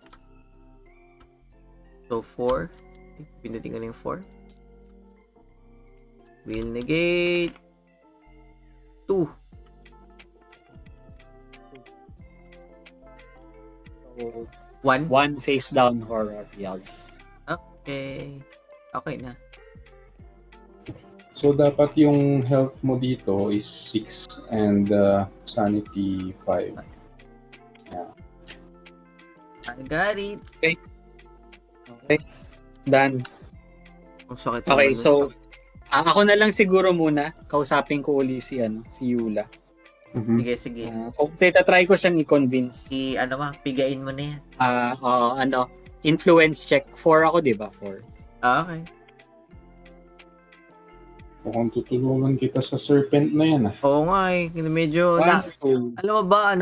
S1: Pinutin ko na yung 4. Will negate. 2.
S3: So,
S1: 1.
S3: 1 face down horror. Yes.
S1: Okay. Okay na.
S2: So, dapat yung health mo dito is 6 and sanity 5.
S1: I got it.
S3: Okay. Done.
S1: Ang sakit
S3: Okay,
S1: naman nun.
S3: so ako na lang siguro muna. Kausapin ko uli si Yula.
S2: Mhm.
S1: Sige.
S3: Kung try ko siyang i-convince.
S1: Pigain mo na yan.
S3: Influence check. 4 ako, di ba? 4.
S1: Okay.
S2: Mukhang tutulungan kita sa serpent na yan
S1: Oo nga eh. Medyo, alam mo ba,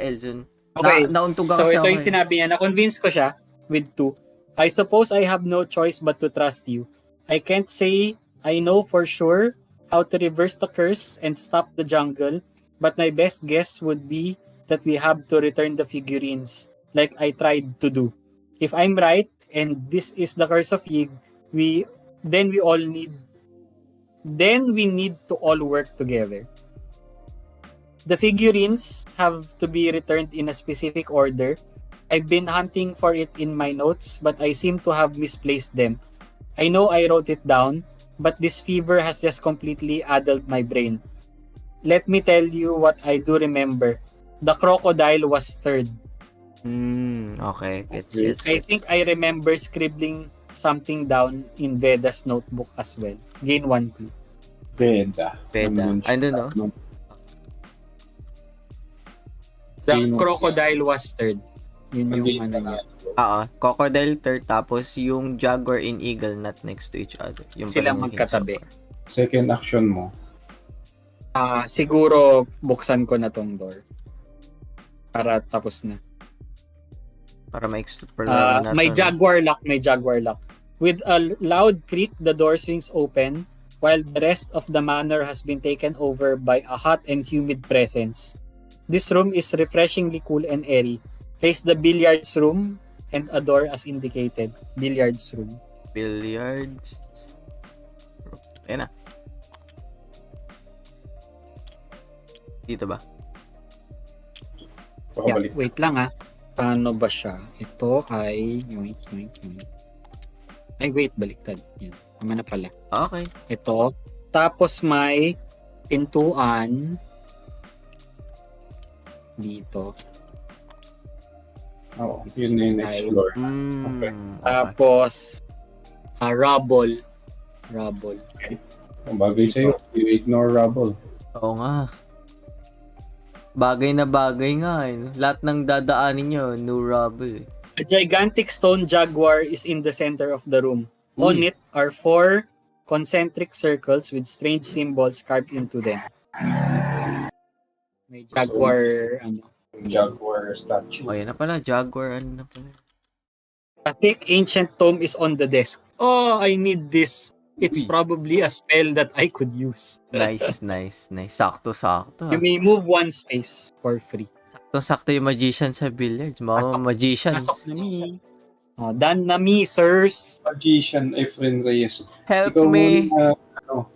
S1: Elzon?
S3: Okay,
S1: Nauntog
S3: so
S1: kasi
S3: ito
S1: ako
S3: yung sinabi niya. Na-convince ko siya with 2. I suppose I have no choice but to trust you. I can't say I know for sure how to reverse the curse and stop the jungle, but my best guess would be that we have to return the figurines like I tried to do. If I'm right, and this is the curse of Yig, we need to all work together. The figurines have to be returned in a specific order. I've been hunting for it in my notes, but I seem to have misplaced them. I know I wrote it down, but this fever has just completely addled my brain. Let me tell you what I do remember. The crocodile was third.
S1: Okay. Gets.
S3: I think I remember scribbling something down in Veda's notebook as well. Gain 1 clue.
S2: Veda.
S1: I don't know.
S3: The crocodile was third. Yun yung niya.
S1: Crocodile third, tapos yung jaguar and eagle not next to each other. Yung
S3: silang magkatabi.
S2: Second action mo.
S3: Siguro buksan ko na tong door. Para tapos na.
S1: Para ma-explore natin.
S3: May jaguar lock. With a loud creak, the door swings open while the rest of the manor has been taken over by a hot and humid presence. This room is refreshingly cool and airy. Face the billiards room and a door as indicated. Billiards room.
S1: Billiards. Ayan na. Dito ba?
S3: Yeah, wait lang Paano ba siya? Ito ay... Ay, wait, baliktad. Yan. Tama na pala.
S1: Okay.
S3: Ito. Tapos may pintuan dito.
S2: Yun na yung explore. Okay.
S3: Tapos rubble.
S2: Okay. Ang bagay sa'yo, you ignore rubble.
S1: Oo nga. Bagay na bagay nga eh. Lahat ng dadaanin nyo, no rubble.
S3: A gigantic stone jaguar is in the center of the room. On it are 4 concentric circles with strange symbols carved into them. May jaguar,
S2: Jaguar statue.
S1: Yan na pala, jaguar, na pala.
S3: A thick ancient tome is on the desk. Oh, I need this. It's probably a spell that I could use.
S1: Nice. Sakto.
S3: You may move 1 space for free.
S1: Sakto yung magician sa billiards. Mga magicians.
S3: Pasok na me. Done na me, sirs.
S2: Magician Efren Reyes.
S1: Help
S2: Ikaw
S1: me.
S2: Muna,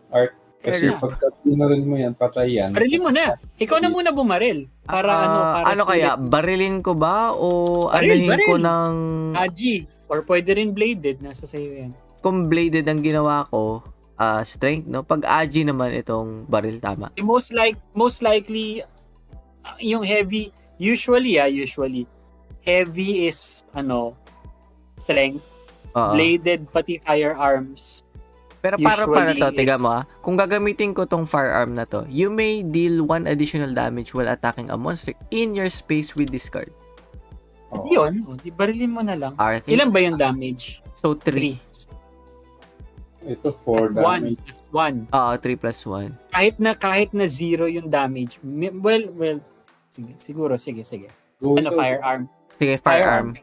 S2: Art. Kasi pagka binaril mo yan, patay yan.
S3: Barilin mo na. Ikaw na muna bumaril. Para
S1: ano kaya? Barilin ko ba? O
S3: baril.
S1: ko ng...
S3: Agi. Or pwede rin bladed. Nasa sayo yan.
S1: Kung bladed ang ginawa ko, strength, no? Pag agi naman itong baril, tama?
S3: Most likely, yung heavy, usually, heavy is, strength. Bladed, pati firearms.
S1: Pero para to, tiga mo kung gagamitin ko tong firearm na to, you may deal 1 additional damage while attacking a monster in your space with this card.
S3: Yun, di barilin mo na lang. Ilan ba yung damage?
S1: So, 3.
S2: Ito 4 damage.
S3: Plus 1.
S1: 3 plus 1.
S3: Kahit na 0 yung damage. Well, siguro, sige. Firearm.
S1: Sige, firearm.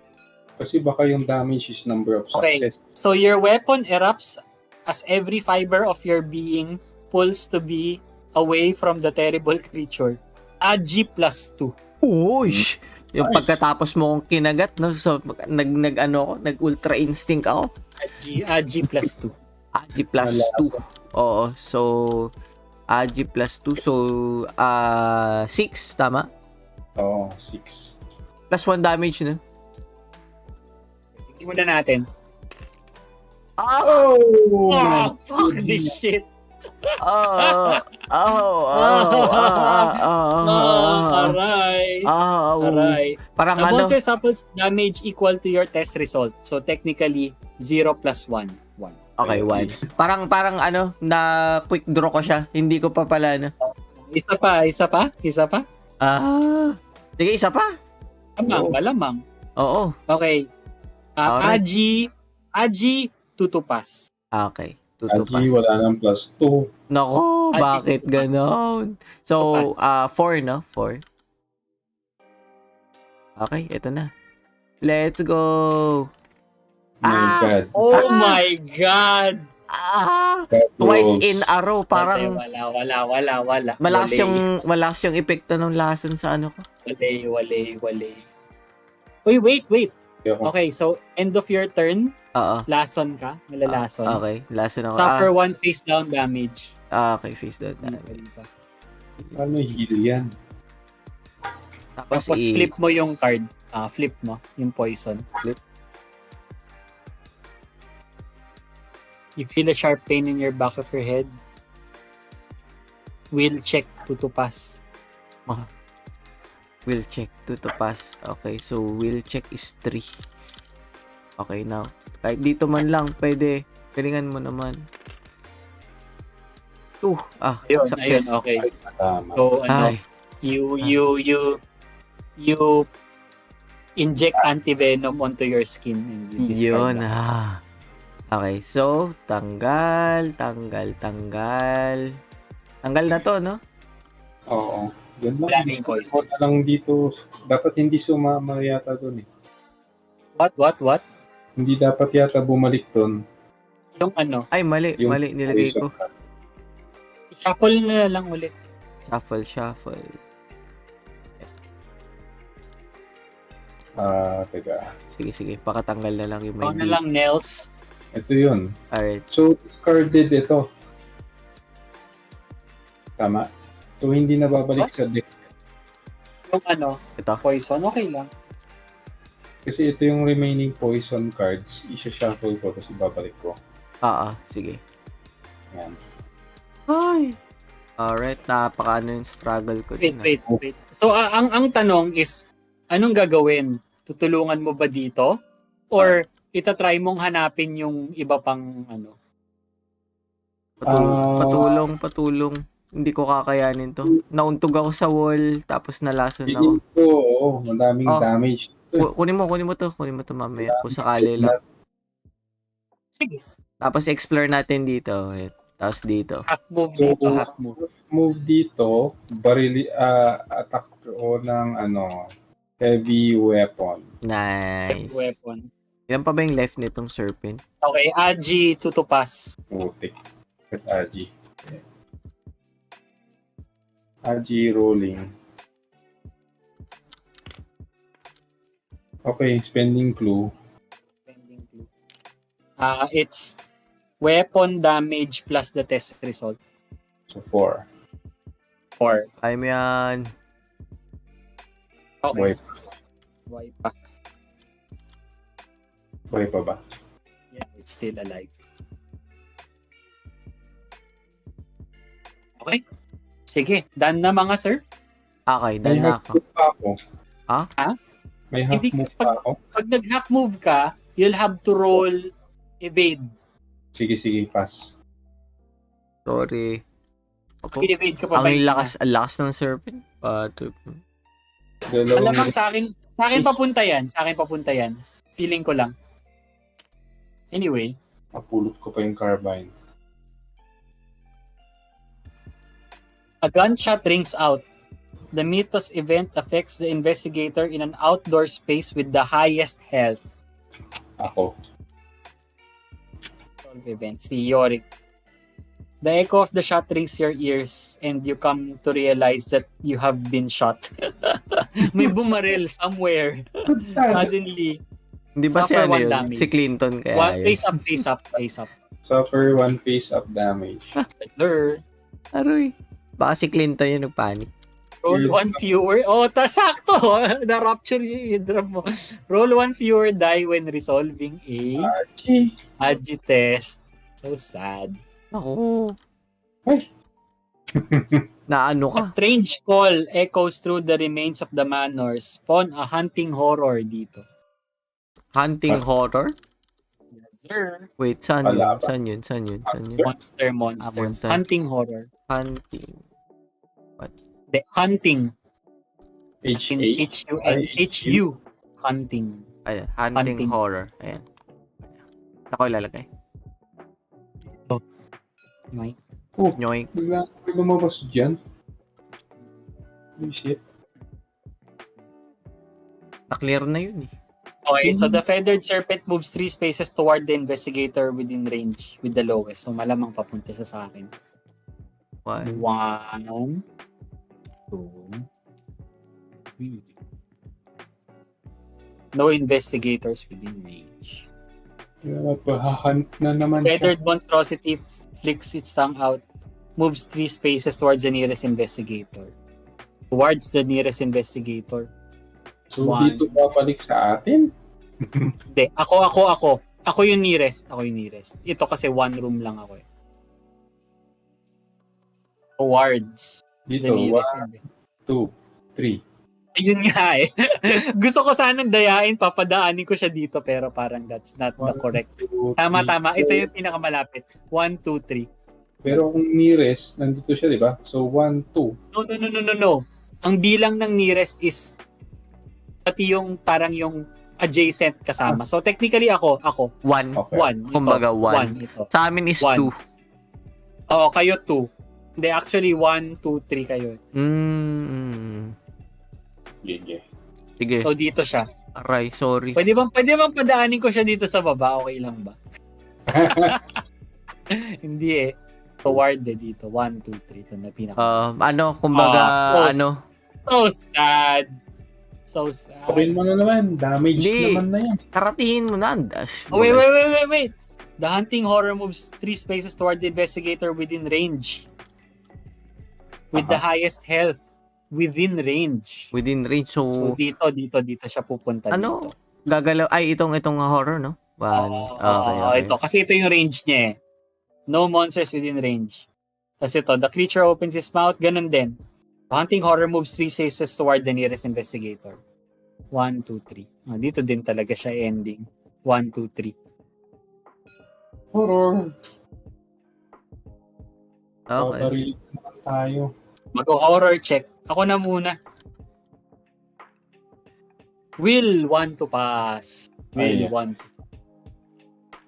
S2: Kasi baka yung damage is number of success.
S3: So, your weapon erupts as every fiber of your being pulls to be away from the terrible creature. Agi plus 2.
S1: Uy! Yung pagkatapos mo kong kinagat, no? So, nag-ultra instinct ako.
S3: Agi plus 2.
S1: Agi plus 2. Oo. So, Agi plus 2. So, 6. Tama?
S2: Oo, 6.
S1: Plus 1 damage, no?
S3: Simulan natin.
S1: Oh!
S3: Oh, fuck this shit.
S1: Oh! Oh!
S3: Aray.
S1: Oh!
S3: Aray.
S1: Parang
S3: The
S1: ano?
S3: monster suffers damage equal to your test result. So technically, 0 plus 1. 1.
S1: Okay, 1. Parang ano, na quick draw ko siya. Hindi ko pa pala, no?
S3: Isa pa.
S1: Sige, isa pa.
S3: Malamang.
S1: Oo.
S3: Okay.
S1: Alright.
S3: Aji, tutupas.
S1: Okay. Tutupas.
S2: Aji, wala nang plus 2.
S1: Nako,
S3: Aji,
S1: bakit
S3: tutupas.
S1: ganon? So,
S3: Tutupas.
S1: 4, no? 4. Okay, ito na. Let's go.
S2: My God.
S3: Oh my God!
S1: Twice in a row. Parang
S3: Wala.
S1: malakas yung epekto ng lason sa ano ko.
S3: Wale. Uy, wait. Okay, so end of your turn,
S1: Oo.
S3: lason ka, malalason.
S1: Okay, lason ako.
S3: Suffer 1 face down damage.
S1: Okay, face down.
S2: Ano heal yan?
S1: Tapos
S3: flip mo yung card. Flip mo yung poison.
S1: Flip.
S3: You feel a sharp pain in your back of your head. Will check tutupas.
S1: Will check to pass. Okay, so will check is 3. Okay, now. Kahit dito man lang, pwede. Galingan mo naman. 2. Success.
S3: Ayun, okay.
S2: Tama.
S3: So,
S1: Ay.
S3: you inject antivenom onto your skin and you discard
S1: Yun.
S3: that.
S1: Okay, so, tanggal. Tanggal na to, no?
S2: Oo. Yan lang.
S3: Wala na yung poison.
S2: Ako na lang dito. Dapat hindi sumama yata dun eh.
S3: What?
S2: Hindi dapat yata bumalik dun.
S3: Yung ano,
S1: Ay, mali.
S2: Yung
S1: Mali, nilagay ko.
S3: shuffle na lang ulit.
S1: Shuffle.
S2: Teka.
S1: Sige. Pakatanggal na lang yung may
S3: Ikaw na lang, Nels.
S2: Ito yun.
S1: Alright.
S2: So, discarded ito. Tama. So, hindi na babalik sa deck.
S3: Yung ano,
S1: Ito.
S3: poison, okay lang.
S2: Kasi ito yung remaining poison cards. Isa-shuffle ko tapos ibabalik ko.
S1: Sige.
S2: Yan.
S1: Ay! Alright, napaka-ano yung struggle ko din.
S3: Wait. So, ang tanong is, anong gagawin? Tutulungan mo ba dito? Or itatry mong hanapin yung iba pang ano?
S1: Patulong. Hindi ko kakayanin to. Nauntog ako sa wall, tapos nalason ako.
S2: Ito, oo. Madaming damage.
S1: Kunin mo to mamaya. Kung sakali lang.
S3: Sige.
S1: Tapos explore natin dito. Tapos dito.
S3: Half move dito, half move.
S2: Move dito, attack ko ng heavy weapon.
S1: Nice.
S3: Weapon.
S1: Ilan pa ba yung left nitong serpent?
S3: Okay, Aji, tutupas.
S2: Putik. At Aji. Aji rolling. Okay, spending clue.
S3: It's weapon damage plus the test result.
S2: So 4.
S3: 4.
S1: Ay mo yan.
S3: Okay.
S2: Wipe.
S3: Wipe pa.
S2: Buhay pa ba?
S3: Yeah, it's still alive. Okay. Sige, done na mga sir.
S1: Okay,
S2: May
S1: dahil na
S2: half
S1: ako.
S2: move pa ako.
S1: Ha?
S2: May half
S3: Hindi
S2: move pa ako.
S3: Pag nag-hack move ka, you'll have to roll evade.
S2: Sige, pass.
S1: Sorry. Ako.
S3: Evade ka pa
S1: Ang
S3: ba?
S1: lakas ng serpent.
S3: Alamang sa akin papunta yan. Feeling ko lang. Anyway.
S2: Mapulot ko pa yung carbine.
S3: A gunshot rings out. The Mythos event affects the investigator in an outdoor space with the highest health.
S2: Ako.
S3: Event. Si Yorick. The echo of the shot rings your ears and you come to realize that you have been shot. May bumaril somewhere. Suddenly.
S1: Hindi ba si
S3: Suffer
S1: ano
S3: one
S1: yun?
S3: damage.
S1: Si Clinton kaya yun.
S3: Face up.
S2: Suffer 1 face up damage.
S3: Sir.
S1: Aroy. Baka si Clinton yung nagpanik.
S3: Roll one fewer. Oh, sakto. Na-rapture yung drop mo. Roll one fewer die when resolving a Agi test. So sad.
S1: Ako.
S2: Ay.
S1: Na ano
S3: A
S1: ka?
S3: strange call echoes through the remains of the manor. Spawn a hunting horror dito.
S1: Hunting horror?
S3: Yes, sir.
S1: Wait, saan yun?
S2: Wala ba?
S1: Saan yun? Saan yun? Saan yun?
S3: Monster.
S1: Monster.
S3: Hunting horror.
S1: Hunting.
S3: The hunting.
S2: H
S3: In
S2: A
S3: H-U-N-H-U. Hunting.
S1: Ayan, hunting
S3: Hunting.
S1: horror. Ayan. Ako ilalagay.
S3: May.
S2: Oh,
S1: Nyoink.
S2: bigla lumabas dyan. Holy shit.
S1: Na-clear na yun eh.
S3: Okay, so the feathered serpent moves 3 spaces toward the investigator within range with the lowest. So malamang papunta siya sa akin.
S1: 1.
S3: 1, 2, 3. No investigators within range.
S2: Pahahunt na naman siya.
S3: Feathered monstrosity flicks its tongue out, moves 3 spaces towards the nearest investigator. Towards the nearest investigator.
S2: So,
S3: One.
S2: dito babalik sa atin?
S3: Hindi, ako. Ako yung nearest. Ito kasi one room lang ako eh. Towards
S2: Dito,
S3: the nearest
S2: 1, 2, 3.
S3: Ayun nga eh. Gusto ko sanang dayain, papadaanin ko siya dito pero parang that's not the correct. Tama. Ito yung pinakamalapit. 1, 2, 3.
S2: Pero kung nearest, nandito siya, di ba? So, 1, 2.
S3: No. Ang bilang ng nearest is pati yung parang yung adjacent kasama. So technically ako
S1: 1.
S2: Okay.
S3: 1.
S1: Kumbaga, 1.
S3: Ito.
S1: Sa amin is 2.
S3: 1. Oo, kayo 2. Hindi, actually 1, 2, 3 kayo.
S2: Yeah.
S1: Sige.
S3: So dito siya.
S1: Aray, sorry.
S3: Pwede bang padaanin ko siya dito sa baba? Okay lang ba? Hindi eh. Toward dito. 1, 2, 3. Ito na pinaka.
S1: Kumbaga,
S3: So sad.
S2: Okay mo na naman. Damage
S1: Hindi.
S2: naman na yan.
S1: Karatihin mo na.
S3: Oh, wait. The hunting horror moves 3 spaces toward the investigator within range. With the highest health within range.
S1: Within range.
S3: So dito siya pupunta
S1: ano?
S3: dito.
S1: Gagalaw. Ay, itong horror, no? 1. Okay.
S3: Ito. Kasi ito yung range niya eh. No monsters within range. Kasi ito, the creature opens his mouth, ganun din. The hunting horror moves 3 spaces toward the nearest investigator. 1, 2, 3. Dito din talaga siya ending. 1, 2, 3.
S2: Horror.
S1: Okay.
S2: Babarilig naman tayo.
S3: Mag-horror check. Ako na muna. Will want to pass. Will
S2: Ayan.
S3: want.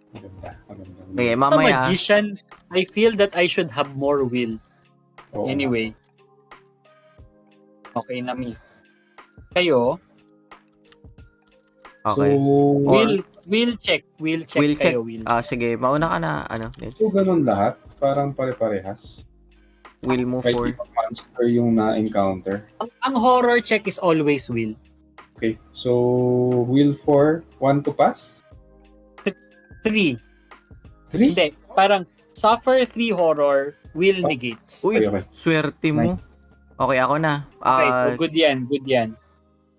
S2: Maganda.
S1: Okay,
S3: As a
S1: mamaya.
S3: magician, I feel that I should have more will.
S2: Oo.
S3: Anyway. Okay na mi. Kayo,
S1: Okay.
S2: So,
S3: will check. Will check
S1: Will check.
S3: kayo. Will.
S1: Sige. Mauna ka na.
S2: so ganun lahat. Parang pare-parehas.
S1: Will move
S2: Kahit
S1: for.
S2: ibang monster yung na-encounter.
S3: Ang horror check is always will.
S2: Okay. So, will for 1 to pass?
S3: 3.
S2: 3?
S3: Hindi. Parang suffer 3 horror, will negates.
S1: Uy,
S2: Okay.
S1: swerte mo. Okay, ako na.
S3: Okay, so good yan.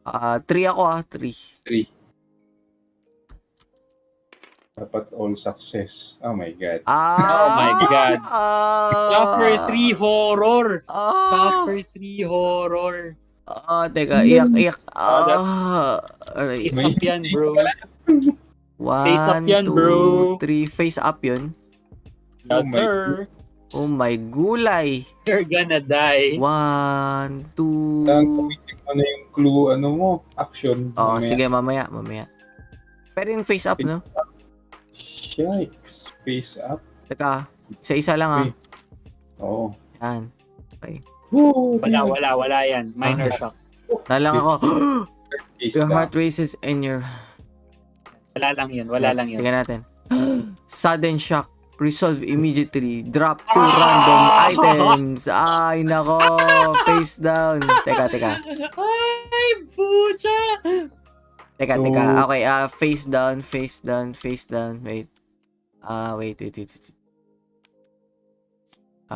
S1: 3 ako 3.
S2: 3. Dapat all success. Oh my God.
S3: Oh my God. Suffer 3 horror. Suffer 3 horror.
S1: Teka, iyak.
S3: Face up yan, bro.
S1: 1,
S3: Face up yan,
S1: 2,
S3: bro.
S1: 3. Face up yun.
S3: Yes,
S2: Oh my
S3: sir.
S1: Oh my gulay.
S3: You're gonna die.
S1: 1, 2.
S2: Gamitin mo na yung clue, action.
S1: Oh,
S2: Mamaya.
S1: sige, mamaya. Pero yung face up, no?
S2: Yikes. Face up.
S1: Teka, isa-isa lang
S2: Oo.
S1: Yan. Okay.
S3: Wala yan. Minor shock.
S1: Nalang ako.
S2: Face
S1: Your
S2: up.
S1: heart races and your...
S3: Wala lang yun.
S1: Tingnan natin. Sudden shock. Resolve immediately. Drop 2 random items. Ay, nako. Face down. Teka.
S3: Ay, pucha!
S1: Teka. Okay, face down. Wait. Wait.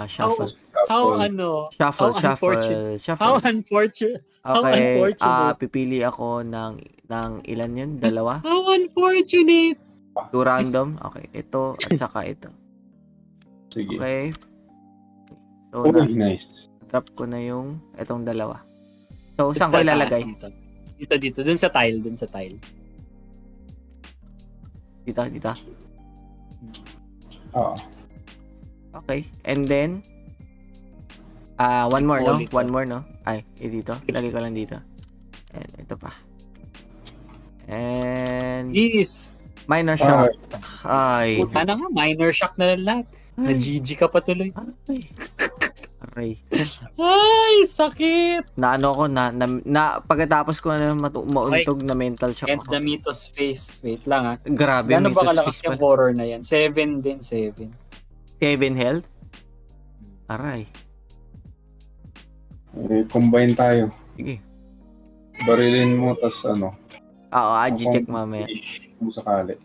S1: Shuffle.
S3: How ano?
S1: Shuffle,
S3: How unfortunate.
S1: shuffle.
S3: How unfortunate. How
S1: Okay,
S3: unfortunate.
S1: pipili ako ng ilan yun? Dalawa?
S3: How unfortunate.
S1: 2 random? Okay, ito at saka ito.
S2: Sige.
S1: Okay. So,
S2: Okay, nice.
S1: drop ko na yung itong dalawa. So, saan ko ilalagay?
S3: Dito. Dun sa tile.
S1: Dito.
S2: Oo.
S1: Okay. And then, one more, no? One more, no? Ay, dito. Lagay ko lang dito. And ito pa. And
S3: Please.
S1: minor shock. Ay.
S3: Sana nga, minor shock na lang lahat. Na-GG ka pa tuloy.
S1: Aray.
S3: Ay, sakit.
S1: Na ano ko, na pagkatapos ko na mauntog na mental shock
S3: And
S1: ako.
S3: the Mythos face. Wait lang ha.
S1: Grabe,
S3: Gano'n ba
S1: Mythos
S3: kalakas
S1: face
S3: yung
S1: pala.
S3: horror na yan? 7 din, 7.
S1: 7 health? Aray.
S2: Combine tayo.
S1: Sige.
S2: Barilin mo, tas ano.
S1: Oo, check mamaya.
S2: Kung sakali.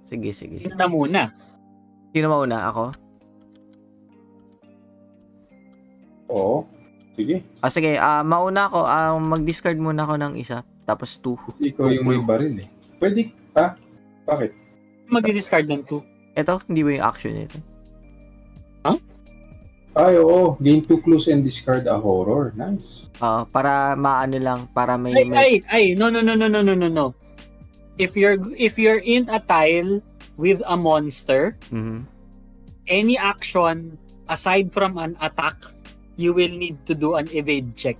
S1: Sige.
S3: Sino na muna?
S1: Sino mauna? Ako?
S2: Oo. Sige.
S1: Sige, mauna ako. Mag-discard muna ako ng isa. Tapos 2.
S2: Ikaw yung may baril eh. Pwede, bakit?
S3: Mag-discard ng 2.
S1: Ito, hindi ba yung action nito?
S2: Ay, oo. Gain 2 clues and discard a horror. Nice.
S1: Para maano lang, para may...
S3: No. If you're in a tile with a monster,
S1: Mhm.
S3: any action aside from an attack, you will need to do an evade check.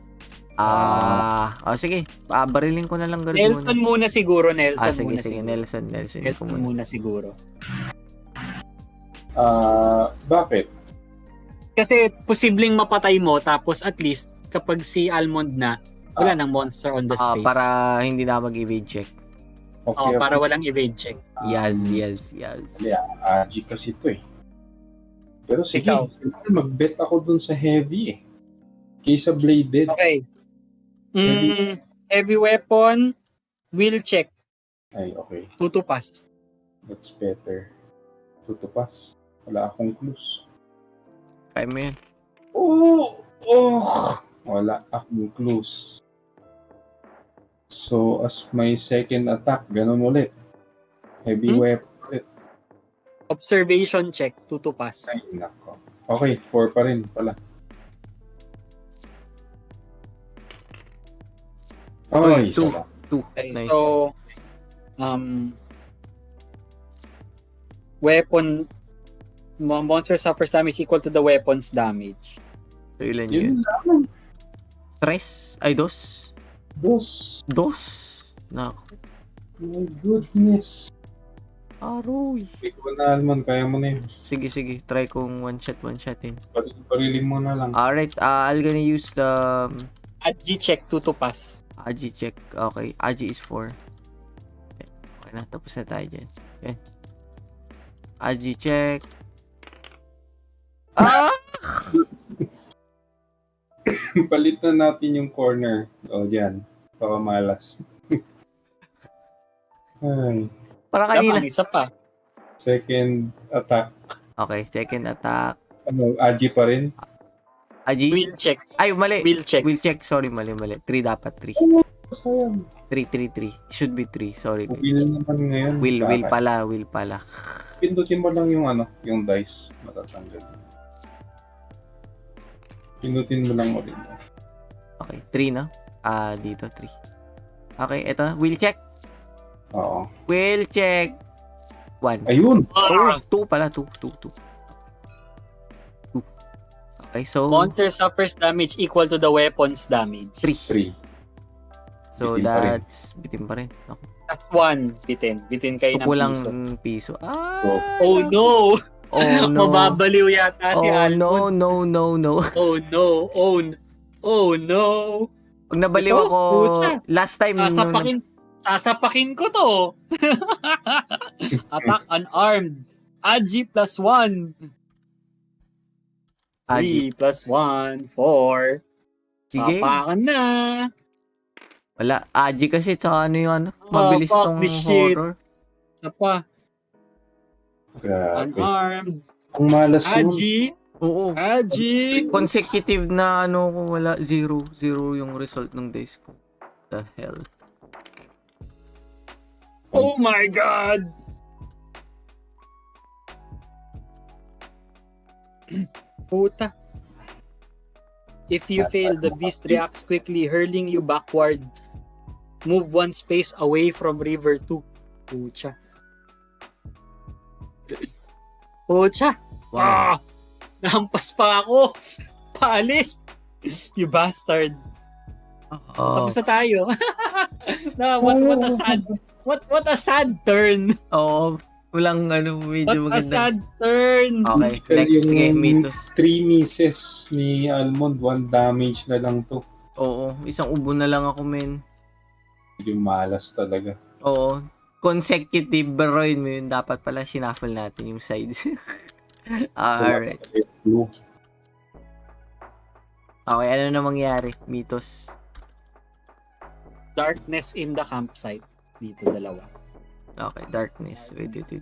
S1: Sige. Barilin ko na lang ganun
S3: Nelson muna siguro, Nelson.
S1: Sige,
S3: muna
S1: Nelson.
S3: Nelson muna siguro.
S2: Bakit?
S3: Kasi posibleng mapatay mo tapos at least kapag si Almond na, wala nang monster on the space.
S1: Para hindi na mag-evade check.
S2: Okay,
S3: para walang evade check.
S1: Yes.
S2: G kasi ito eh. Pero sige,
S3: Ikaw.
S2: mag-bet ako dun sa heavy eh. Kaysa bladed.
S3: Okay. Heavy weapon, will check.
S2: Ay, okay.
S3: Tutupas.
S2: That's better. Tutupas. Wala akong clues.
S1: Kaya mo yan.
S2: Wala akong clues. So, as my second attack, ganun ulit. Heavy weapon ulit.
S3: Observation check, tutupas.
S2: Ay, nako. Okay, 4 pa rin pala. Ay,
S1: 2.
S2: sarap.
S3: Okay,
S1: Nice.
S3: so, weapon, monster suffers damage equal to the weapon's damage.
S1: So, ilan
S2: Yun
S1: yun?
S2: lang.
S1: 3? Ay, 2?
S2: Dos.
S1: 2? Nako.
S2: My goodness.
S1: Aroy.
S2: Ikaw na, Alman, kaya mo na yun.
S1: Sige. Try kong one-shotin.
S2: Parilin mo na lang.
S1: Alright, I'll gonna use the
S3: Agi check, tutupas.
S1: Agi check. Okay, Agi is 4. Okay na, tapos na tayo dyan. Yan. Agi check.
S2: Palit na natin yung corner. O, dyan. Baka malas. Ay.
S1: Parang kanina.
S3: Isa pa.
S2: Second attack.
S1: Okay, second attack.
S2: Ano, Agi pa rin?
S1: Agi?
S3: Will check.
S1: Ay, mali.
S3: Will check.
S1: Will check. Sorry, mali. 3 dapat. 3.
S2: Sayang.
S1: 3. Should be 3. Sorry, guys.
S2: Pupili naman ngayon.
S1: Will pala.
S2: Pindutin mo lang yung dice. Matatanggal. Pindutin mo lang ulit.
S1: Okay, 3 no? Dito 3. Okay, ito. Will check.
S2: Oo.
S1: Will check. 1.
S2: Ayun!
S1: 2 pala. 2. Okay, so
S3: Monster suffers damage equal to the weapon's damage.
S1: 3.
S2: 3.
S1: So
S2: Bitin pa rin.
S1: that's bitin pa rin. Okay.
S3: Plus 1, bitin. Bitin kayo
S1: So,
S3: ng
S1: kulang
S3: piso.
S1: piso.
S3: Oh no!
S1: Oh no.
S3: Mababaliw yata si
S1: Oh
S3: Almond.
S1: no.
S3: Oh no.
S1: Pag nabaliw
S3: Ito,
S1: ako,
S3: pucha.
S1: last time
S3: Sasapakin ko to. Attack unarmed. Agi plus 1.
S1: Agi.
S3: 3 plus 1, 4.
S1: Sige.
S3: Sapakan na.
S1: Wala. Agi kasi, tsaka ano yung mabilis
S3: fuck
S1: tong
S3: this shit.
S1: horror.
S3: Isa pa.
S2: Grabe.
S3: Unarmed.
S2: Ang malas yun.
S3: Agi.
S1: Oo.
S3: Magic!
S1: Consecutive na ano ko, wala. 0. 0 yung result ng dice ko. The hell?
S3: Oh my God! Puta. If you fail, the beast reacts quickly, hurling you backward. Move 1 space away from river 2. Pucha. Pucha!
S1: Wow.
S3: Ah! Nahampas pa ako! Paalis! You bastard! Tapos na tayo. What a sad turn.
S1: Oo. Walang ano, medyo
S3: What a
S1: maganda.
S3: sad turn.
S1: Okay, next. Sige, Mitos.
S2: 3 misses ni Almond, 1 damage na lang to.
S1: Oo, isang ubo na lang ako, men.
S2: Yung malas talaga.
S1: Oo. Consecutive baroin mo yun. Dapat pala shuffle natin yung sides. Alright.
S2: Blue.
S1: Okay, ano na mangyari? Mitos.
S3: Darkness in the campsite. Dito, dalawa.
S1: Okay, darkness. Wait. Okay.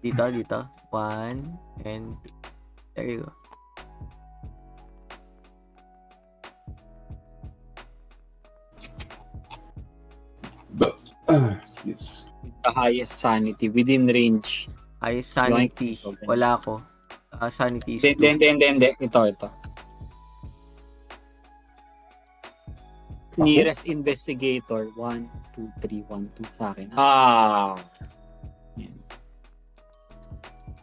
S1: Dito. 1 and 2. There you go.
S2: Yes.
S3: The highest sanity within range.
S1: Ay, sanity.
S3: Yoink.
S1: Wala ko. Sanity is 2.
S3: Hindi. Ito. Nearest investigator. 1, 2, 3, 1, 2 sa akin. Yan.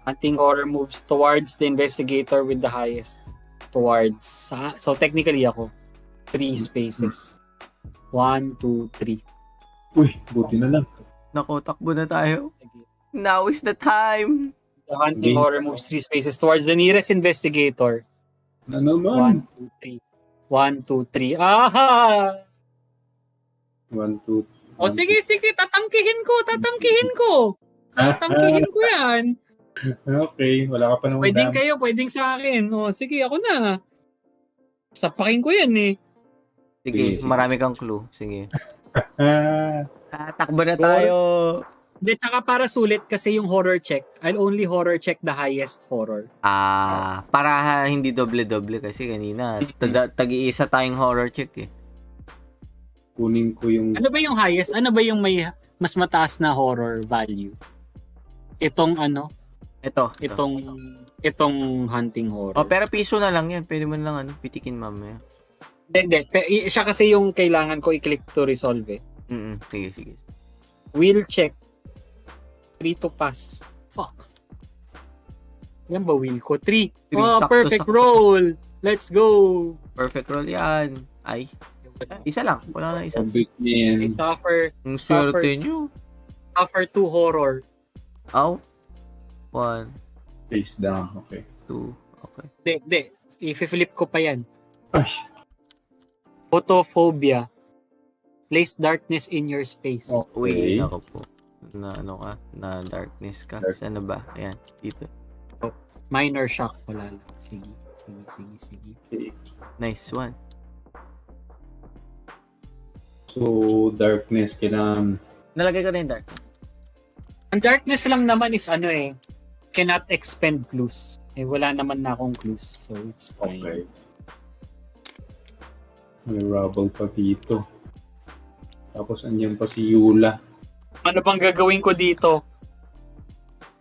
S3: Hunting horror moves towards the investigator with the highest. Towards. So technically ako. 3 spaces. 1, 2, 3.
S2: Uy, buti na lang.
S1: Nako, takbo na tayo. Now is the time.
S3: The hunting horror moves 3 spaces towards the nearest investigator.
S2: Na naman.
S3: 1, 2, 3. Aha!
S2: 1, 2, 3.
S3: O sige, tatangkihin ko. Tatangkihin ko yan.
S2: Okay, wala ka pa naman
S3: Pwedeng
S2: damage.
S3: kayo, pwedeng sa akin. O sige, ako na. Sapakin ko yan eh.
S1: Sige,
S2: Sige.
S1: marami kang clue. Sige.
S2: Ah,
S1: Takbo na tayo.
S3: Hindi, tsaka para sulit kasi yung horror check, I'll only horror check the highest horror.
S1: Para hindi doble-doble kasi kanina tag-iisa tayong horror check eh.
S2: kunin ko yung...
S3: Ano ba yung highest? Ano ba yung may mas mataas na horror value? Itong ano? Itong hunting horror.
S1: Oh, pero piso na lang yan. Pwede mo na lang pitikin mamaya.
S3: Hindi. Siya kasi yung kailangan ko i-click to resolve eh.
S1: Sige.
S3: Will check. 3 to pass. Fuck. Yan ba will ko? 3. Oh, perfect
S1: sakto.
S3: roll. Let's go.
S1: Perfect roll yan. Ay. Isa lang. Wala na isa.
S2: Big man.
S3: I suffer.
S1: Yung swerte nyo.
S3: Suffer 2 horror.
S1: Aw. 1,
S2: Face down. Okay.
S1: 2. Okay.
S3: Hindi. I-flip ko pa yan.
S2: Ay,
S3: Photophobia. Place darkness in your space.
S1: Uy,
S2: okay.
S1: ako po. Na ano ka? Na darkness ka. Saan na ba? Ayan. Dito.
S3: Minor shock. Wala lang. Sige.
S1: Nice one.
S2: So, darkness, kailangan...
S1: Nalagay ko na yung darkness.
S3: Ang darkness lang naman is cannot expend clues. Wala naman na akong clues. So, it's fine.
S2: Okay. May rubble pa dito. Tapos, andyan pa si Yula.
S3: Ano bang gagawin ko dito?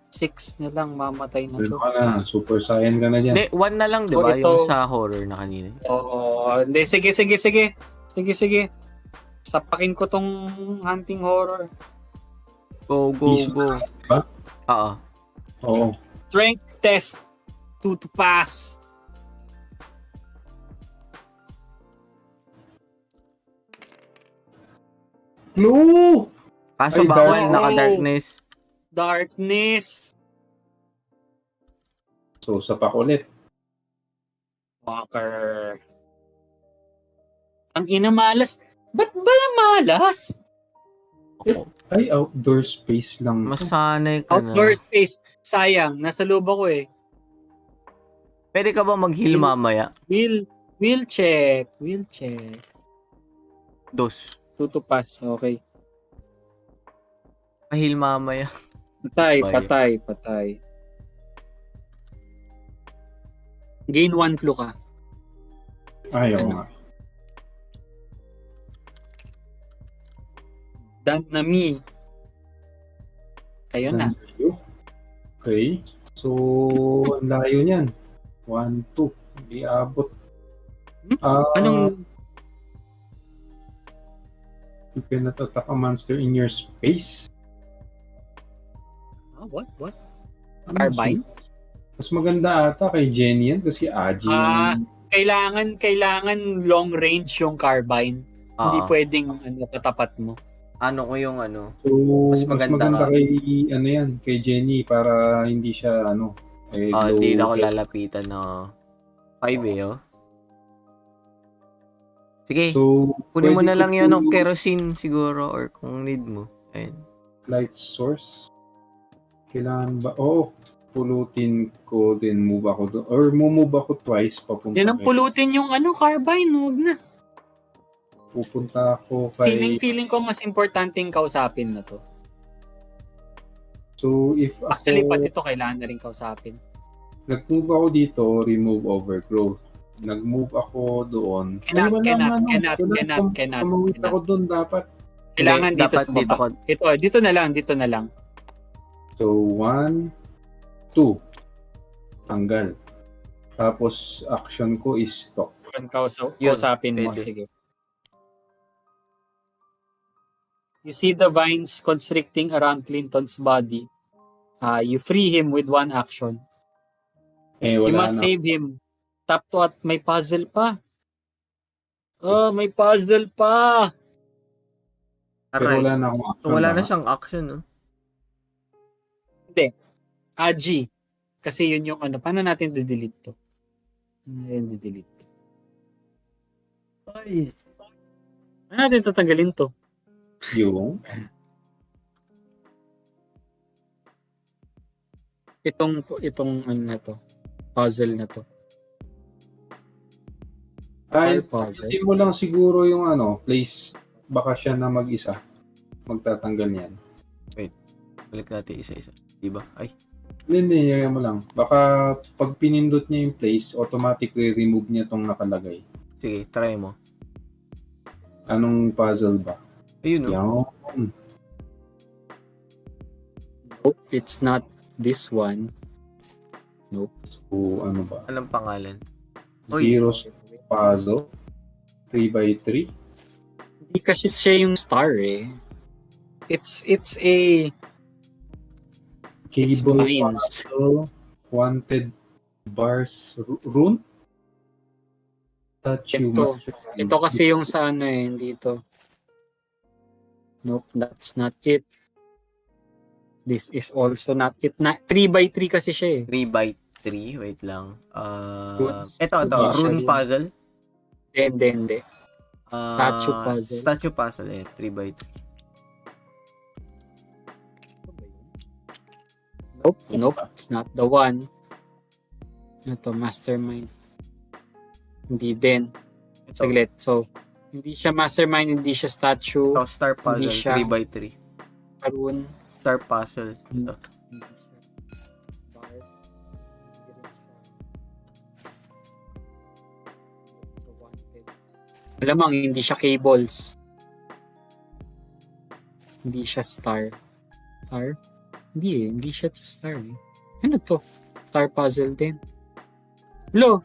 S3: 6 na lang, mamatay na
S2: Ano
S3: to.
S2: ka na? Super Saiyan ka na dyan.
S1: Hindi, 1 na lang, di ba?
S3: ito.
S1: Yung sa horror na kanina.
S3: Oo. Hindi, sige. Sapakin ko tong hunting horror.
S1: Go.
S2: Diba?
S1: Oo.
S2: Oo.
S3: Strength test. 2 to pass.
S2: Clue!
S1: Kaso
S2: Ay,
S1: bawal
S3: dark.
S1: naka-darkness.
S3: Darkness.
S2: So, sapak ulit.
S3: Walker. Ang ina malas. Ba't ba malas?
S2: Ay, outdoor space lang.
S1: Masanay ka na.
S3: Outdoor space. Sayang. Nasa loob ako eh.
S1: Pwede ka ba mag-heal mamaya?
S3: Will check.
S1: 2.
S3: 2 to pass. Okay.
S1: Pa-heal mamaya.
S3: Patay. Gain 1 clue ka.
S2: Ayaw
S3: Ano?
S2: nga.
S3: Dan na me. Kayo na.
S2: Layo. Okay. So, ang layo niyan. 1, 2. Hindi abot.
S3: Anong
S2: You cannot attack a monster in your space.
S3: what?
S2: Ano,
S3: Carbine?
S2: Mas maganda ata kay Jenny yan kasi Aji yung...
S3: Kailangan long range yung carbine. Hindi
S1: Oo.
S3: pwedeng katapat mo.
S1: Ano ko yung ano?
S2: So,
S1: Mas maganda ka.
S2: kay Jenny para hindi siya low.
S1: Hindi na ako lalapitan na 5 oh. Sige,
S2: So,
S1: kunin mo
S2: pwede
S1: na lang
S2: ko
S1: yun,
S2: to-
S1: kerosene siguro or kung need mo. Ayun.
S2: Light source. Kailangan ba? Oo. Pulutin ko din, move ako doon. Or move ako twice papunta
S3: Yan ang pulutin yung carbine, huwag na.
S2: Pupunta ako kay...
S3: Feeling ko mas importanteng kausapin na to.
S2: So, if ako...
S3: Actually, pati ito kailangan na rin kausapin.
S2: Nag-move ako dito, remove overgrowth. Nag-move ako doon.
S3: Cannot.
S2: Tumawit ako doon dapat.
S3: Kailangan
S1: Hindi,
S3: dito
S1: dapat
S3: sa baba.
S1: dito
S3: Dito na lang.
S2: So, 1, 2. Tanggal. Tapos, action ko is stop.
S3: Kausapin mo,
S1: pwede.
S3: sige. You see the vines constricting around Clinton's body. You free him with one action. You
S2: Wala
S3: must
S2: na.
S3: save him. Tap to at may puzzle pa. Oh, may puzzle pa.
S2: Pero
S1: Aray.
S2: wala na akong action.
S1: So, wala
S2: ba?
S1: na siyang action, no?
S3: Aji. Kasi yun yung paano natin de-delete to?
S1: Ay.
S3: Paano natin tatanggalin to?
S2: Yung?
S3: Itong na to. Puzzle na to.
S2: Ay,
S3: Puzzle.
S2: hindi mo lang siguro yung place. Baka siya na mag-isa. Magtatanggal niyan.
S1: Balik natin isa-isa. Diba? Ay.
S2: Hindi, mo lang. Baka pag pinindot niya yung place, automatically remove niya tong nakalagay.
S1: Sige, try mo.
S2: Anong puzzle ba?
S1: Ayun, no?
S2: Yan.
S3: Nope, it's not this one.
S2: So, ano ba?
S1: Anong pangalan? Uy.
S2: Zero's puzzle. 3x3.
S3: Hindi kasi siya yung star eh. It's a
S2: Cable
S3: vines.
S2: puzzle. Wanted bars. Rune?
S3: Ito kasi yung sa dito. Nope, that's not it. This is also not it. 3x3 kasi siya eh.
S1: 3x3. Wait lang. Ito.
S3: Runes.
S1: Rune puzzle.
S3: Hindi. Statue puzzle.
S1: Statue puzzle, 3x3.
S3: Nope, it's not the one. Ito, mastermind. Hindi din.
S1: Ito.
S3: Saglit. So, hindi siya mastermind, hindi siya statue.
S1: Ito, star puzzle.
S3: Hindi siya.
S1: 3x3.
S3: Rune.
S1: Star puzzle. Ito.
S3: Hindi siya. Bars. Alamang, hindi siya cables. Hindi siya star. Star? Hindi siya to star eh. Ano to? Star puzzle din. Hello?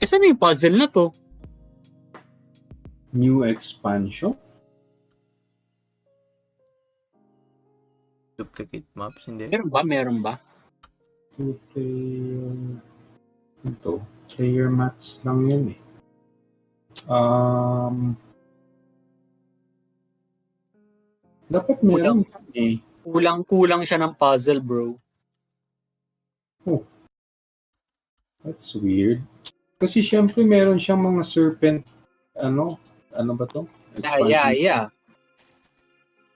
S3: Saan yung puzzle na to?
S2: New expansion?
S1: Duplicate maps, hindi.
S3: Meron ba?
S2: Ito. Player mats lang yun eh. Dapat meron eh.
S3: Kulang siya ng puzzle, bro.
S2: That's weird. Kasi syempre meron siyang mga serpent, ano ba to?
S3: Yeah.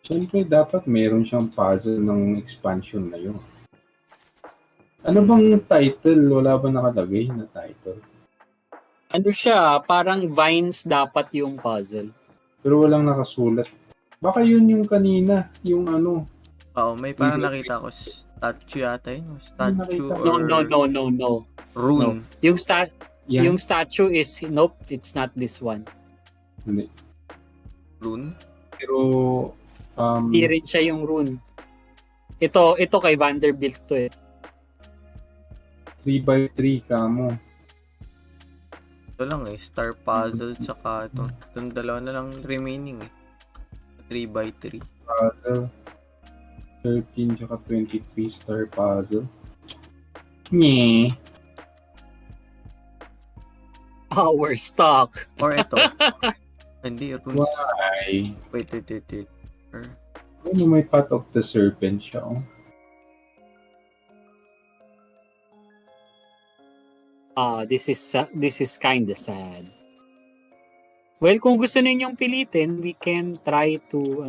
S2: Syempre dapat meron siyang puzzle ng expansion na yun. Ano bang title? Wala ba nakalagay na title?
S3: Ano siya? Parang vines dapat yung puzzle.
S2: Pero walang nakasulat. Baka yun yung kanina, yung ano.
S1: Oo, may parang nakita ko. Statue yata yun. Statue
S2: Nakita
S1: or
S3: No.
S1: rune.
S3: Yung
S2: Yan.
S3: yung statue is nope, it's not this one.
S2: Hindi.
S1: Rune?
S2: Pero,
S3: Hindi rin siya yung rune. Ito kay Vanderbilt to eh.
S2: 3x3 kamo.
S1: Ito lang eh. Star puzzle tsaka itong dalawa na lang remaining eh. 3x3.
S2: Puzzle. 13 tsaka 23 star puzzle. Nye.
S3: Power stock.
S1: Or ito. Hindi, runes.
S2: Why?
S1: Wait.
S2: Ano may Path of the Serpent siya, oh.
S3: This is kinda sad. Well, kung gusto ninyong pilitin, we can try to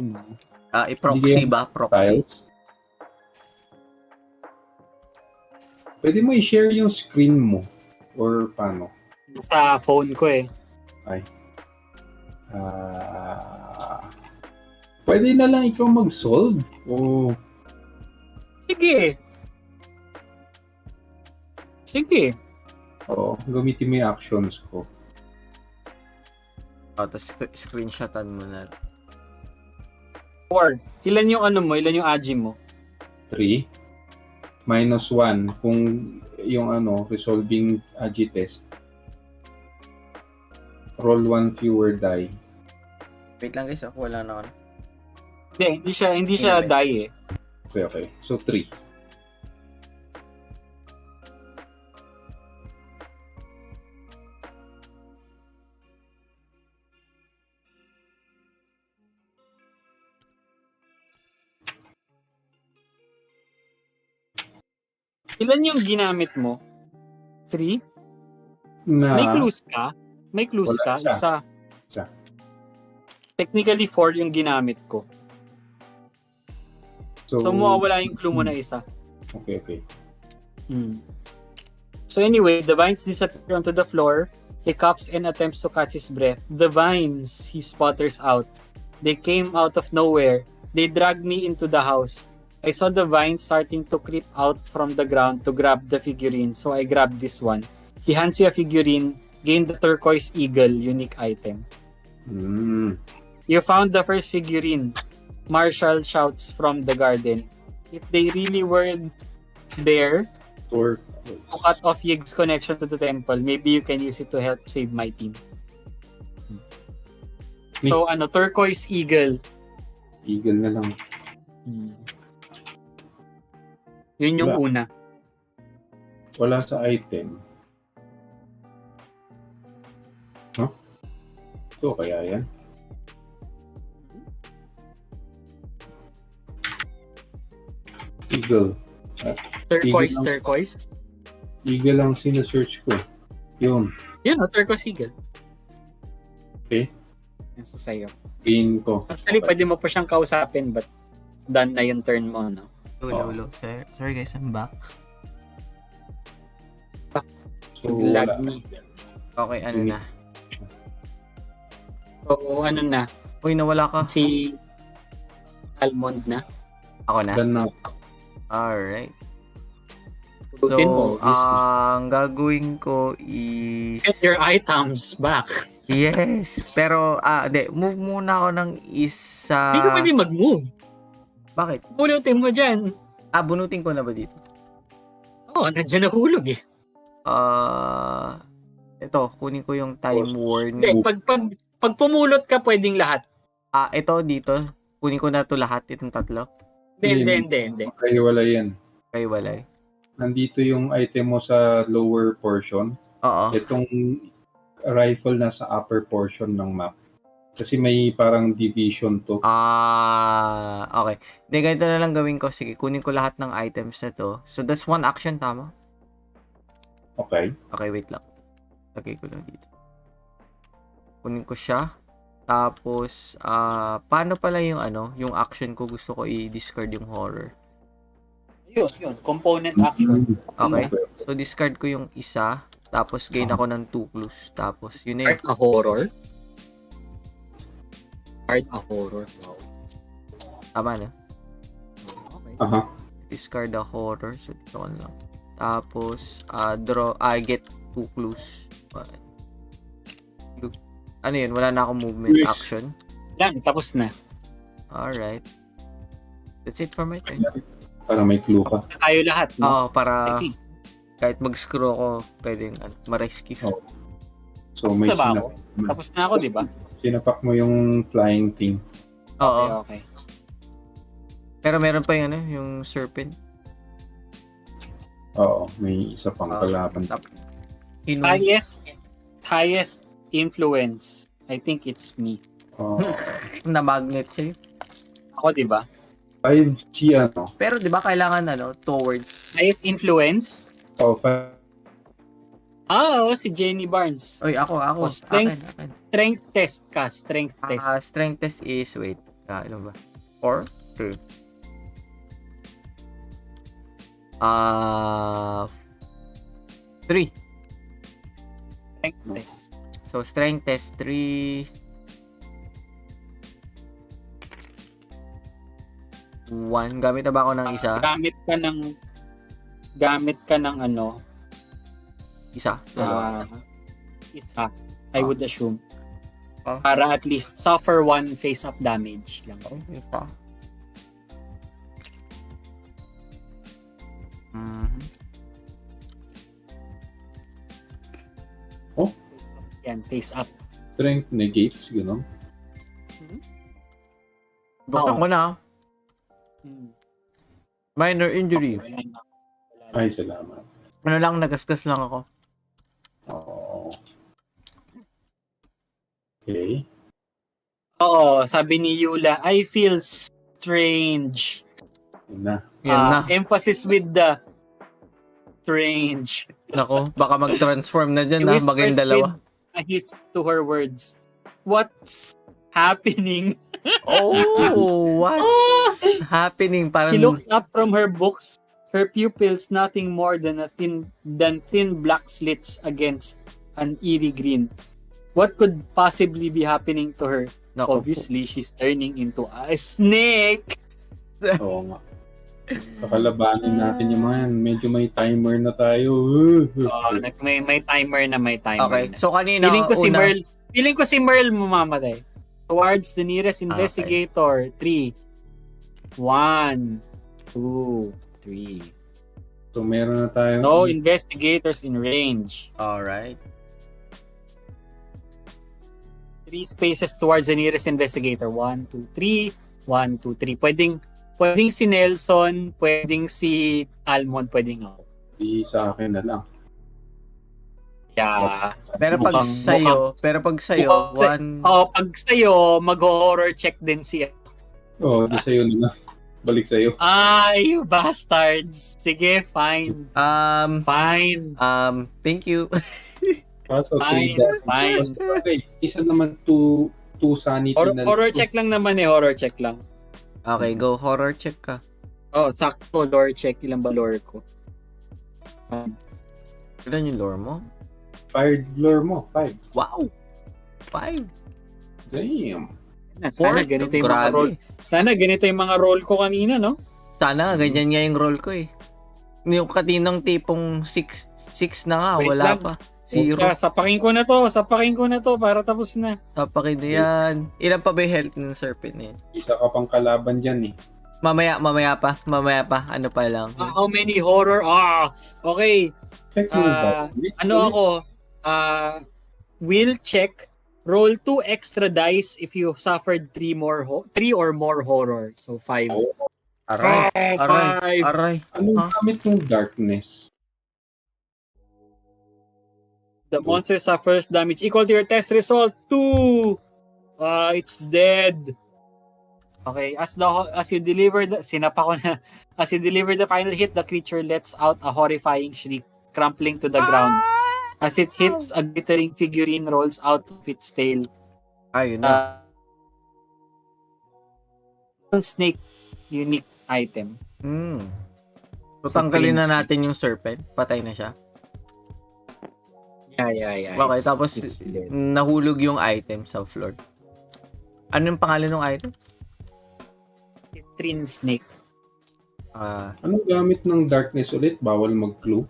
S1: I-proxy ba? Proxy.
S2: Tiles. Pwede mo i-share yung screen mo or paano?
S3: sa phone ko eh.
S2: Pwede na lang ikaw mag-solve o
S3: Sige.
S2: gamitin mo yung actions ko.
S1: Tapos screenshotan mo na.
S3: 4. Ilan yung ilan yung aji mo?
S2: 3 minus 1 kung yung resolving agi test. Roll 1 fewer die.
S1: Wait lang guys, ako wala na
S3: Hindi siya
S1: Anyway.
S3: die eh.
S2: Okay. So 3.
S3: Ilan yung ginamit mo? 3?
S2: Na
S3: May clues ka?
S2: Wala,
S3: Isa.
S2: Isa.
S3: Technically 4 yung ginamit ko. So mawawala yung clue mo na isa.
S2: Okay.
S3: So anyway, the vines disappear onto the floor. He coughs and attempts to catch his breath. The vines, he sputters out. They came out of nowhere. They dragged me into the house. I saw the vines starting to creep out from the ground to grab the figurine, so I grabbed this one. He hands you a figurine. Gain the turquoise eagle, unique item. You found the first figurine. Marshall shouts from the garden. If they really were there
S2: Or
S3: to cut off Yig's connection to the temple, maybe you can use it to help save my team. So turquoise eagle.
S2: eagle na lang.
S3: Yun yung una.
S2: Wala sa item. Ito kaya yan? Eagle.
S3: Turquoise.
S2: Eagle ang sinesearch ko. Yun.
S3: Yun, turquoise eagle.
S2: Okay.
S3: Yan sa sayo.
S2: Gain ko.
S3: Actually, pwede mo pa siyang kausapin but done na yung turn mo, no?
S1: Ulo. Sorry guys, I'm back.
S2: So,
S3: Lag
S2: wala.
S3: me.
S1: Okay, ano na?
S3: So, na?
S1: Uy, nawala ka.
S3: Si Almond na.
S1: Ako na?
S2: Done na.
S1: Alright.
S3: Putin
S1: So,
S3: mo, obviously.
S1: ang gagawin ko is...
S3: Get your items back.
S1: Yes. Pero, move muna ako ng isa...
S3: Hindi ka pwede mag-move.
S1: Bakit?
S3: Pulutin mo dyan.
S1: Bunutin ko na ba dito?
S3: Nandiyan nahulog eh.
S1: Ito, kunin ko yung time warning.
S3: Hindi, pag pumulot ka, pwedeng lahat.
S1: Ito dito. Kunin ko na to lahat, itong tatlo.
S3: Hindi.
S2: Kaya wala yan.
S1: Okay, walay.
S2: Nandito yung item mo sa lower portion.
S1: Oo.
S2: Itong rifle na sa upper portion ng map. Kasi may parang division to.
S1: Okay. Hindi, ganito na lang gawin ko. Sige, kunin ko lahat ng items na to. So, that's one action, tama?
S2: Okay.
S1: Okay, wait lang. Lagay ko lang dito. Kunin ko siya. Tapos, paano pala yung yung action ko? Gusto ko i-discard yung horror.
S3: Yun. Component action.
S1: Okay. So, discard ko yung isa. Tapos, gain ako ng 2 clues. Tapos, yun na yun.
S3: Art a horror. Wow.
S1: Tama na.
S3: Okay.
S2: Aha.
S1: Discard a horror. So, dito ko lang. Tapos, I get 2 clues. Ano yun? Wala na akong movement
S2: Yes.
S1: action.
S3: Yan, tapos na.
S1: Alright. That's it for my turn.
S2: Para may clue ka.
S3: Tapos na tayo lahat, no?
S1: Oo,
S3: I
S1: para
S3: think.
S1: kahit mag-screw ako, pwedeng ma-rescue.
S2: Oh. So may
S3: Tapos na ba ako? Tapos na ako, di ba?
S2: sinapak mo yung flying thing.
S1: Oo.
S3: Okay.
S1: Pero meron pa yung yung serpent.
S2: Oo, may isa pang kalaban.
S3: Highest influence. I think it's me.
S1: Na magnet sa'yo.
S3: Ako, di ba?
S2: 5G ano?
S1: Pero di ba kailangan towards...
S3: Highest influence?
S2: Oh,
S3: Si Jenny Barnes.
S1: Oy, ako.
S3: Strength.
S1: Akin.
S3: Strength test ka. Strength test.
S1: Strength test is, wait. Ano ba? 4? 2. 3.
S3: Strength test.
S1: So, strength test 3. 1. Gamit na ba ako ng isa?
S3: Gamit ka ng
S1: Isa. Dalawa.
S3: Isa. I would assume.
S1: Ah.
S3: Para at least suffer 1 face-up damage lang.
S1: Isa.
S3: Yan, face-up.
S2: strength negates, gano'n.
S1: Buksan ko na. Minor injury.
S2: Ay, salamat.
S1: Ano lang, nagasgas lang ako.
S2: Oo. Okay.
S3: Oo, sabi ni Yula, I feel strange.
S2: Yun na.
S1: Yan na.
S3: Emphasis with the strange.
S1: Nako, baka mag-transform na dyan na maging dalawa.
S3: His to her words. What's happening?
S1: Oh, what's happening? Parang...
S3: She looks up from her books. Her pupils nothing more than thin black slits against an eerie green. What could possibly be happening to her?
S1: Nako,
S3: Obviously, she's turning into a snake.
S2: Oo nga. Kakalabanin natin yung mga yan. Medyo may timer na tayo.
S3: May timer na.
S1: Okay, so kanina
S3: Feeling ko si Merle mamamatay. Towards the nearest investigator. 3. 1, 2, 3.
S2: So meron na tayo.
S3: No investigators in range.
S1: Alright.
S3: 3 spaces towards the nearest investigator. 1, 2, 3. 1, 2, 3. Pwedeng si Nelson, pwedeng si Almond, pwedeng ako.
S2: Di sa akin na lang.
S3: Yeah.
S1: Pero pag sa'yo,
S3: pag sa'yo, mag-horror check din siya.
S2: Oo, di sa'yo na lang. Balik sa'yo.
S3: You bastards. Sige, fine. Fine.
S1: Thank you.
S2: Kaso,
S3: Fine.
S2: Okay, isa naman to sanity na
S3: Horror check lang naman horror check lang.
S1: Okay, go horror check ka.
S3: Sakto, lore check. Ilan ba lore ko?
S1: Ilan yung lore mo?
S2: Fired lure mo, 5.
S1: Wow! 5.
S2: Damn.
S3: Sana ganito yung mga roll. Sana ganito yung mga roll ko kanina, no?
S1: Sana, ganyan nga yung roll ko eh. Yung katinang tipong 6 na nga,
S3: Wait
S1: wala
S3: lang.
S1: pa. 0.
S3: Sapakin ko na to para tapos na.
S1: Sapakin na yan. Ilan pa ba yung health ng serpent na yan?
S2: Isa ka pang kalaban dyan eh.
S1: Mamaya pa. Ano pa lang.
S3: How many horror? Okay.
S2: Check mo ba?
S3: Ako? Will check. Roll 2 extra dice if you suffered 3 or more horror. So 5.
S1: Aray.
S2: Anong gamit yung darkness?
S3: The monster suffers damage equal to your test result 2. It's dead. Okay, as you deliver the final hit, the creature lets out a horrifying shriek, crumpling to the ground. As it hits, a glittering figurine rolls out of its tail.
S1: Ayun na.
S3: Snake unique item.
S1: So, tanggalin na natin yung serpent. Patay na siya.
S3: Yeah.
S1: Okay, tapos nahulog yung item sa floor. Ano yung pangalan ng item?
S3: Citrine snake.
S2: Anong gamit ng darkness ulit? Bawal mag-clue?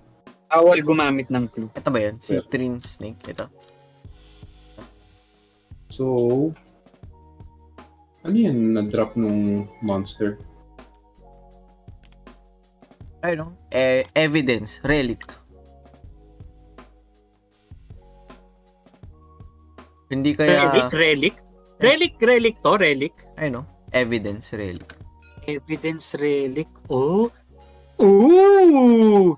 S3: Bawal gumamit ng clue.
S1: Ito ba yun? Citrine snake. Ito.
S2: So, ano yan na-drop nung monster?
S1: I don't know. Evidence. Relic. Hindi kaya...
S3: Relic to, relic.
S1: I don't know. Evidence. Relic.
S3: Evidence relic. Oh. Ooh!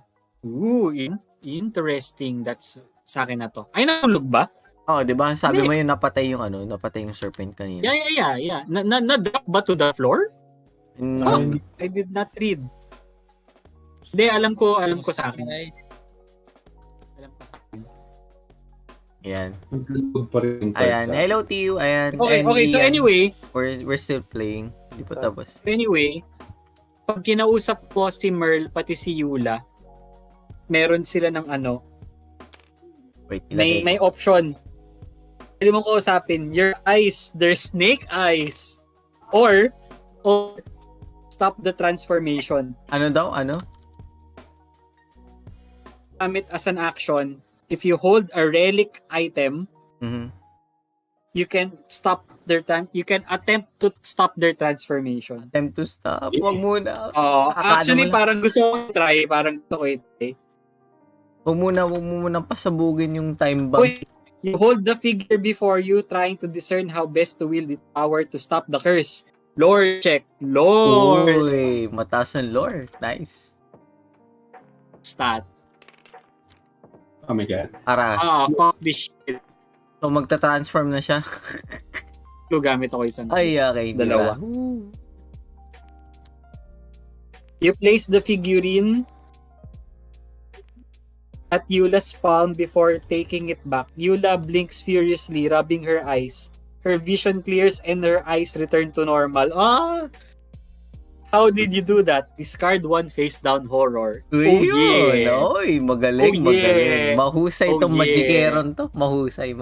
S3: Interesting. That's sa akin na to. Ay, nahulog ba?
S1: Oh, di ba? Sabi mo yung napatay yung serpent kanina.
S3: Yeah. Na-drop ba to the floor?
S1: Mm,
S3: I did not read. Hindi, alam ko sa akin. Alam ko sa akin.
S1: Ayan.
S2: Nag-load pa rin.
S1: Ayan. Hello to you. Ayan.
S3: Okay, so
S1: Ian,
S3: anyway,
S1: we're still playing. Hindi pa tapos.
S3: pag kinausap ko si Merl pati si Yula, meron sila ng
S1: Wait,
S3: may option. Pwede mo kausapin, your eyes, they're snake eyes. Or stop the transformation.
S1: Ano daw? Ano?
S3: Gamit as an action, if you hold a relic item, you can attempt to stop their transformation.
S1: Attempt to stop. Huwag muna.
S3: Actually, parang gusto ko try, parang gusto ko i-try.
S1: Huwag muna pasabugin yung time bomb.
S3: You hold the figure before you, trying to discern how best to wield its power to stop the curse. Lore check. Lore.
S1: Uy, mataas ang lore. Nice.
S3: Stat.
S2: Oh my God.
S3: Fuck this shit.
S1: So, magta-transform na siya.
S3: So, gamit ako isang.
S1: Ay, okay.
S3: Dalawa. You place the figurine at Yula's palm before taking it back. Yula blinks furiously, rubbing her eyes. Her vision clears and her eyes return to normal. How did you do that? Discard one face down horror.
S1: Uy,
S3: yeah.
S1: Oy, magaling. Mahusay itong magikeron to. Mahusay.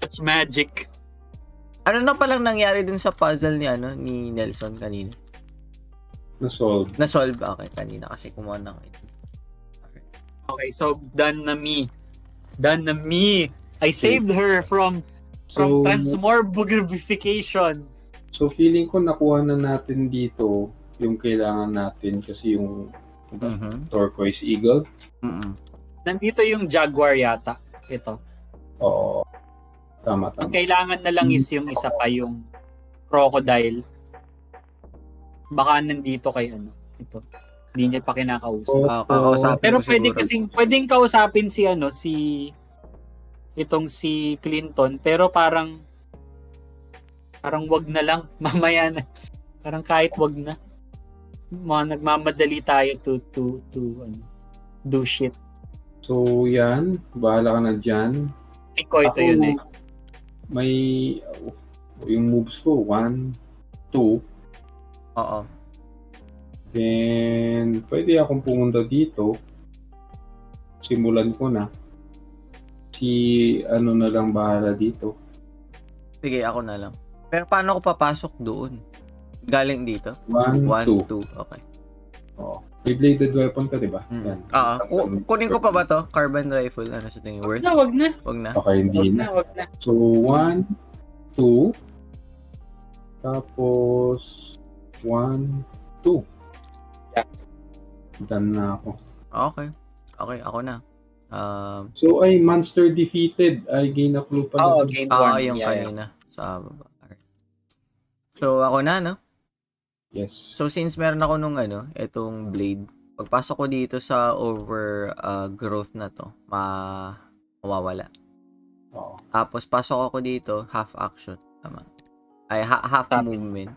S3: Such magic.
S1: Ano na palang nangyari dun sa puzzle ni Nelson kanina? Na-solve. Okay, kanina kasi kumuha na ako.
S3: Okay, so done na me. I saved her from transmogrification.
S2: So feeling ko nakuha na natin dito yung kailangan natin kasi yung turquoise eagle.
S3: Nandito yung jaguar yata. Ito.
S2: Oo. Tama.
S3: Ang kailangan na lang is yung isa pa yung crocodile. Baka nandito kay ito. Hindi niya pa kinakausap.
S1: Kakausapin
S3: Pero
S1: ko siguro.
S3: pwedeng kausapin si Clinton, pero parang wag na lang, mamaya na. Parang kahit wag na. Nagmamadali tayo to do shit.
S2: So yan, bahala ka na dyan.
S3: Ito yun eh.
S2: May yung moves ko 1, 2.
S1: Oo.
S2: Then, pwede akong pumunta dito. Simulan ko na. Na lang bahala dito.
S1: Sige, ako na lang. Pero paano ako papasok doon? Galing dito?
S2: 1, 2.
S1: Okay.
S2: Oo. May bladed weapon ka, diba? Yan.
S1: Kunin ko pa ba to? Carbon rifle? Ano sa tingin? Worth?
S3: Wag na.
S2: Okay, hindi na.
S3: Wag na.
S2: So, 1, 2. Tapos, 1, 2.
S3: Yeah.
S2: Done na ako.
S1: Okay, ako na.
S2: So, monster defeated. Gain a clue pala.
S3: Gain 1.
S1: Yung kanina. Sa baba. So, ako na, no?
S2: Yes.
S1: So, since meron ako nung itong blade, pagpasok ko dito sa growth na to, mawawala.
S2: Oo.
S1: Tapos, pasok ako dito, half action. Tama. Ay, half movement.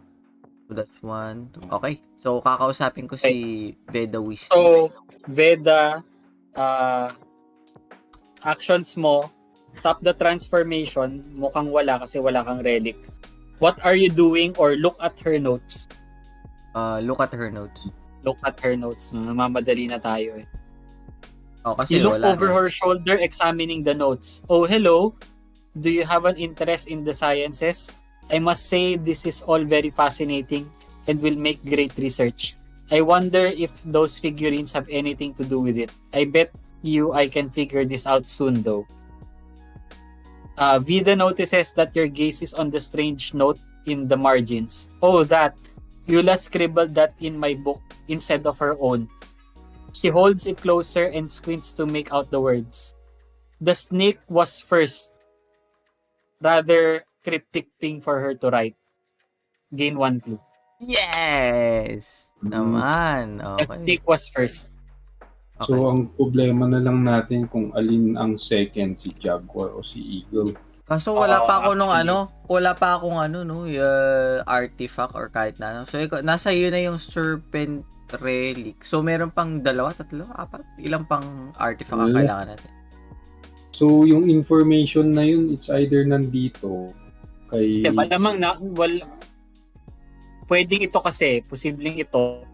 S1: So, that's 1, 2. Okay. So, kakausapin ko si Veda Wisdom.
S3: So, Veda, actions mo, stop the transformation, mukhang wala kasi wala kang relic. What are you doing? Or look at her notes.
S1: Look at her notes.
S3: Look at her notes. Namamadali na tayo eh.
S1: Kasi
S3: You look
S1: wala
S3: over her shoulder, examining the notes. Oh, hello. Do you have an interest in the sciences? I must say this is all very fascinating and will make great research. I wonder if those figurines have anything to do with it. I bet you I can figure this out soon though. Vida notices that your gaze is on the strange note in the margins. Oh, that. Eula scribbled that in my book instead of her own. She holds it closer and squints to make out the words. The snake was first. Rather cryptic thing for her to write. Gain 1 clue.
S1: Yes! Naman.
S3: The
S1: Okay.
S3: snake was first.
S1: Okay.
S2: So, ang problema na lang natin kung alin ang second, si Jaguar o si Eagle.
S1: Kaso wala pa ako nung
S3: Actually.
S1: wala pa akong artifact or kahit na ano. So, nasa iyo na yung Serpent Relic. So, meron pang 2, 3, 4. Ilang pang artifact ang kailangan natin?
S2: So, yung information na yun, it's either nandito kay...
S3: Malamang na, pwedeng ito kasi, posibleng ito.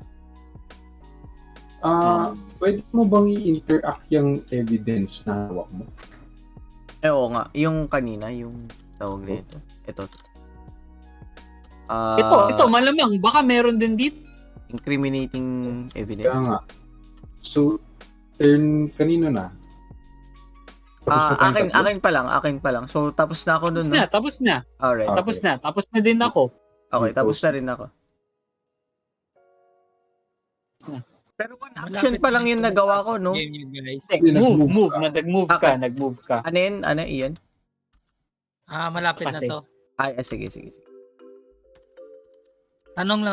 S2: Pwede mo bang i-interact yung evidence na hawak mo?
S1: Oo nga. Yung kanina, yung tawag nito. Ito.
S3: Ito, malamang. Baka meron din dito.
S1: Incriminating evidence.
S2: Kaya nga. So, turn kanino na?
S1: Akin pa lang. So, tapos na ako nun.
S3: Tapos na.
S1: Alright.
S2: Okay.
S3: Tapos na din ako.
S1: Okay, tapos na rin ako. Pero one action pa lang yung nagawa ko, no?
S5: Game you guys.
S3: Move. Nag-move ka.
S1: Ano yun? Ano iyan?
S5: Malapit
S3: Kasi.
S5: na to.
S1: Ay, sige.
S5: Tanong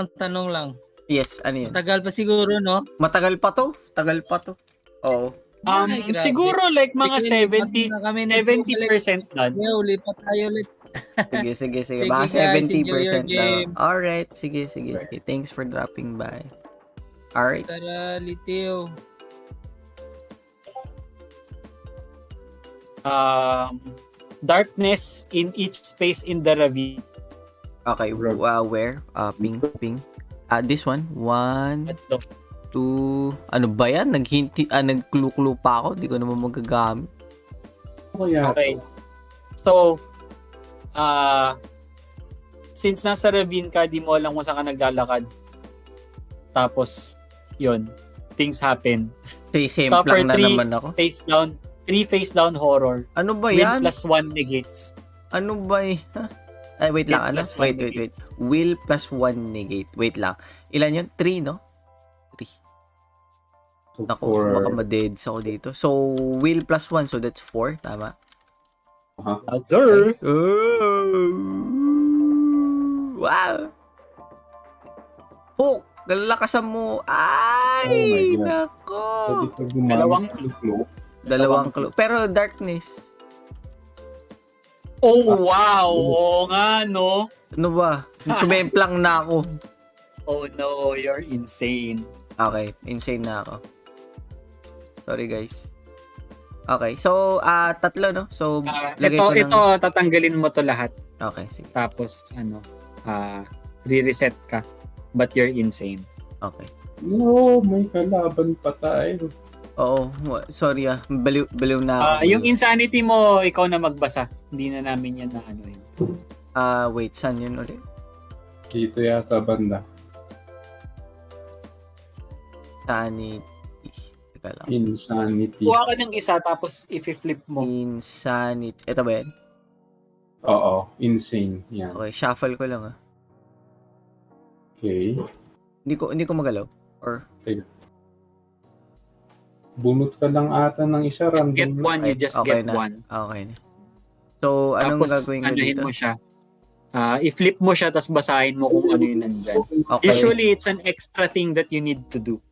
S5: lang.
S1: Yes, ano yun?
S5: Tagal pa siguro, no?
S1: Matagal pa to. Oo.
S5: Ay, grabe.
S3: Siguro like mga
S5: Sige,
S3: 70%
S5: na kami
S3: 70% done.
S5: Lipat tayo ulit.
S1: Sige.
S5: Sige,
S1: Baka
S5: guys,
S1: 70%
S5: enjoy your
S1: daw.
S5: game.
S1: Alright, sige. Thanks for dropping by. Alright.
S5: Tara, Liteo.
S3: Darkness in each space in the ravine.
S1: Okay, where? Ping. This one. 1, 2. Ano ba yan? Nag-clue pa ako. Di ko naman magagamit.
S3: Okay. So, since nasa ravine ka, di mo alam kung saan ka naglalakad. Tapos, yun. Things happen.
S1: Same
S3: Suffer
S1: lang na
S3: 3
S1: naman ako.
S3: face down horror.
S1: Ano ba
S3: Will
S1: yan?
S3: plus 1 negates.
S1: Ano ba yan? Ay, wait lang.
S3: Will
S1: Ano?
S3: plus one
S1: Wait. Will plus 1 negate. Wait lang. Ilan yun? 3, no? 3.
S2: So,
S1: Naku, baka ma-deads ako dito. So, will plus 1. So, that's 4. Tama?
S3: Sir!
S1: Oh! Wow! Hook! Galakasan mo! Ay!
S2: Oh my God.
S1: Nako!
S2: Pwede ka gumamit
S3: Dalawang
S2: ng clue.
S1: Dalawang clue. Pero darkness.
S3: Oh, wow! Oo nga, no?
S1: Ano ba? Sumemplang na ako.
S3: Oh no, you're insane.
S1: Okay, insane na ako. Sorry guys. Okay, so 3, no? So lagay ko
S3: Ito, tatanggalin mo to lahat.
S1: Okay, sige.
S3: Tapos, re-reset ka. But you're insane.
S1: Okay.
S2: No, may kalaban pa tayo.
S1: Oo, sorry baliw na ako.
S3: Yung insanity mo, ikaw na magbasa. Hindi na namin yan na ano yun.
S1: Wait, saan yun ulit?
S2: Dito yata banda.
S1: Sanity. Teka lang.
S2: Insanity.
S3: Kuha ka ng isa, tapos i-flip mo.
S1: Insanity. Ito ba yan?
S2: Oo, insane. Yan.
S1: Okay, shuffle ko lang
S2: Okay.
S1: Hindi ko magalaw. Or
S2: Bunot ka lang ata ng isa
S3: Just
S2: random.
S3: get one, you just
S1: okay
S3: get
S1: na.
S3: one.
S1: Okay na. So, anong
S3: Tapos,
S1: gagawin ko
S3: anuhin
S1: dito?
S3: mo siya. I-flip mo siya, tapos basahin mo kung ano yung nandyan.
S1: Okay.
S3: Usually, it's an extra thing that you need to do.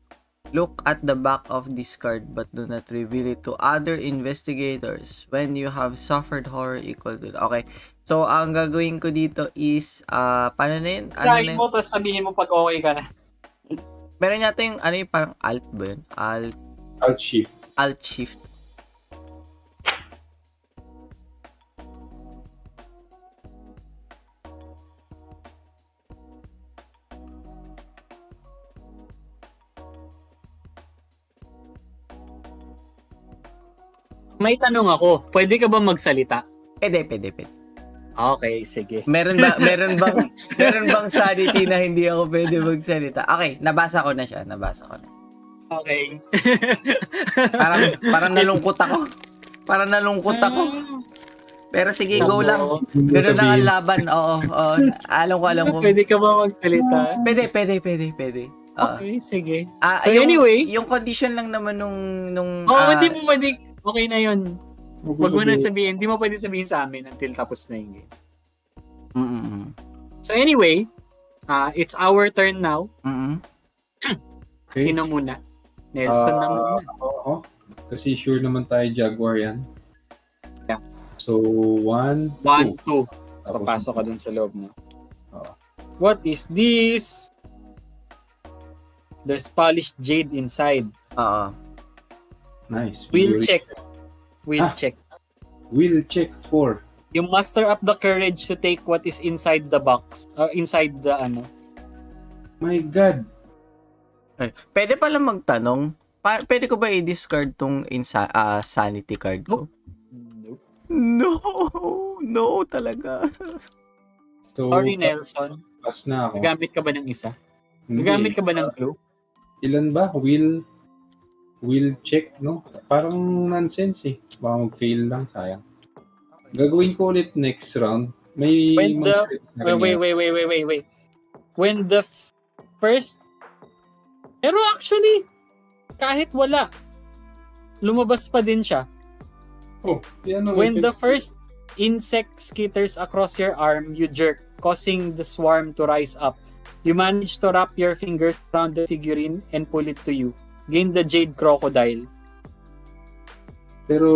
S1: Look at the back of this card but do not reveal it to other investigators when you have suffered horror equal to... Okay. So, ang gagawin ko dito is, paano na yun? Ano na
S3: Sahin
S1: yun?
S3: mo, tapos sabihin mo pag okay ka na.
S1: Meron yata yung, parang alt ba yun?
S2: Alt shift.
S1: Alt shift.
S3: May tanong ako, pwede ka ba magsalita?
S1: Pwede.
S3: Okay, sige.
S1: Meron bang sanity na hindi ako pwede magsalita? Okay, nabasa ko na siya.
S3: Okay.
S1: Parang nalungkot ako. Pero sige, go lang.
S2: Hindi
S1: Ganun lang ang
S2: sabihin.
S1: laban. Oo. Alam ko.
S3: Pwede ka ba magsalita?
S1: Pwede. Oo.
S3: Okay, sige.
S1: So
S3: anyway,
S1: yung condition lang naman nung
S3: hindi mo pwede. Okay na yun. Wag mo na sabihin. Hindi mo pwede sabihin sa amin until tapos na yung game. So anyway, it's our turn now.
S2: Okay.
S3: Sino muna? Nelson na muna.
S2: Oo. Kasi sure naman tayo Jaguar yan.
S3: Yeah.
S2: So, 1,
S3: 1, 2.
S2: 2.
S3: Papasok ka dun sa loob, no?
S2: Oo.
S3: What is this? There's polished jade inside.
S1: Oo.
S2: Nice.
S3: We'll check.
S2: We'll check for.
S3: You muster up the courage to take what is inside the box. Inside the ano.
S2: My God.
S1: Ay, pwede pala magtanong. Pwede ko ba i-discard tong sanity card ko? No talaga.
S2: So,
S3: Sorry, Nelson.
S2: Pass na ako.
S3: Gagamit ka ba ng isa?
S2: Hindi.
S3: Gagamit ka ba ng clue?
S2: Ilan ba? Will check, no? Parang nonsense eh. Baka mag-fail lang, sayang. Gagawin ko ulit next round. May
S3: When the
S2: wait.
S3: When the first pero actually kahit wala lumabas pa din siya.
S2: Oh, yan
S3: When the first insect skitters across your arm, you jerk, causing the swarm to rise up. You manage to wrap your fingers around the figurine and pull it to you. Gain the jade crocodile.
S2: Pero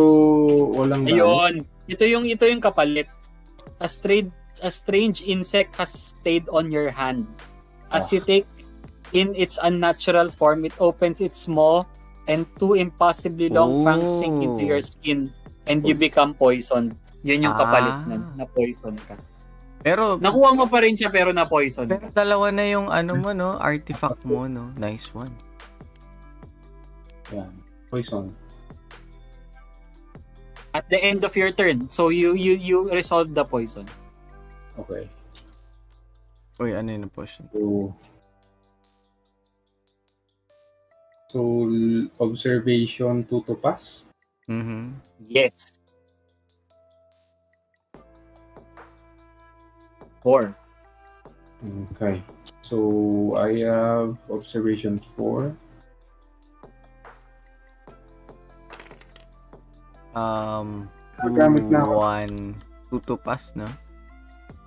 S2: walang
S3: Ayun. Ito yung kapalit. A strange insect has stayed on your hand. As you take in its unnatural form, it opens its maw and two impossibly long fangs sink into your skin and you become poisoned. Yun yung kapalit na poison ka.
S1: Pero
S3: Nakuha mo pa rin siya pero na-poison
S1: pero
S3: ka.
S1: dalawa na yung ano mo, no? Artifact mo, no? Nice one.
S2: Yan. Poison.
S3: At the end of your turn, so you resolve the poison.
S2: Okay.
S1: Uy, ano yun ang potion?
S2: So, observation 2 to pass?
S3: Yes. 4.
S2: Okay. So, I have observation 4. Nagamit na ako.
S1: 1, 2 to pass, no?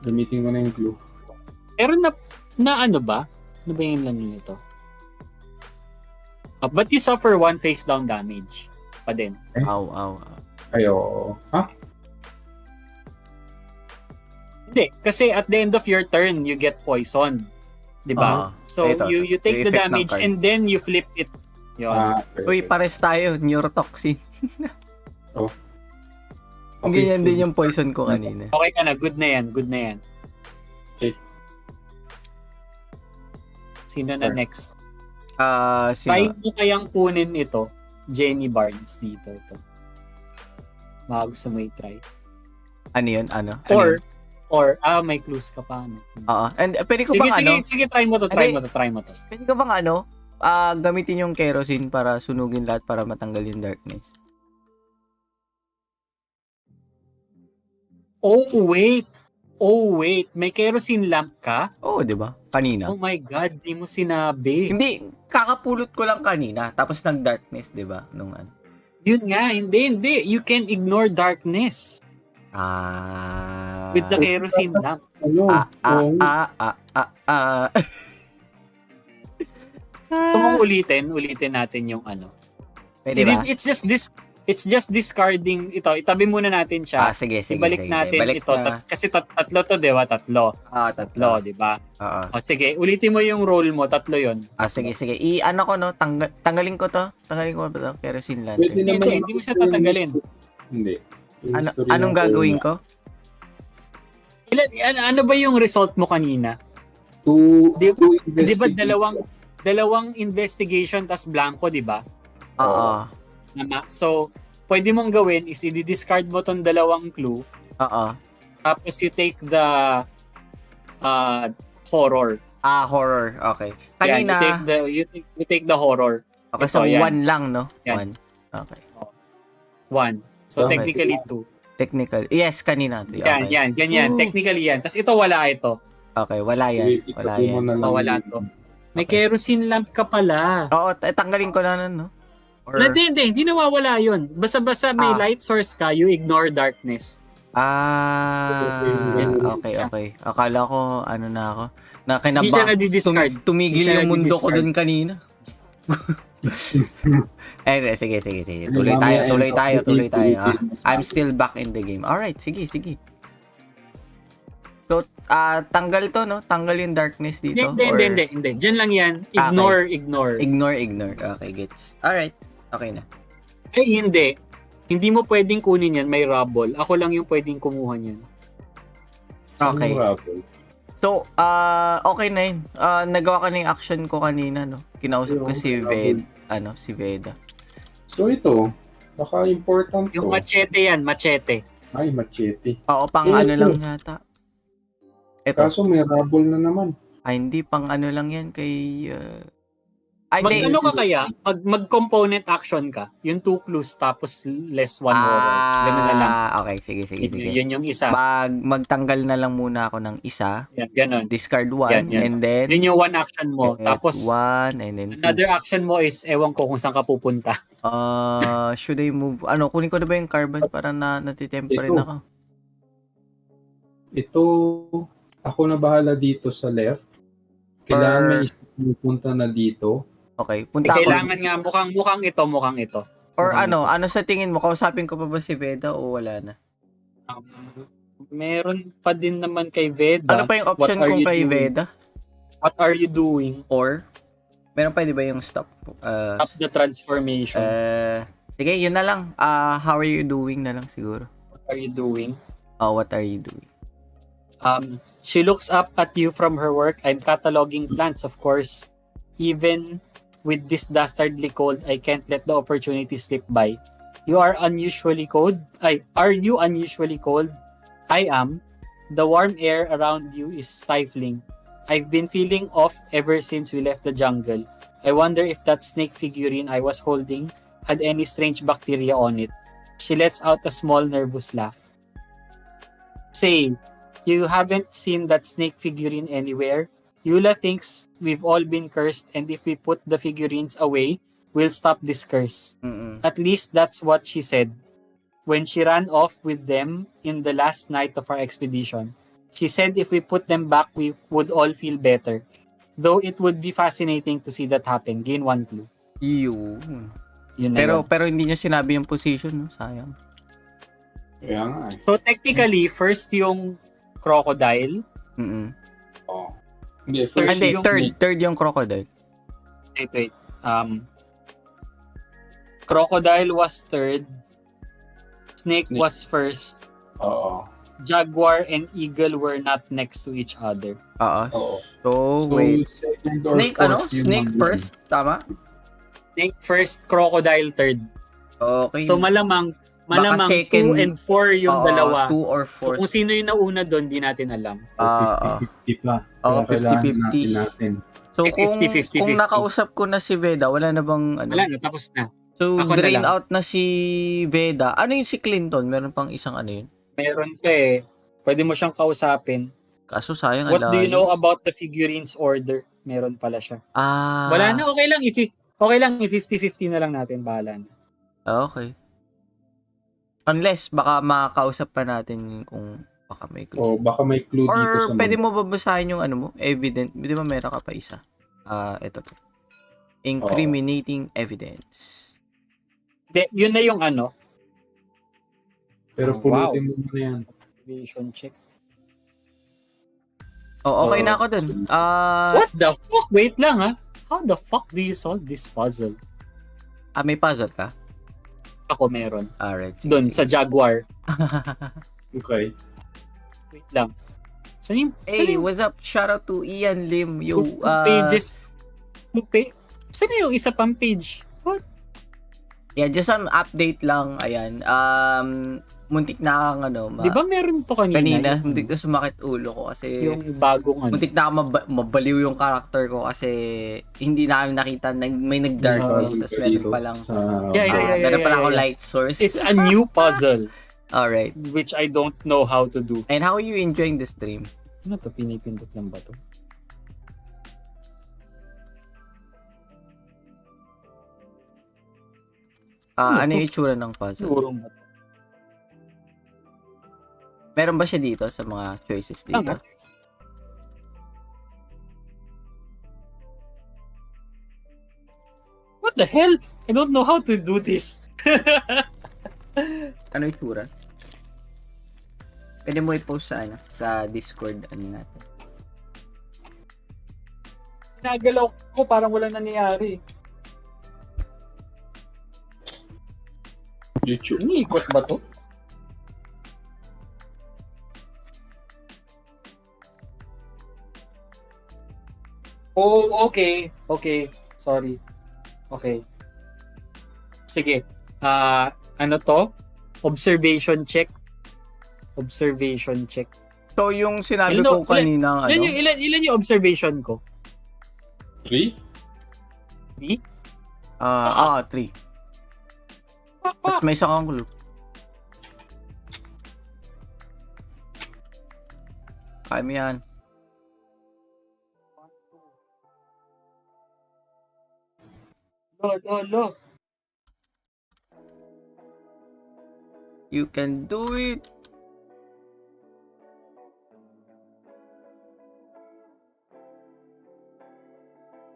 S2: Gamitin ko na yung clue.
S3: Pero na ano ba? Ano ba yung lang nito? But you suffer 1 face down damage pa din.
S1: Ow.
S2: Ay, oo. Ha?
S3: Hindi, kasi at the end of your turn, you get poisoned. Diba? So,
S1: ito,
S3: you take
S1: yung
S3: the
S1: effect ng
S3: damage
S1: card.
S3: and then you flip it. Yun.
S2: Okay.
S1: Uy, pares tayo. Neurotoxin.
S2: Okay,
S1: Ganyan
S2: so,
S1: din yung poison ko kanina.
S3: Okay ka na, good na yan.
S2: Okay.
S3: Sino na
S2: Sure.
S3: next?
S1: Sino?
S3: Try mo kayang kunin ito, Jenny Barnes dito. Ito. Mga gusto mo i-try.
S1: Ano yun? Ano?
S3: Or may clues ka pa. Ano?
S1: Oo. And pwede ko bang
S3: Sige, try mo to.
S1: Pwede ko bang gamitin yung kerosene para sunugin lahat para matanggal yung darkness?
S3: Oh, wait. May kerosene lamp ka?
S1: Oo, di ba? Kanina.
S3: Oh my God, di mo sinabi.
S1: Hindi, kakapulot ko lang kanina. Tapos nag-darkness, di ba? Nung ano.
S3: Yun nga, hindi. You can ignore darkness with the kerosene lamp.
S2: Ano?
S3: Gusto mong ulitin natin yung ano.
S1: Pwede ba?
S3: It's just discarding ito. Itabi muna natin siya.
S1: Sige.
S3: Ibalik natin
S1: Balik
S3: ito.
S1: na.
S3: Kasi tatlo to, di ba? Tatlo,
S1: Tatlo.
S3: di ba?
S1: Oo.
S3: O sige, ulitin mo yung roll mo. Tatlo yon.
S1: Sige. I-ano ko, no? Tanggalin ko to. Tanggalin ko ba to? Kerosene
S2: Pwede
S1: lantern.
S2: naman.
S3: Hindi mo siya tatanggalin.
S2: Hindi.
S1: Anong gagawin ko?
S3: Ano ba yung result mo kanina?
S2: Di
S3: Di ba dalawang investigation tas blanco, di ba?
S1: Oo.
S3: So, pwede mong gawin is i-discard mo tong dalawang clue.
S1: Oo.
S3: Tapos you take the horror.
S1: Horror. Okay.
S3: Yan,
S1: Kanina,
S3: you take the horror.
S1: okay,
S3: ito,
S1: so
S3: yan.
S1: 1 lang, no?
S3: Yan.
S1: 1. Okay.
S3: 1. So
S1: Okay.
S3: technically 2.
S1: Technical. Yes, kanina. 3.
S3: Yan,
S1: Okay.
S3: yan, ganyan.
S1: Ooh.
S3: Technically yan. Tapos ito wala ito.
S1: Okay, wala yan. Wala
S2: Itabi mo
S1: yan.
S2: na lang
S3: Wala
S2: yun.
S3: to. May
S1: Okay.
S3: kerosene lamp ka pala.
S1: Oo, tanggalin ko na nun, no? Or,
S3: Hindi nawawala yun. Basta may light source ka, you ignore darkness.
S1: Okay. Akala ko, ano na ako, na
S3: Hindi siya nadidiscard.
S1: tumigil
S3: Hindi siya
S1: yung mundo ko
S3: nadidiscard.
S1: dun kanina. Anyway, sige. Tuloy tayo. I'm still back in the game. Alright, sige. So, tanggal to, no? Tanggal yung darkness dito?
S3: Hindi. Diyan lang yan. Ignore.
S1: Ignore. Okay, gets. Alright, okay na.
S3: Hindi. Hindi mo pwedeng kunin yan. May rubble. Ako lang yung pwedeng kumuha niyan.
S1: Okay.
S2: Anong raffle?
S1: So, okay na yun. Nagawa ka na yung action ko kanina, no? Kinausap ko si Veda.
S2: So ito, baka important
S3: Yung
S2: to.
S3: machete yan. Machete.
S2: Ay, machete.
S1: Oo, pang ano lang yata. Ito.
S2: Kaso may rubble na naman.
S1: Ay, hindi, pang ano lang yan kay... hindi.
S3: Mag-ano ka kaya? Mag-component action ka. Yung 2 clues tapos less 1 horror. Ganun na lang.
S1: Okay, sige.
S3: Yun yung isa.
S1: Magtanggal na lang muna ako ng isa.
S3: Yan, ganun.
S1: Discard 1,
S3: Yan.
S1: and then...
S3: Yun yung 1 action mo. Tapos,
S1: 1, and then 2.
S3: another action mo is, ewan ko kung saan ka pupunta.
S1: Should I move? Kunin ko na ba yung carbon para natitempo rin ako?
S2: Ito, ako na bahala dito sa left. Kailangan may isang punta na dito.
S1: Okay, punta ako.
S3: Kailangan nga, mukhang ito.
S1: Or ano sa tingin mo? Kausapin ko pa ba si Veda o wala na?
S3: Meron pa din naman kay Veda.
S1: Ano pa yung option kung kay Veda?
S3: What are you doing?
S1: Or, meron pa di ba yung stop?
S3: Stop the transformation.
S1: Sige, yun na lang. How are you doing na lang siguro.
S3: What are you doing?
S1: What are you doing?
S3: She looks up at you from her work. I'm cataloging plants, of course. Even with this dastardly cold, I can't let the opportunity slip by. Are you unusually cold? I am. The warm air around you is stifling. I've been feeling off ever since we left the jungle. I wonder if that snake figurine I was holding had any strange bacteria on it. She lets out a small nervous laugh. Say, you haven't seen that snake figurine anywhere? Yula thinks we've all been cursed, and if we put the figurines away, we'll stop this curse. At least that's what she said when she ran off with them in the last night of our expedition. She said if we put them back, we would all feel better. Though it would be fascinating to see that happen. Gain 1 clue.
S1: Yun.
S3: Pero
S1: hindi niya sinabi yung position, no? Sayang.
S2: Kaya nga eh.
S3: so technically, first yung crocodile.
S2: Oh. Hindi,
S1: Third yung crocodile.
S3: Wait. Crocodile was third. Snake was first.
S2: Oo.
S3: Jaguar and eagle were not next to each other.
S2: Oo.
S1: So, wait.
S2: second or
S1: Snake,
S2: fourth yung
S1: Snake
S2: number.
S1: first, tama?
S3: Snake first, crocodile third.
S1: Okay.
S3: So malamang
S1: Baka
S3: 2
S1: second-
S3: and 4 yung dalawa.
S1: 2 or
S3: So,
S1: 4.
S3: kung sino yung nauna doon, di natin alam.
S2: 50-50 pa.
S1: Oo,
S2: Kaya kailangan
S1: 50-50.
S2: natin.
S1: So, kung
S3: 50-50.
S1: nakausap ko na si Veda, wala na bang ano?
S3: Wala na, tapos na.
S1: So,
S3: Ako na
S1: drain
S3: lang.
S1: out na si Veda. Ano yung si Clinton? Meron pang isang ano yun?
S3: Meron pa eh. Pwede mo siyang kausapin.
S1: Kaso sayang,
S3: What do you
S1: alayo.
S3: know about the figurines order? Meron pala siya. Wala na, okay lang. Okay lang, 50-50 na lang natin. Bahala na.
S1: Okay. Unless, baka makakausap pa natin kung baka may clue.
S2: O baka may clue dito
S1: Or
S2: sa
S1: pwede mo babasahin yung ano mo? Evident. Di ba meron ka pa isa? Ito to. Incriminating evidence.
S3: Yun na yung ano.
S2: Pero pulutin mo na yan.
S3: Vision check.
S1: Okay na ako dun.
S3: What the fuck? Wait lang ha. How the fuck do you solve this puzzle?
S1: May puzzle ka?
S3: Ako meron.
S1: Alright.
S3: Doon, sa Jaguar.
S2: Okay.
S3: Wait lang. Saan yung...
S1: Hey, what's up? Shout out to Ian Lim. Yo,
S3: Two pages. Saan na yung isa pang page? What?
S1: Yeah, just some update lang. Ayan. muntik na kang
S3: Di ba meron to kanina?
S1: muntik na sumakit ulo ko kasi
S3: Yung bagong
S1: muntik na ako mabaliw yung character ko kasi hindi namin nakita may nag-darkness tapos meron palang meron palang ako light source.
S3: It's a new puzzle.
S1: Alright.
S3: Which I don't know how to do.
S1: And how are you enjoying the stream?
S3: Ano to? Pinipindot lang ba to?
S1: Ano yung itsura ng puzzle?
S3: Sigurong ba to?
S1: Meron ba siya dito sa mga choices dito?
S3: What the hell? I don't know how to do this.
S1: Ano yung itsura? Pwede mo i-post sa Discord natin.
S3: Nagalaw ko parang wala nangyayari.
S2: YouTube.
S3: Iniikot ba to? Oh, okay. Okay. Sorry. Okay. Sige. Ano to? Observation check. Observation check.
S1: So, yung sinabi ko kanina,
S3: Ilan yung observation ko?
S2: 3?
S3: 3?
S1: 3. Tapos may isa kang clue. Kaya mo yan.
S3: Lo.
S1: You can do it.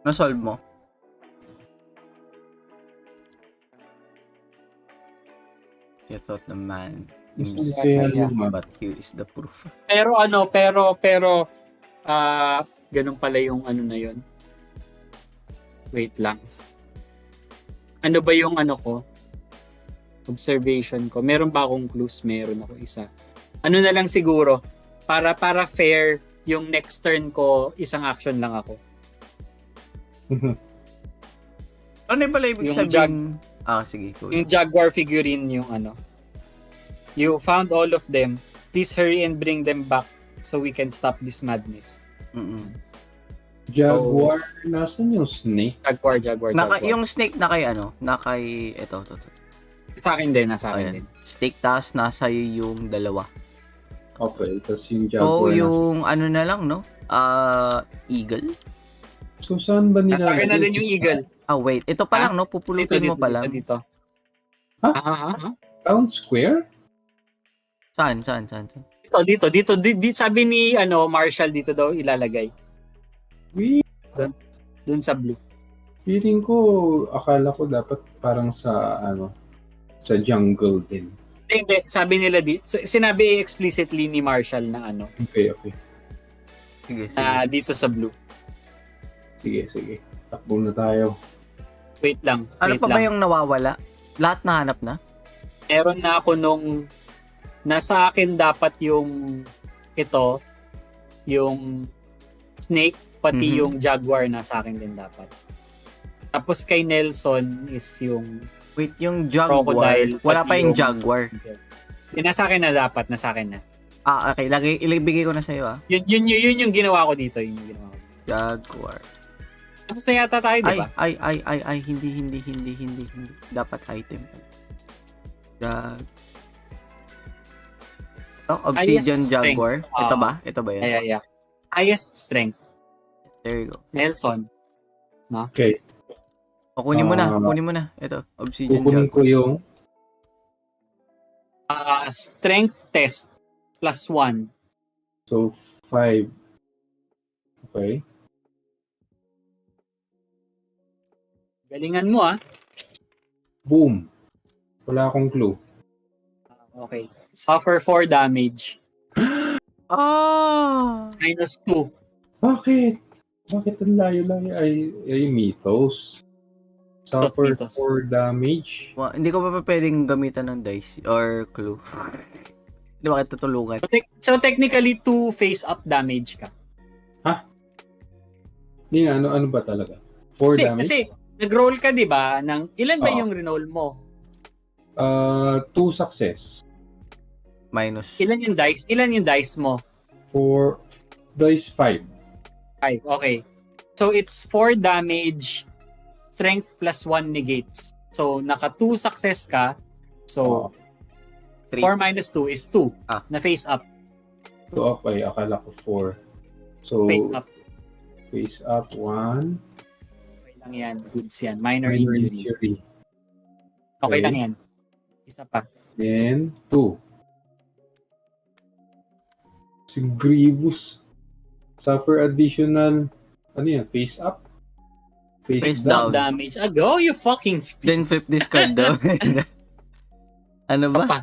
S1: Na-solve mo? You thought the man but here is the proof.
S3: Pero ganun pala yung ano na yun. Wait lang. Ano ba yung ano ko? Observation ko. Meron ba akong clues? Meron ako isa. Ano na lang siguro, para fair, yung next turn ko, isang action lang ako.
S1: Ano pala ibig sabihin? Sige. Cool.
S3: Yung Jaguar figurine, yung ano. You found all of them. Please hurry and bring them back so we can stop this madness.
S2: Jaguar, nasan yung snake?
S3: Jaguar.
S1: Yung snake na kay ito.
S3: Sa akin din, nasa akin din.
S1: Snake, tas nasa yung dalawa.
S2: Okay, tas yung Jaguar.
S1: So, yung ano na lang, no? Eagle?
S2: So, saan ba nila?
S3: Nasa akin na din yung eagle.
S1: Wait. Ito pa lang, no? Pupulutin mo pa lang.
S3: Dito.
S2: Town Square?
S1: Saan?
S3: Dito. Sabi ni Marshall dito daw ilalagay. Doon sa blue.
S2: Feeling ko, akala ko dapat parang sa sa jungle din.
S3: Hindi. Sabi nila dito. Sinabi explicitly ni Marshall na
S2: Okay.
S1: Sige.
S3: Dito sa blue.
S2: Sige. Takbo na tayo.
S3: Wait lang.
S1: Ano pa ba yung nawawala? Lahat nahanap na?
S3: Meron na ako nung nasa akin dapat yung ito, yung snake, pati yung jaguar nasa akin din dapat. Tapos kay Nelson is yung
S1: wait, yung jaguar.
S3: Crocodile,
S1: wala pa yung jaguar.
S3: Nasa akin na dapat, nasa akin na.
S1: Okay. Ilibigay ko na sa'yo,
S3: Yun yung ginawa ko dito.
S1: Jaguar.
S3: Tapos na yata tayo, di ba?
S1: Ay, hindi. Dapat item. Obsidian Jaguar. Ito ba yan?
S3: Yeah. Highest strength.
S1: There you go.
S3: Nelson. No?
S2: Okay.
S1: Kunin mo na. Ito, Obsidian
S2: Kukunin
S1: Jaguar.
S2: ko yung
S3: strength test +1.
S2: So, 5. Okay.
S3: Galingan mo,
S2: Boom. Wala akong clue.
S3: Okay. Suffer 4 damage. -2.
S2: Bakit? Bakit ang layo-layo ay mythos? Suffer
S3: Mythos.
S2: 4 damage.
S1: Hindi ko pa pwedeng gamitan ng dice or clue. Hindi ba kita tulungan?
S3: So technically 2 face-up damage ka.
S2: Hindi nga, ano ba talaga? 4 damage?
S3: Kasi nag-roll ka, di ba? Ilan ba yung re-roll mo?
S2: 2 success.
S1: Minus.
S3: Ilan yung dice? Ilan yung dice mo?
S2: 4 dice 5.
S3: 5. Okay. So it's 4 damage, strength plus 1 negates. So naka 2 success ka. So 4 minus 2 is 2 na face up.
S2: So okay, akala ko 4. So
S3: Face up.
S2: Face up 1.
S3: Okay lang yan. Goods yan. Minor injury. Okay lang yan. Isa pa.
S2: Then 2. Si Grievous suffer additional face up?
S1: Face down.
S3: Damage. Go, you fucking
S1: Then flip this card daw. Ano ba?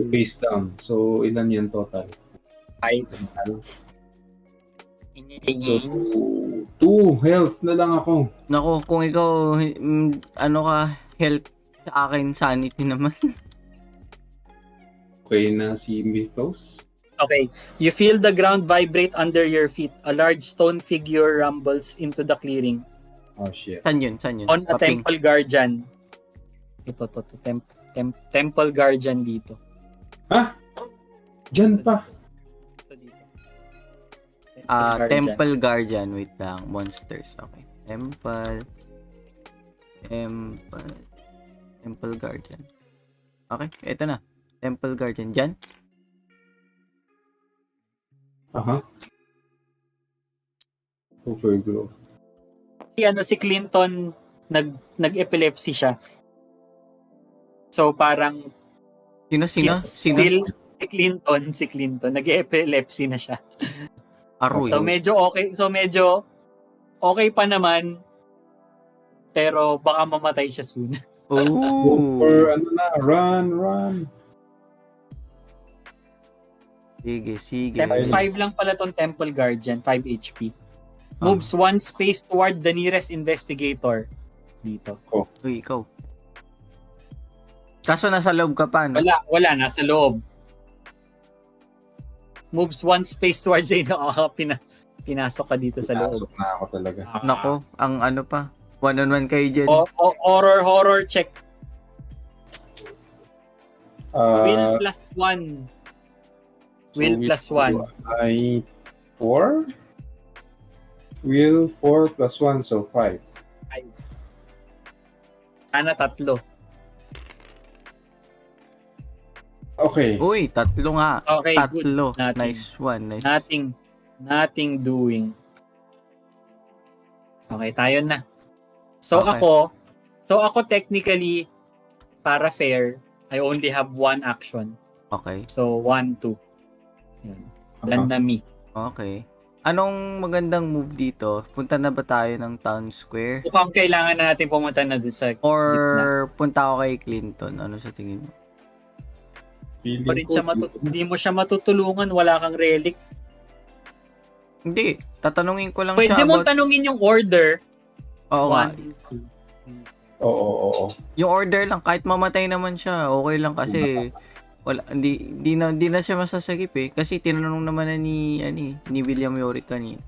S2: Face down. So, ilan yan total?
S3: 5.
S2: So, 2 health na lang ako.
S1: Naku, kung ikaw, health sa akin, sanity naman.
S2: Okay na si Mythos.
S3: Okay. You feel the ground vibrate under your feet. A large stone figure rumbles into the clearing.
S2: Oh, shit.
S1: Saan yun?
S3: On a temple guardian. Ito. Temple guardian dito.
S2: Ha? Diyan pa.
S3: Ito dito.
S1: Temple guardian. Wait lang. Monsters. Okay. Temple guardian. Okay. Ito na. Temple guardian. Diyan?
S2: Aha. Overgrowth.
S3: Si Clinton nag-epilepsy siya. So parang
S1: Sino?
S3: si Clinton nag-epilepsy na siya.
S1: Aroy.
S3: So medyo okay pa naman, pero baka mamatay siya soon.
S1: Oh.
S2: Or run.
S1: Sige.
S3: 5 lang pala tong Temple Guardian, 5 HP. Moves 1 space toward the nearest investigator. Dito.
S1: Uy, ikaw. Kaso nasa loob ka pa, no?
S3: Wala, nasa loob. Moves 1 space towards pinasok ka dito sa loob.
S2: Pinasok na ako talaga.
S1: Nako, ang ano pa. One-on-one kayo dyan.
S3: Horror check. Will plus 1. Will plus 1.
S2: Ay 4? Will 4 plus 1, so 5.
S3: Sana 3.
S2: Okay.
S1: Uy, 3 nga.
S3: Okay,
S1: 3.
S3: good.
S1: Nice one. Nice.
S3: Nothing doing. Okay, tayo na. So
S1: Okay.
S3: ako technically, para fair, I only have 1 action.
S1: Okay.
S3: So 1, 2. Yan. Landami.
S1: Okay. Anong magandang move dito? Punta na ba tayo ng town square?
S3: Mukhang kailangan na natin pumunta na dun sa
S1: Or
S3: gitna.
S1: punta ako kay Clinton? Ano sa tingin mo?
S3: Hindi mo siya matutulungan, wala kang relic.
S1: Hindi. Tatanungin ko lang
S3: Pwede
S1: siya
S3: mo
S1: about...
S3: tanungin yung order.
S1: Oo nga.
S3: 1, 2, 3.
S2: Oo.
S1: Yung order lang, kahit mamatay naman siya, okay lang kasi wala, hindi na siya masasagip eh. Kasi tinanong naman na ni William Yorick kanina.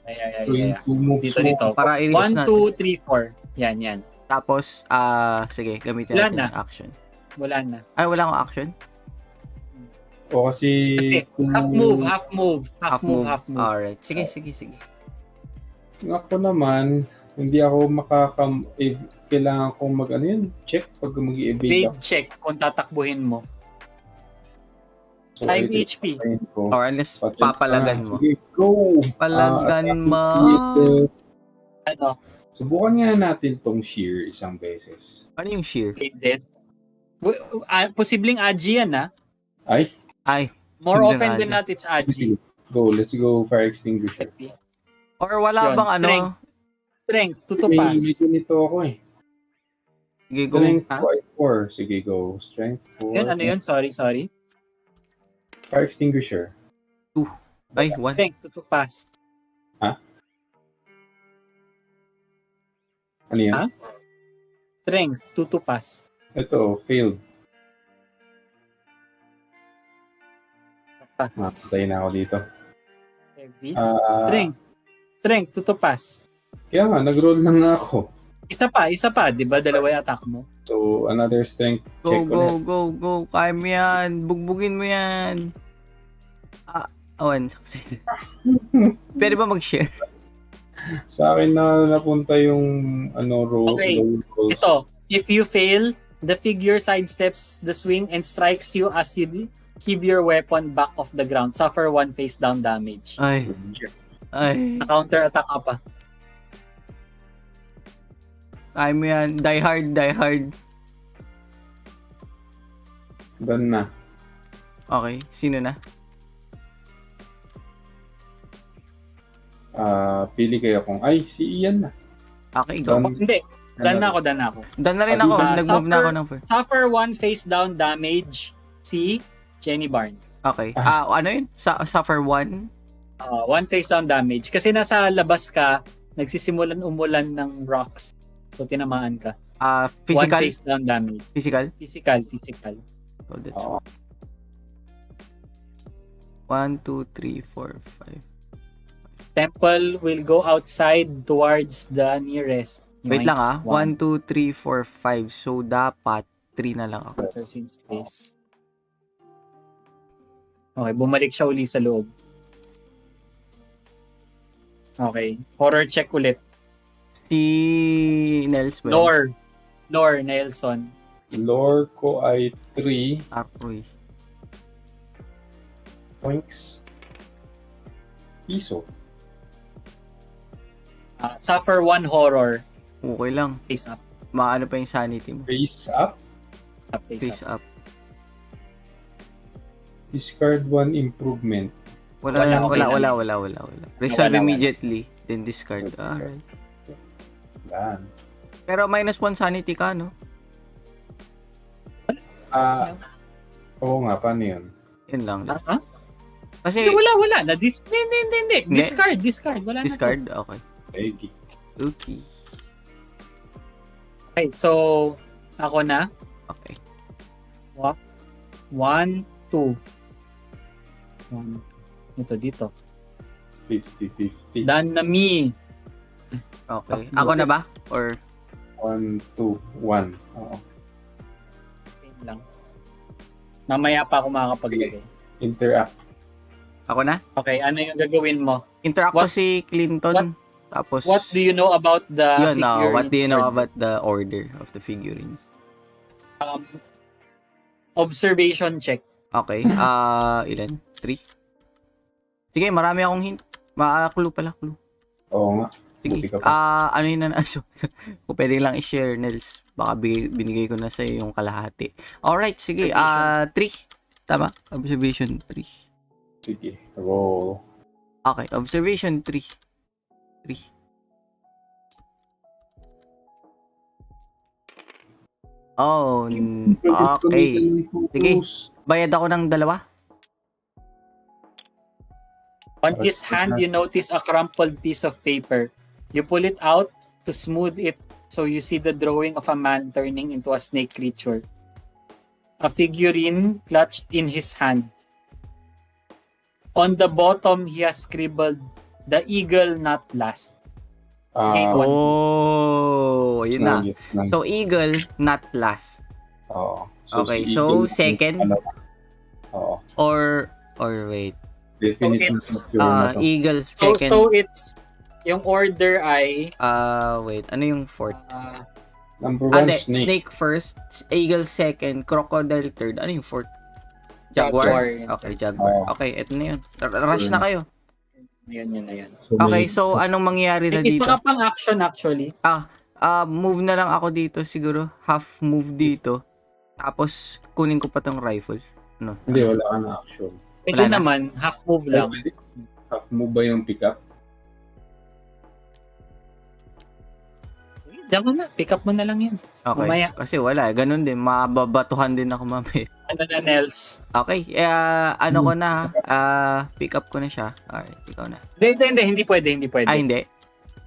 S3: Yeah. Dito.
S1: Para i-list
S3: 1, 2, 3, 4. Yan.
S1: Tapos, sige, gamitin
S3: Wala
S1: natin
S3: na.
S1: yung action.
S3: Wala na.
S1: Ay, wala akong action?
S2: O kasi
S3: half move.
S1: Alright. Sige.
S2: Ako naman, hindi ako kailangan kong check pag mag-i-evade
S3: Evade
S2: ako.
S3: check kung tatakbuhin mo.
S2: So,
S3: 5 HP.
S1: Or unless papalagan mo.
S2: Sige, go!
S1: Palagan mo.
S3: Ano?
S2: Subukan nga natin tong shear isang beses.
S1: Ano yung sheer?
S3: Blade death. Posibleng Agi yan, ha?
S1: Ay.
S3: More
S1: Simpleng
S3: often than
S1: Agi.
S3: not, it's Agi.
S2: Let's go fire extinguisher.
S1: Or wala
S3: Yun,
S1: bang
S3: Strength, tutupas.
S2: May ganito ako eh.
S1: Sige, go.
S2: Strength 4. Sige, go. Strength 4.
S3: Yun, ano yun? Sorry.
S2: Fire extinguisher.
S1: Ay, 1.
S3: Strength, tutupas.
S2: Ano yan?
S3: Strength, tutupas.
S2: Ito, failed. Patay na ako dito.
S3: Heavy. Strength, tutupas.
S2: Kaya nga, nag-roll lang nga ako.
S3: Isa pa, di ba? Dalawa yung attack mo.
S2: So, another strength check ulit.
S1: Go. Kaya mo yan. Bugbugin mo yan. One succeed. Pwede ba mag-share?
S2: Sa akin na napunta yung roll.
S3: Okay.
S2: Rolls.
S3: Ito, if you fail, the figure sidesteps the swing and strikes you as you heave your weapon back off the ground. Suffer 1 face down damage.
S1: Ay.
S3: Counter attack ka pa.
S1: Kaya mo yan. Die hard.
S2: Done na.
S1: Okay, sino na?
S2: Pili kayo kung, si Ian na.
S1: Okay, go.
S2: Done.
S3: Hindi. Done na ako.
S1: Done na rin ako. Nag-move na ako ng first.
S3: Suffer 1 face down damage si Jenny Barnes.
S1: Okay. Ano yun? Suffer 1?
S3: 1 face down damage. Kasi nasa labas ka, nagsisimulan umulan ng rocks. So, tinamaan ka.
S1: Physical?
S3: 1 face down damage.
S1: Physical?
S3: Physical.
S1: So, that's 1, 2, 3, 4, 5.
S3: Temple will go outside towards the nearest.
S1: Wait lang 1, 2, 3, 4, 5. So, dapat 3 na lang ako.
S3: In space. Okay, bumalik siya uli sa loob. Okay, horror check ulit.
S1: Si Nels ba?
S3: Lore Nelson.
S2: Lore ko ay 3
S1: Aroy.
S2: points. Piso.
S3: Suffer 1 horror.
S1: Okay lang.
S3: Face up.
S1: Maano pa yung sanity mo?
S2: Face up.
S1: Face up.
S2: Discard 1 improvement.
S1: Wala. Resolve
S3: Wala.
S1: immediately. Then discard. Alright.
S2: Yan.
S1: Pero -1 sanity ka, no?
S2: Oo nga, paano yun?
S1: Yun lang.
S3: Huh?
S1: Kasi,
S3: Wala. Hindi. Discard. Wala
S1: discard?
S3: na.
S1: Okay.
S2: Okay.
S3: Okay, so, ako na.
S1: Okay.
S3: 1, 2. Ito dito.
S2: 50-50.
S3: Done na me.
S1: Okay. Ako na ba? Or
S2: 1, 2, 1. Oo.
S3: Wait lang. Mamaya pa ako makakapaglagay.
S2: Interact.
S1: ako na?
S3: Okay, ano yung gagawin mo?
S1: Interact ko si Clinton. Tapos,
S3: What do you know about the
S1: yun,
S3: figurines?
S1: what do you know
S3: order?
S1: about the order of the figurines?
S3: Observation check.
S1: Okay. Ilan? 3? Sige, marami akong hint. Clue pala, clue.
S2: Oo nga.
S1: Sige.
S2: Buti ka pa.
S1: Ano yun na so, kung pwede lang i-share, Nels. Baka binigay ko na sa yung kalahati. Alright, sige. 3. Tama? Observation 3.
S2: Sige. Roll.
S1: Okay, observation 3. Oh, okay. Sige. Bayad ako ng 2.
S3: On his hand, you notice a crumpled piece of paper. You pull it out to smooth it so you see the drawing of a man turning into a snake creature. A figurine clutched in his hand. On the bottom, he has scribbled, "The eagle not last."
S1: Oh, yun na. So, eagle, not last.
S2: Oo.
S1: Okay,
S2: si
S1: so,
S2: Eagle,
S1: second?
S2: Oo.
S1: Or wait.
S2: Definitely
S3: So,
S2: not yun na to.
S1: Eagle,
S3: So
S1: second.
S3: it's, yung order ay,
S1: Wait. Ano yung fourth?
S2: Number 1, snake.
S1: Snake first. Eagle second. Crocodile third. Ano yung fourth? Jaguar?
S3: Jaguar.
S1: Okay, Jaguar.
S2: Oh.
S1: Okay, eto na yun. Rush na kayo.
S3: yun na yan.
S2: So,
S1: Okay, so anong mangyayari na
S3: Is
S1: dito?
S3: mga pang-action actually.
S1: Move na lang ako dito siguro. Half move dito. Tapos, kunin ko pa tong rifle. No?
S2: Hindi, wala ka na action.
S3: Ito
S1: Wala na.
S3: naman, half move lang.
S2: Half move ba yung pick up?
S3: Diyan mo na, pick up mo na lang yan.
S1: Okay.
S3: Mamaya.
S1: Kasi wala. Ganun din. Mababatuhan din ako mamaya.
S3: Ano na, Nels?
S1: Okay. Ano ko na. Pick up ko na siya. Alright. Ikaw na.
S3: Hindi pwede.
S1: Hindi.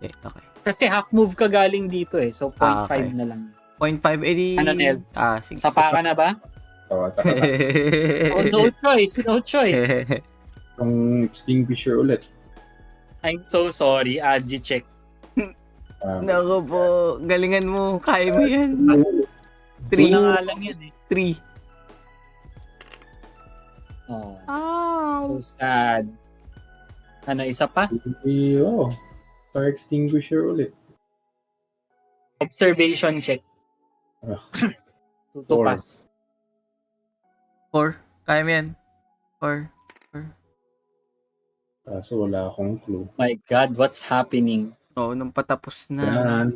S1: Okay.
S3: Kasi half move ka galing dito eh. So 0.5
S1: Okay.
S3: na lang.
S1: 0.5 edi.
S3: Ano, Nels?
S1: Sige.
S3: Sapa ka na ba?
S2: Tawata
S3: Oh, no choice.
S2: Yung extinguisher ulit.
S3: I'm so sorry, Agi check.
S1: Naku po, galingan mo. Kaya mo yan.
S3: Una nga lang yan eh.
S1: 3.
S3: Oh,
S1: Oh.
S3: so sad. Ano, isa pa?
S2: Fire extinguisher ulit.
S3: Observation check.
S2: Ah.
S3: Tutupas.
S1: 4. Kaya mo yan. 4.
S2: Kaso wala akong clue.
S3: My God, what's happening?
S1: Oo, nung patapos na.
S2: Yan.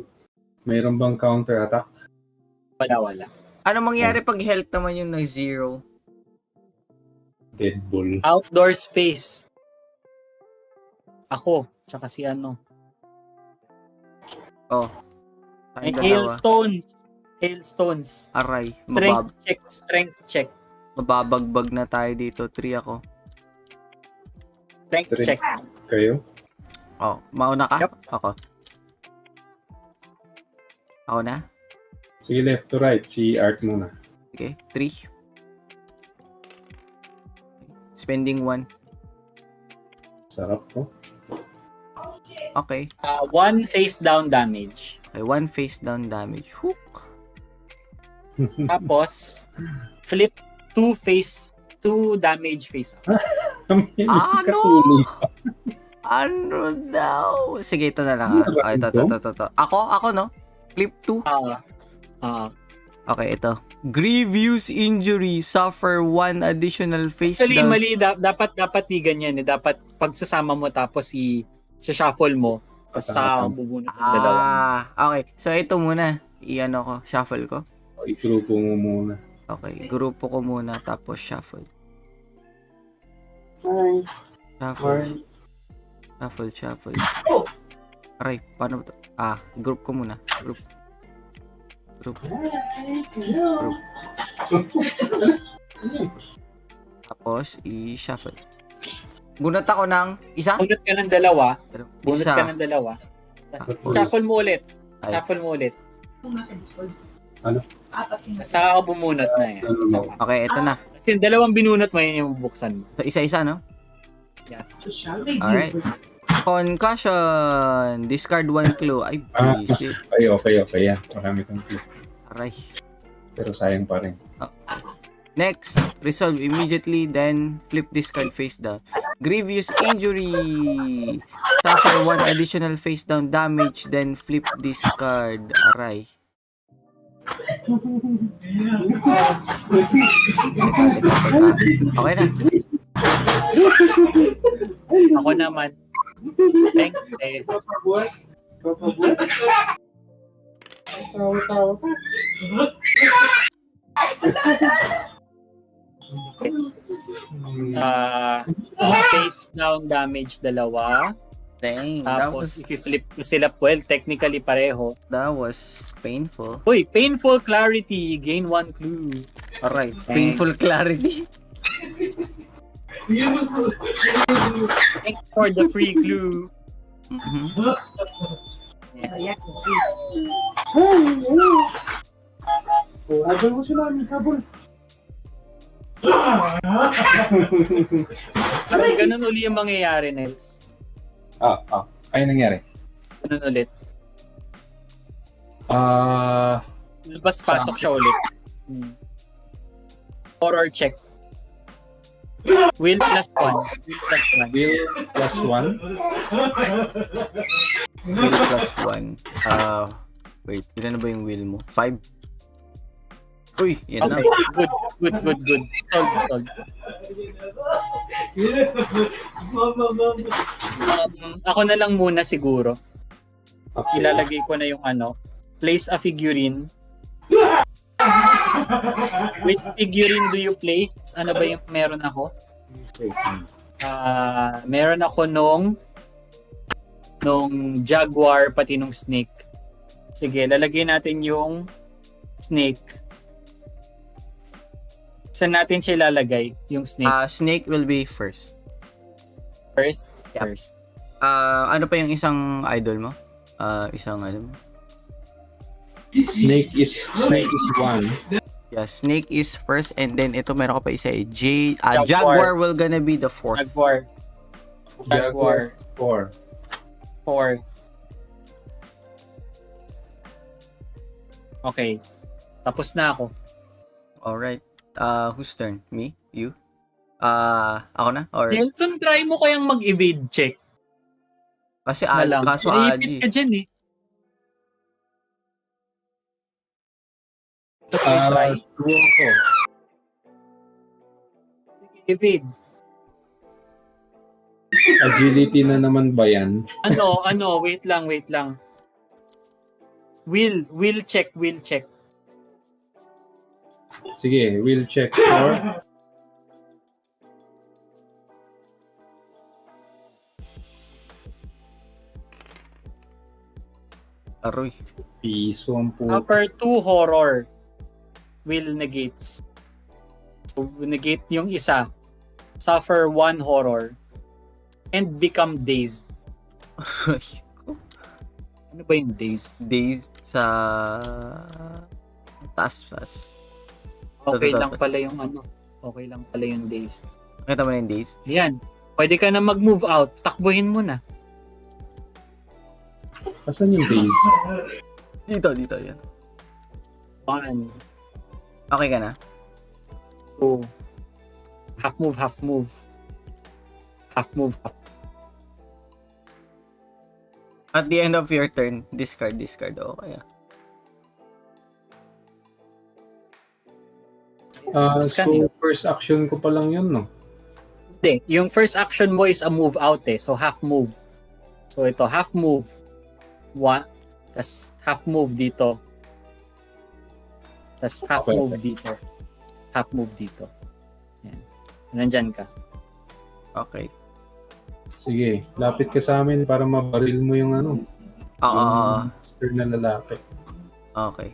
S2: Mayroon bang counter attack?
S3: Wala.
S1: Ano mangyari pag health naman yung nag-0?
S2: Deadpool.
S3: Outdoor space. Ako, tsaka si ano.
S1: Oh.
S3: May
S1: Tayong dalawa.
S3: Hailstones.
S1: Aray.
S3: Strength check.
S1: Mababagbag na tayo dito. 3 ako.
S3: Strength check.
S2: Kayo?
S1: Oh, mauna ka?
S3: Yep.
S1: Ako. Ako na?
S2: Sige, left to right. Si Art muna.
S1: Okay. 3. Spending 1.
S2: Sarap to.
S1: Okay.
S3: 1 face down damage.
S1: Okay, 1 face down damage. Hook.
S3: Tapos, flip 2 damage face up.
S1: Ano? Ano daw? Sige, ito na lang. Okay, ito. Ako, no? Flip 2. Okay, ito. Grievous injury. Suffer 1 additional face
S3: Actually,
S1: down.
S3: mali. Dapat di ganyan. Dapat pagsasama mo tapos shuffle mo. Tapos sa bubunot ng dalawa.
S1: Okay. So, ito muna. I-ano ko. Shuffle ko.
S2: I-grupo mo muna.
S1: Okay. Grupo ko muna. Tapos shuffle. Shuffle. Aray, paano to? Group ko muna. Group. Tapos, i-shuffle. Bunot ako ng isa?
S3: Bunot ka ng dalawa.
S1: Tapos,
S3: Shuffle mo ulit.
S1: Ay.
S2: Ano?
S3: Saka ka bumunot na yan.
S1: Okay, ito na.
S3: Kasi dalawang binunot mo yun yung bubuksan mo.
S1: So, isa-isa, no?
S3: Yeah.
S1: Alright. Concussion. Discard 1 clue. Ay, busy.
S2: Okay. Yan. Marami kong clue.
S1: Aray.
S2: Pero sayang pa rin.
S1: Next, resolve immediately, then flip discard face down. Grievous injury. Suffer 1 additional face down damage, then flip discard. Aray. Teka. Okay na.
S3: Ako naman. Thanks. Face down damage 2.
S1: Dang, that
S3: Tapos,
S1: was
S3: if you-flip ko sila, well, technically pareho.
S1: painful.
S3: Uy, painful clarity. Gain 1 clue.
S1: Aray, painful clarity.
S3: Thanks for the free clue.
S1: Mhm.
S2: Habol mo sila, habol.
S3: Parang ganun uli yung mangyayari, Nels.
S2: Ano nangyari?
S3: Ganun ulit. Labas-pasok siya ulit. Horror check. Will plus 1.
S2: Will plus 1.
S1: Will plus 1. Wait, ilan na ba yung will mo? 5? Uy, yan na.
S3: Okay, good. Solve. Ako na lang muna siguro.
S2: Okay.
S3: Ilalagay ko na yung place a figurine. Which figurine do you place? Ano ba yung meron ako? Meron ako nung jaguar pati nung snake. Sige, lalagay natin yung snake. Saan natin siya ilalagay? Yung snake.
S1: Snake will be first.
S3: First?
S1: Yep.
S3: First.
S1: Ano pa yung isang idol mo?
S2: Snake is 1.
S1: Yeah, snake is first and then ito meron ko pa isa
S3: Jaguar.
S1: Jaguar will gonna be the fourth.
S3: Jaguar.
S2: 4.
S3: 4. Okay. Tapos na ako.
S1: Alright. Whose turn? Me? You? Ako na? Or
S3: Nelson, try mo kayang mag-evade check
S1: kasi
S3: na lang.
S1: kaso
S3: Naipit
S1: Aji.
S3: ka dyan eh. So, try.
S2: Tuwang ko.
S3: Evade.
S2: Agility na naman ba yan?
S3: Wait lang. Will check.
S2: Sige, we'll check for...
S1: Aroy.
S2: Piso ang po.
S3: Suffer 2 horror. Will negates. So, negate yung isa. Suffer 1 horror. And become dazed. Ano ba yung dazed?
S1: Dazed sa taas.
S3: Okay
S1: Ito.
S3: lang pala yung Okay lang pala yung dazed.
S1: Nakita mo na yung dazed?
S3: Ayan. Pwede ka na mag-move out. Takbuhin mo na.
S2: Asan yung base?
S1: Dito, yan.
S3: 1,
S1: Okay ka na?
S3: 2. Half move.
S1: At the end of your turn, discard. Okay.
S2: So, first action ko pa lang yun, no?
S3: Hindi. Yung first action mo is a move out eh. So, half move. So, ito, half move. 1. Tas half move dito. Tas half
S2: Okay.
S3: move dito. Half move dito. Yan. Nandyan ka.
S1: Okay.
S2: Sige, lapit ka sa amin para mabaril mo yung
S1: Oo.
S2: monster na lalaki.
S1: Okay.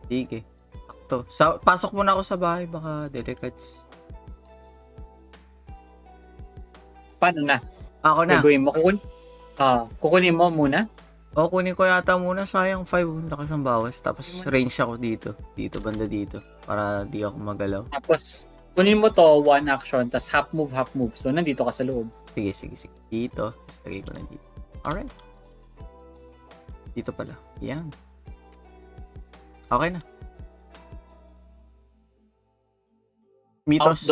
S1: Sige. Sakto. Pasok muna ako sa bahay, baka delicates.
S3: Paano na?
S1: Ako na.
S3: Gagawin mo. Kukunin mo muna?
S1: O, kunin ko yata muna. Sayang 5. Lakas ng bawas. Tapos range ako dito. Banda dito. Para di ako magalaw.
S3: Tapos, kunin mo to, 1 action, tas half move. So, nandito ka sa loob.
S1: Sige. Dito. Tapos lagay ko na dito. Alright. Dito pala. Yan. Okay na. Mitos.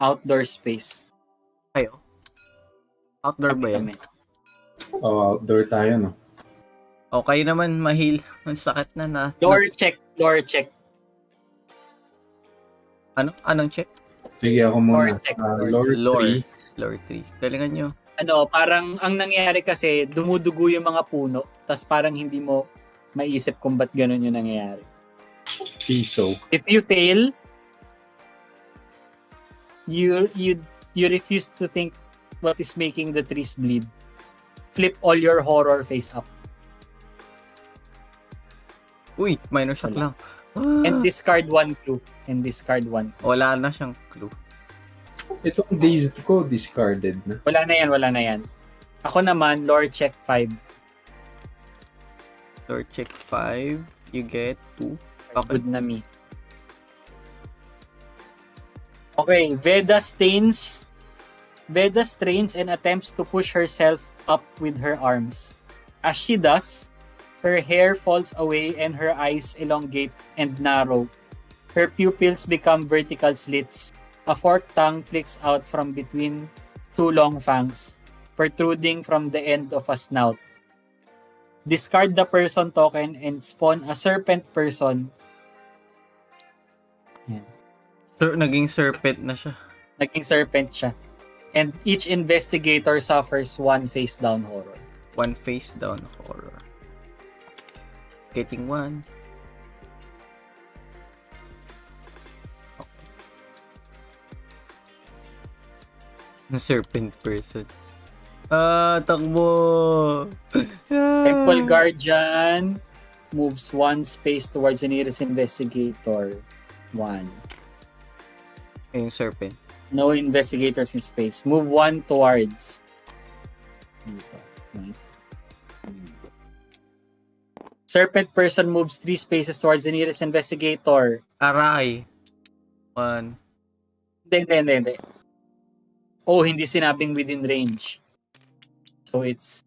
S3: Outdoor space.
S1: Kayo. Outdoor ba yan?
S3: Kami.
S2: Outdoor tayo, no?
S1: O, kayo naman mahil. Ang sakit na.
S3: Lore check.
S1: Anong check?
S2: Sige, ako muna.
S3: Lore check.
S2: Lore 3.
S1: Lore 3. Galingan nyo.
S3: Parang ang nangyayari kasi, dumudugo yung mga puno, tas parang hindi mo maisip kung ba't ganun yung nangyayari.
S2: Piso.
S3: If you fail, you refuse to think what is making the trees bleed. Flip all your horror face up.
S1: Uy, minor shock
S3: Wala.
S1: lang. Ah.
S3: And discard 1 clue.
S1: Wala na siyang clue.
S2: Itong dazed ko, discarded na.
S3: Wala na yan. Ako naman, lore check 5.
S1: Lore check 5. You get 2. Okay.
S3: Good na me. Okay, Veda strains and attempts to push herself up with her arms. As she does, her hair falls away and her eyes elongate and narrow. Her pupils become vertical slits. A forked tongue flicks out from between 2 long fangs, protruding from the end of a snout. Discard the person token and spawn a serpent person. Yan.
S1: Naging serpent na siya.
S3: Naging serpent siya. And each investigator suffers 1 face down horror.
S1: 1 face down horror. Getting 1. Serpent person. Takbo!
S3: Temple Guardian moves 1 space towards the nearest investigator. 1.
S1: Yung serpent.
S3: No investigators in space. Move 1 towards. Dito. Serpent person moves 3 spaces towards the nearest investigator.
S1: Aray. 1.
S3: Hindi. Oh, hindi sinabing within range. So it's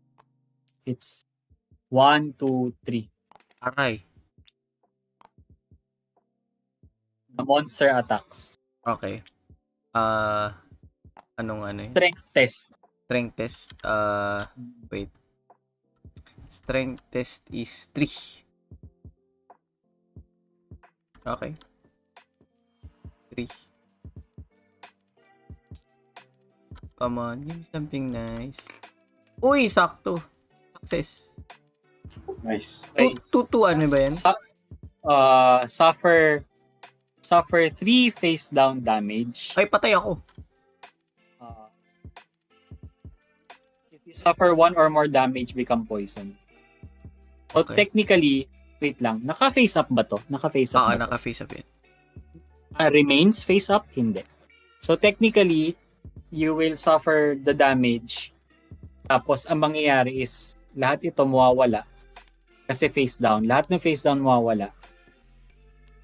S3: 1, 2, 3.
S1: Aray.
S3: The monster attacks.
S1: Okay. Anong ano yun?
S3: Strength test.
S1: Strength test. Wait. Strength test is 3. Okay. 3. Come on, give me something nice. Uy, sakto. Success.
S2: Nice.
S1: 2 ano ba yan?
S3: Suffer 3 face down damage.
S1: Ay, patay ako.
S3: If you suffer 1 or more damage, become poison. So
S1: Okay.
S3: technically, wait lang, naka-face up ba to? Naka-face up ba to?
S1: Naka-face up yan.
S3: Remains face up? Hindi. So technically, you will suffer the damage. Tapos ang mangyayari is lahat ito mawawala. Kasi face down. Lahat ng face down mawawala.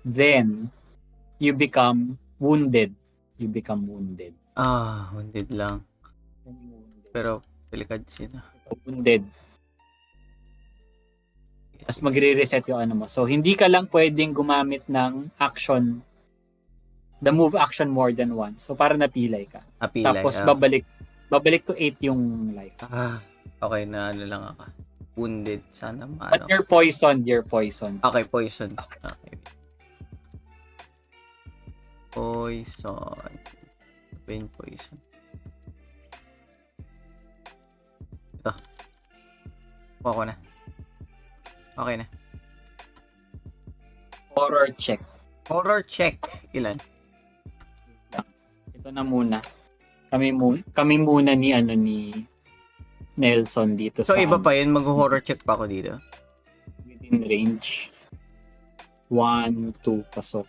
S3: Then, you become wounded. You become wounded.
S1: Wounded lang. Pero, delikad sila.
S3: Wounded. Tapos magre-reset yung ano mo. So, hindi ka lang pwedeng gumamit ng action, the move action more than once. So, para napilay ka.
S1: Apilay.
S3: Tapos, babalik to 8 yung life.
S1: Okay na ano lang ako. Wounded. Sana
S3: But
S1: maano.
S3: you're poisoned.
S1: Okay, poison. Okay. Poison. Pain poison. Ito. Kuha ko na. Okay na.
S3: Horror check.
S1: Horror check. Ilan?
S3: Ito na muna. Kami muna ni Nelson dito
S1: So,
S3: sa
S1: iba pa yun. Mag-horror check pa ako dito.
S3: within range. 1, 2, pasok.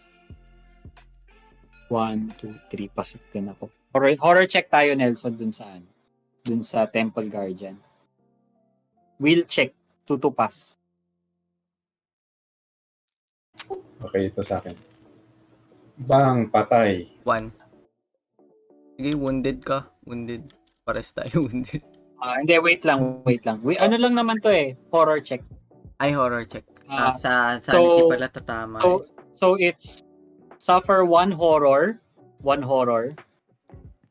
S3: 1, 2, 3, pasok din ako. Horror check tayo, Nelson, dun sa Temple Guardian. Will check, 2 to pass.
S2: Okay, ito sa akin. Bang, patay.
S1: 1. Sige, wounded ka. Wounded. Pares tayo wounded.
S3: Hindi, wait lang. Ano lang naman to horror check.
S1: Ay, horror check. Sa
S3: so-
S1: hindi pala tatama.
S3: So it's suffer 1 horror,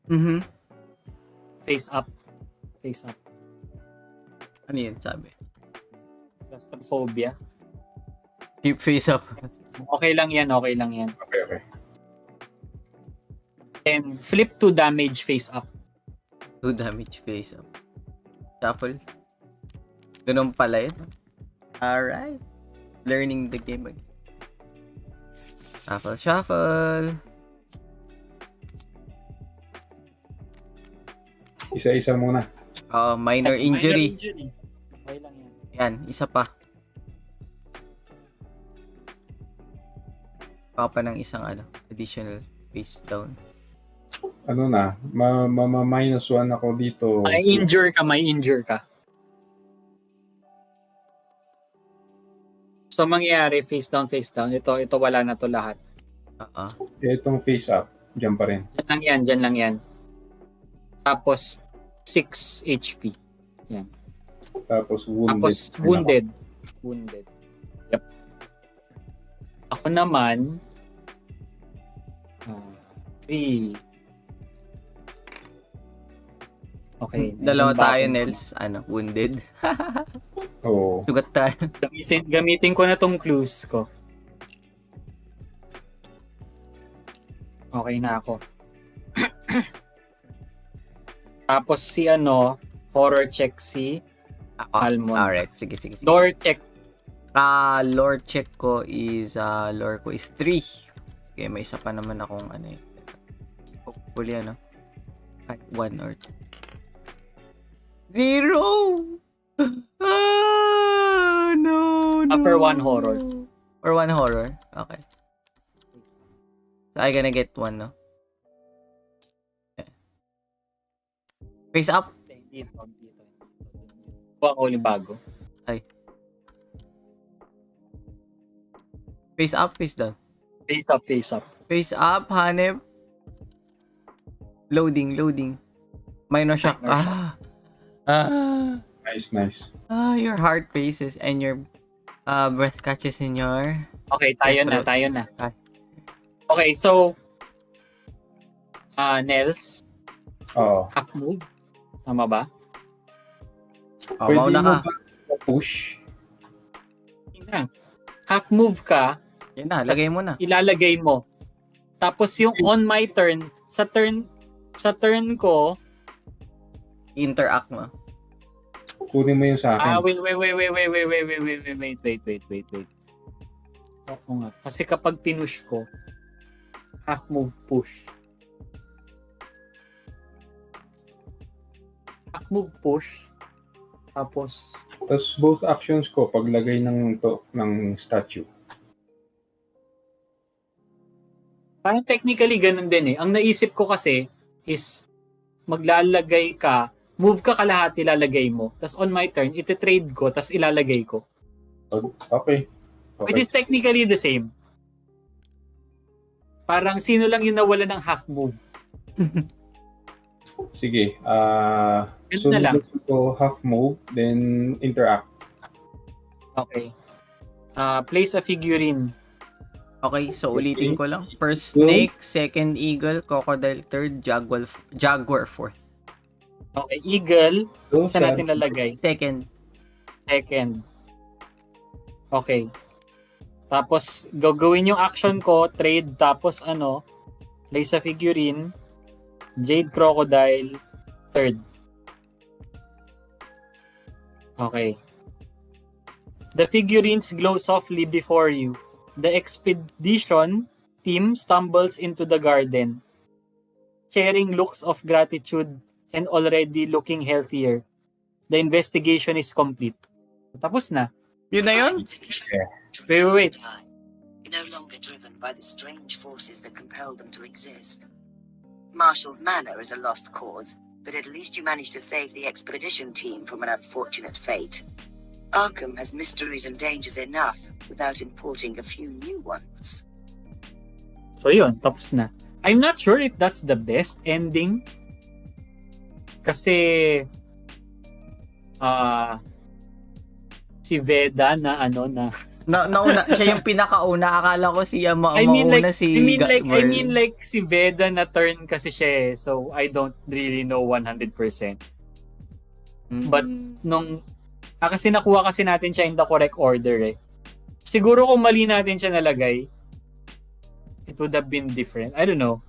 S1: Mhm.
S3: face up.
S1: Ano yun, sabi?
S3: Claustrophobia.
S1: Keep face up.
S3: Okay lang yan.
S2: Okay.
S3: And flip to damage face up.
S1: 2 damage face up. Shuffle. Ganun pala yun. Alright. Learning the game again. Shuffle.
S2: Isa-isa muna.
S1: Minor injury.
S3: Okay lang yan.
S1: Yan, isa pa. Pa ng isang additional face down.
S2: Ano na, minus 1 ako dito.
S3: May injure ka. So, mangyayari, face down. Ito wala na to lahat.
S2: Itong face up, dyan pa rin.
S3: Dyan lang yan. Tapos, 6 HP. Yan.
S2: Tapos
S3: wounded. Yep. Ako naman, 3. Okay.
S1: Dalawa tayo, Nels. Wounded.
S2: Oo.
S1: Sugat tayo.
S3: Gamitin ko na tong clues ko. Okay na ako. Tapos si horror check si Almond.
S1: Alright, sige.
S3: Lore check.
S1: Lore check ko is, lore ko is 3. Sige, may isa pa naman akong hopefully, kahit 1 or 2. 0! No.
S3: For 1 horror.
S1: For 1 horror? Okay. So, I gonna get 1, no? Yeah. Face up?
S3: Dito. Kuha ko ulit bago.
S1: Ay. Face up, face down?
S3: Face up.
S1: Face up, hanep. Loading. Minor shock.
S2: Nice.
S1: Your heart races and your breath catches in your...
S3: Okay, tayo na. Okay, so Nels,
S2: Oo.
S3: half move. Tama ba?
S1: Oh, mauna ka.
S2: ba push?
S3: Yun na. Half move ka,
S1: Yan na, lagay mo na.
S3: ilalagay mo. Tapos yung on my turn, sa turn ko,
S1: Interact mo.
S2: Kunin mo yung sa akin.
S3: wait. Oo nga. Kasi kapag pinush ko, half move push. Half move push. Tapos,
S2: Both actions ko, paglagay ng statue.
S3: parang technically ganun din eh. Ang naisip ko kasi is maglalagay ka, move ka kalahati, ilalagay mo. Tapos on my turn, iti-trade ko, tapos ilalagay ko.
S2: Okay.
S3: Which is technically the same. Parang sino lang yung nawala ng half move.
S2: Sige.
S3: Ganun na lang.
S2: So, half move, then interact.
S3: Okay. Place a figurine.
S1: Okay, so ulitin ko lang. First snake, second eagle, crocodile third, jaguar fourth.
S3: Okay, eagle.
S2: So,
S3: Saan natin lalagay?
S1: Second.
S3: Okay. Tapos, gagawin yung action ko, trade, tapos place a figurine, jade crocodile, third. Okay. The figurines glow softly before you. The expedition team stumbles into the garden, sharing looks of gratitude and already looking healthier. The investigation is complete. Tapos na.
S1: Yun na yun?
S3: Wait.
S4: No longer driven by the strange forces that compel them to exist. Marshall's manor is a lost cause, but at least you managed to save the expedition team from an unfortunate fate. Arkham has mysteries and dangers enough without importing a few new ones.
S3: So yun, tapos na. I'm not sure if that's the best ending. Kasi si Veda na
S1: Nauna, siya yung pinakauna. Akala ko siya
S3: I mean
S1: like
S3: si Veda na turn kasi siya eh. So I don't really know 100%. But kasi nakuha kasi natin siya in the correct order eh. Siguro kung mali natin siya nalagay, it would have been different. I don't know.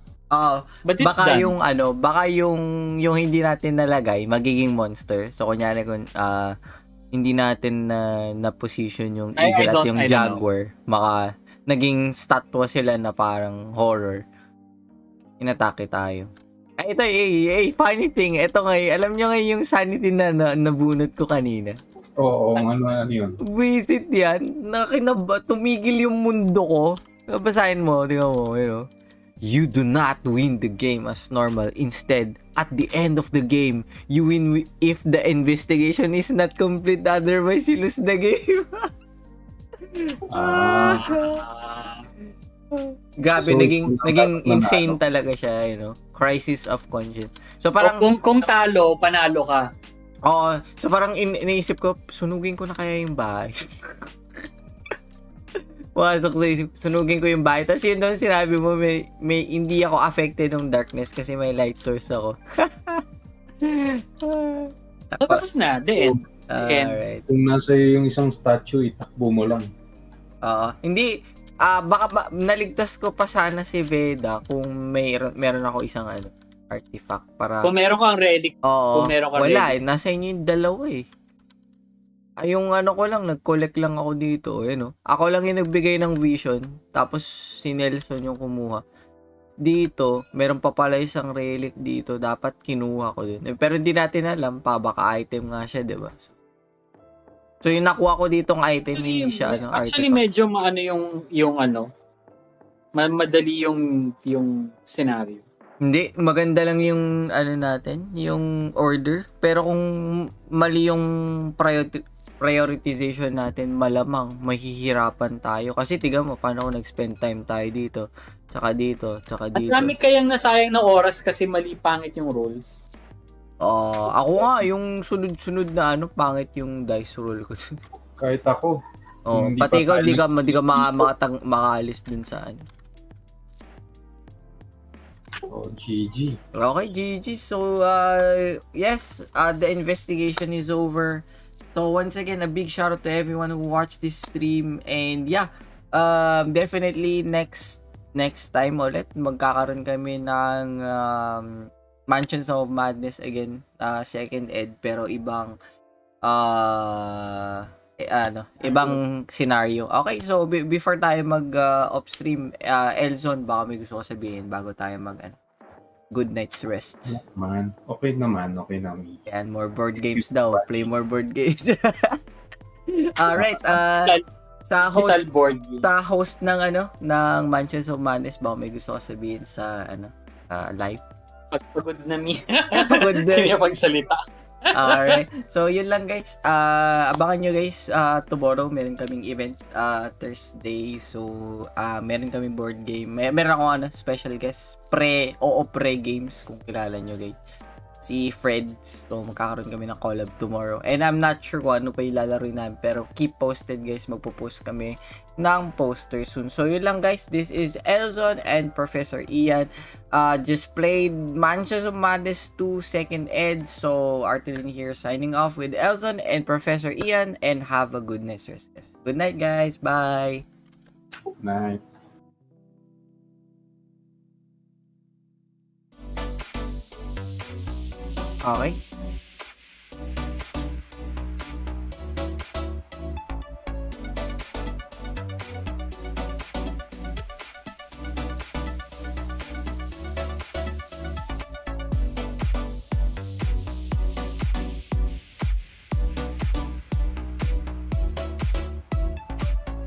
S3: But it's
S1: baka
S3: done.
S1: yung hindi natin nalagay magiging monster. So kunyari kung hindi natin na position yung eagle at yung jaguar, maka naging statwa sila na parang horror. Inatake tayo. Ito funny thing. Ito alam nyo yung sanity na nabunot ko kanina.
S2: Oo, ano yun?
S1: Visit yan. Tumigil yung mundo ko. Basahin mo, tingnan mo, You do not win the game as normal. Instead, at the end of the game, you win if the investigation is not complete. Otherwise, you lose the game. Grabe,
S2: So,
S1: naging insane talaga siya, Crisis of conscience. So parang
S3: Kung talo, panalo ka.
S1: Oo, so parang iniisip ko, sunugin ko na kaya yung bahay. Wasok sa isip, sunugin ko yung bahay. Tapos yun doon sinabi mo, may hindi ako affected ng darkness kasi may light source ako.
S3: Tapos na, the end.
S1: Alright.
S2: Kung nasa iyo yung isang statue, itakbo mo lang.
S1: Hindi, baka naligtas ko pa sana si Veda kung meron ako isang artifact para...
S3: Kung meron kang relic,
S1: Oo,
S3: kung meron kang
S1: wala
S3: relic.
S1: nasa inyo yung dalawa eh. Yung ko lang, nag-collect lang ako dito, Ako lang yung nagbigay ng vision, tapos si Nelson yung kumuha. Dito, meron pa pala isang relic dito, dapat kinuha ko din. Pero hindi natin alam pa, baka item nga siya, diba? So yung nakuha ko ditong item, hindi siya
S3: Actually,
S1: artifact.
S3: medyo madali yung scenario.
S1: Hindi, maganda lang yung natin, yung order. Pero kung mali yung prioritization natin, malamang mahihirapan tayo. Kasi tiga mo, paano kung nag-spend time tayo dito, tsaka dito, tsaka
S3: At
S1: dito.
S3: dami kayang nasayang na oras kasi mali pangit yung rolls.
S1: Ako nga, yung sunod-sunod na pangit yung dice roll ko.
S2: Kahit ako. Hindi
S1: Pati
S2: pa
S1: ikaw,
S2: tayo
S1: di ka makaalis dun sa
S2: Oh, GG.
S1: Okay, GG. So, yes, the investigation is over. So, once again, a big shout out to everyone who watched this stream. And yeah, definitely next time ulit, magkakaroon kami ng Mansions of Madness again, second ed, pero ibang ibang scenario. Okay, so before tayo mag off stream, Elzon, baka may gusto ko sabihin bago tayo mag good night's rest.
S2: Okay naman.
S1: Yan, more board games daw. Play more board games. Alright, sa host
S3: board game.
S1: sa host ng ng Mansions of Madness, baka may gusto ko sabihin sa live.
S3: Pagpagod na mi.
S1: Pagod na.
S3: Hindi pagsalita.
S1: Alright. So, yun lang guys. Abangan nyo guys, tomorrow meron kaming event, Thursday. So, meron kaming board game. Meron akong special guest, pre games, kung kilala nyo guys. Si Fred. So, magkakaroon kami ng collab tomorrow. And I'm not sure kung ano pa ilalaroin namin. Pero keep posted guys. Magpo-post kami ng poster soon. So, yun lang guys. This is Elzon and Professor Ian. Just played Mansions of Madness 2 Second Ed. So, Artheleon here signing off with Elzon and Professor Ian. And have a good night's rest. Good night guys. Bye.
S2: Night.
S1: Okay.